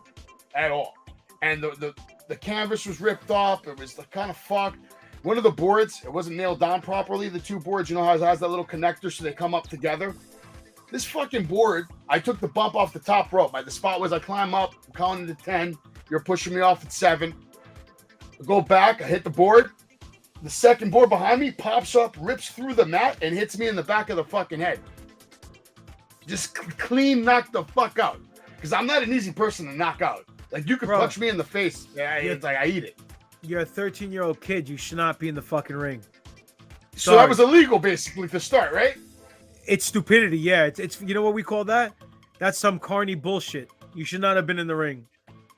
at all. And the canvas was ripped off. It was kind of fucked. One of the boards, it wasn't nailed down properly. The two boards, you know how it has that little connector so they come up together? This fucking board, I took the bump off the top rope. The spot was I climb up, I'm counting to 10. You're pushing me off at 7. I go back, I hit the board. The second board behind me pops up, rips through the mat, and hits me in the back of the fucking head. Just clean knock the fuck out. Because I'm not an easy person to knock out. Like, you could punch me in the face. Yeah, it's like I eat it. You're a 13-year-old kid. You should not be in the fucking ring. So that was illegal, basically, to start, right? It's stupidity, yeah. It's you know what we call that? That's some carny bullshit. You should not have been in the ring.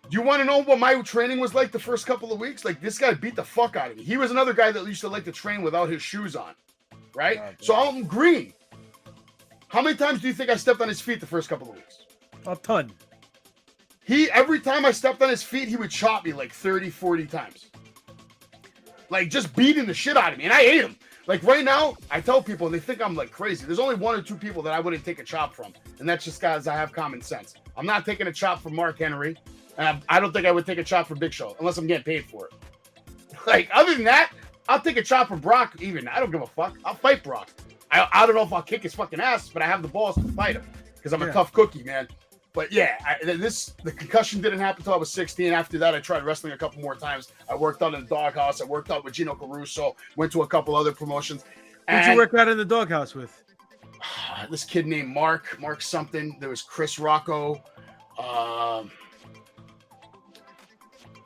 You want to know what my training was like the first couple of weeks? Like, this guy beat the fuck out of me. He was another guy that used to like to train without his shoes on, right? So I'm green. How many times do you think I stepped on his feet the first couple of weeks? A ton. Every time I stepped on his feet, he would chop me like 30, 40 times. Like, just beating the shit out of me. And I ate him. Like, right now, I tell people, and they think I'm like crazy. There's only 1 or 2 people that I wouldn't take a chop from. And that's just guys I have common sense. I'm not taking a chop from Mark Henry. And I don't think I would take a chop from Big Show unless I'm getting paid for it. Like, other than that, I'll take a chop from Brock even. I don't give a fuck. I'll fight Brock. I don't know if I'll kick his fucking ass, but I have the balls to fight him because I'm a tough cookie, man. But yeah, the concussion didn't happen until I was 16. After that, I tried wrestling a couple more times. I worked out in the doghouse. I worked out with Gino Caruso. Went to a couple other promotions. Who'd you work out in the doghouse with? This kid named Mark something. There was Chris Rocco.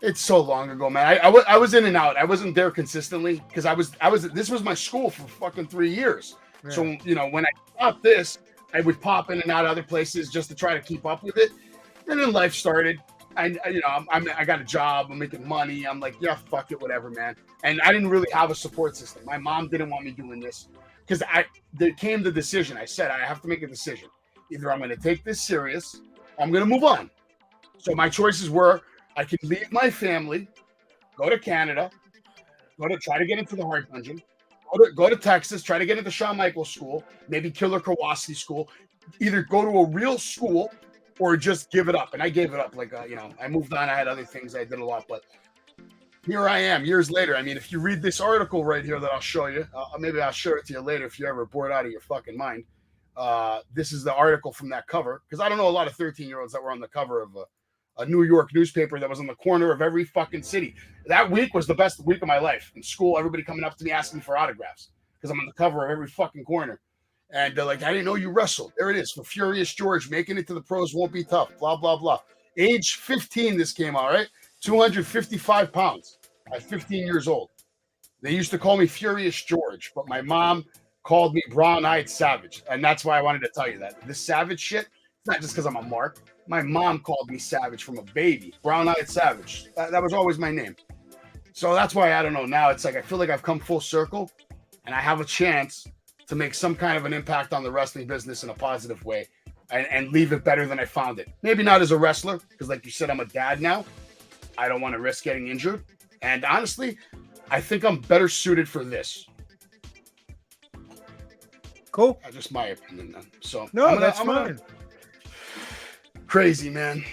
It's so long ago, man. I was in and out. I wasn't there consistently because I was. This was my school for fucking 3 years. Yeah. So when I stopped this, I would pop in and out other places just to try to keep up with it. And then life started. I got a job. I'm making money. I'm like, yeah, fuck it, whatever, man. And I didn't really have a support system. My mom didn't want me doing this because there came the decision. I said I have to make a decision. Either I'm going to take this serious, or I'm going to move on. So my choices were: I can leave my family, go to Canada, try to get into the Heart Dungeon, go to Texas, try to get into Shawn Michaels School, maybe Killer Kowalski School, either go to a real school or just give it up. And I gave it up. Like, I moved on. I had other things. I did a lot. But here I am years later. I mean, if you read this article right here that I'll show you, maybe I'll show it to you later if you're ever bored out of your fucking mind. This is the article from that cover. Because I don't know a lot of 13-year-olds that were on the cover of a New York newspaper that was on the corner of every fucking city. That week was the best week of my life. In school, everybody coming up to me asking for autographs because I'm on the cover of every fucking corner. And they're like, I didn't know you wrestled. There it is. For Furious George, making it to the pros won't be tough. Blah, blah, blah. Age 15, this came out, right? 255 pounds at 15 years old. They used to call me Furious George, but my mom called me Brown-Eyed Savage. And that's why I wanted to tell you that. This Savage shit, it's not just because I'm a mark. My mom called me Savage from a baby. Brown-Eyed Savage. That was always my name. So that's why, I don't know, now it's like I feel like I've come full circle and I have a chance to make some kind of an impact on the wrestling business in a positive way and leave it better than I found it. Maybe not as a wrestler, because like you said, I'm a dad now. I don't want to risk getting injured. And honestly, I think I'm better suited for this. Cool. That's just my opinion then. So that's fine. Crazy, man.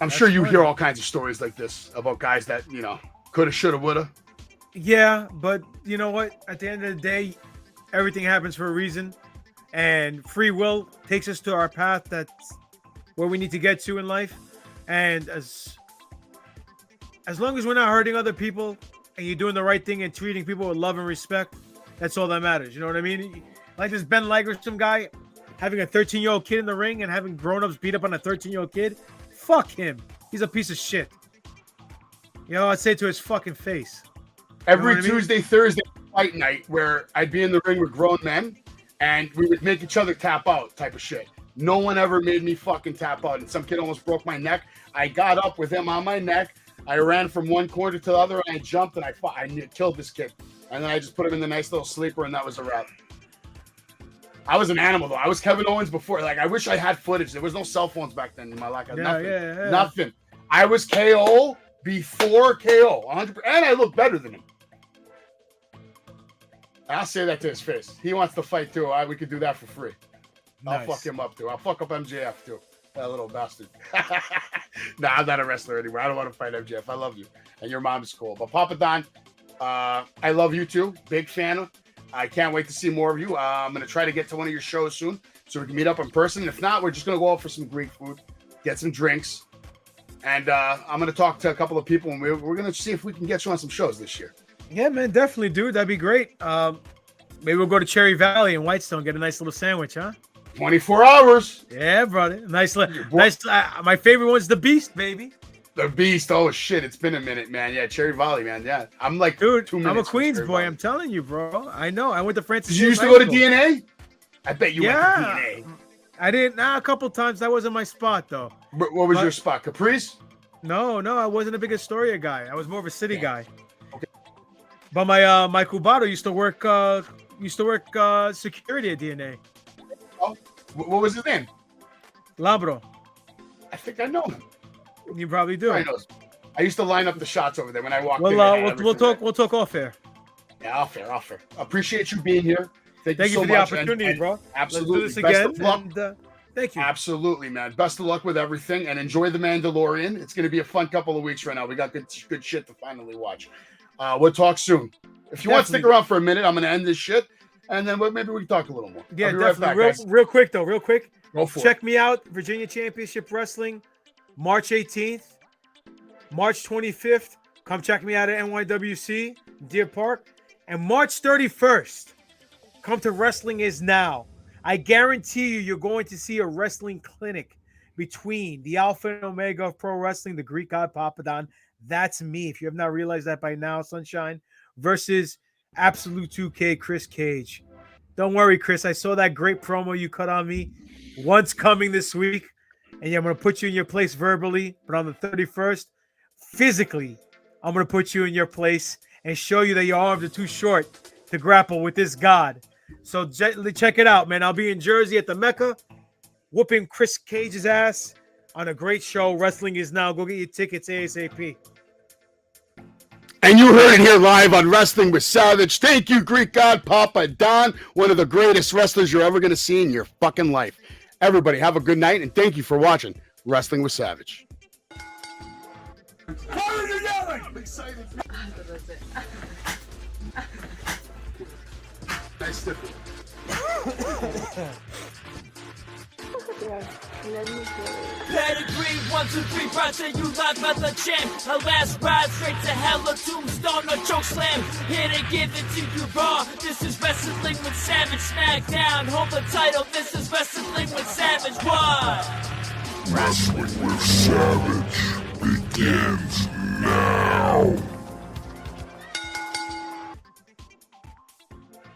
I'm sure you hear all kinds of stories like this about guys that, coulda, shoulda, woulda. Yeah, but you know what? At the end of the day, everything happens for a reason. And free will takes us to our path that's where we need to get to in life. And as long as we're not hurting other people and you're doing the right thing and treating people with love and respect, that's all that matters. You know what I mean? Like this Ben Liger, some guy having a 13-year-old kid in the ring and having grown-ups beat up on a 13-year-old kid. Fuck him. He's a piece of shit. I'd say it to his fucking face. Every Tuesday, Thursday fight night where I'd be in the ring with grown men and we would make each other tap out type of shit. No one ever made me fucking tap out. And some kid almost broke my neck. I got up with him on my neck. I ran from one corner to the other and I jumped and I killed this kid. And then I just put him in the nice little sleeper and that was a wrap. I was an animal though. I was Kevin Owens before. Like I wish I had footage. There was no cell phones back then in my life. Nothing. I was KO before KO. 100%. And I look better than him. I'll say that to his face. He wants to fight too. We could do that for free. I'll fuck him up too. I'll fuck up MJF too. That little bastard. Nah, I'm not a wrestler anymore. I don't want to fight MJF. I love you. And your mom's cool. But PapaDon, I love you too. Big fan. I can't wait to see more of you. I'm going to try to get to one of your shows soon so we can meet up in person. If not, we're just going to go out for some Greek food, get some drinks. And I'm going to talk to a couple of people, and we're going to see if we can get you on some shows this year. Yeah, man, definitely, dude. That'd be great. Maybe we'll go to Cherry Valley in Whitestone, get a nice little sandwich, huh? 24 hours. Yeah, brother. Nice. My favorite one's the Beast, baby. The Beast. Oh, shit. It's been a minute, man. Yeah, Cherry Valley, man. Yeah. I'm like, dude, 2 minutes. I'm a Queens boy. Valley. I'm telling you, bro. I know. I went to Francis. Did you used to go to DNA? I bet you went to DNA. I didn't. A couple times. That wasn't my spot, though. What was your spot? Caprice? No. I wasn't a big Astoria guy. I was more of a city guy. Okay. But my Cubano used to work security at DNA. Oh, what was his name? Labro. I think I know him. You probably do. I used to line up the shots over there when I walked in. We'll talk off air. Yeah, off air. Appreciate you being here. Thank you so for the much. opportunity, bro. Absolutely. Let's do this again. Best of luck. Thank you. Absolutely, man. Best of luck with everything, and enjoy The Mandalorian. It's going to be a fun couple of weeks right now. We got good shit to finally watch. We'll talk soon. If you want to stick around for a minute, I'm going to end this shit, and then maybe we can talk a little more. Yeah, definitely. Right back, real quick. Go for Check me out, Virginia Championship Wrestling, March 18th, March 25th. Come check me out at NYWC, Deer Park. And March 31st, come to Wrestling Is Now. I guarantee you're going to see a wrestling clinic between the Alpha and Omega of pro wrestling, the Greek god PapaDon. That's me. If you have not realized that by now, Sunshine, versus Absolute 2K, Chris Cage. Don't worry, Chris. I saw that great promo you cut on me. One's coming this week, and I'm going to put you in your place verbally. But on the 31st, physically, I'm going to put you in your place and show you that your arms are too short to grapple with this god. So check it out, man. I'll be in Jersey at the Mecca, whooping Chris Cage's ass on a great show. Wrestling Is Now. Go get your tickets ASAP. And you heard it here live on Wrestling with Savage. Thank you, Greek god PapaDon, one of the greatest wrestlers you're ever going to see in your fucking life. Everybody, have a good night, and thank you for watching Wrestling with Savage. Why are you yelling? I'm excited. Nice to Pedigree, 1, 2, 3, proud say you live by the champ. A last ride straight to hell, a tombstone, a choke slam. Here to give it to you raw. This is Wrestling with Savage. Smackdown, hold the title. This is Wrestling with Savage. What? Wrestling with Savage begins now.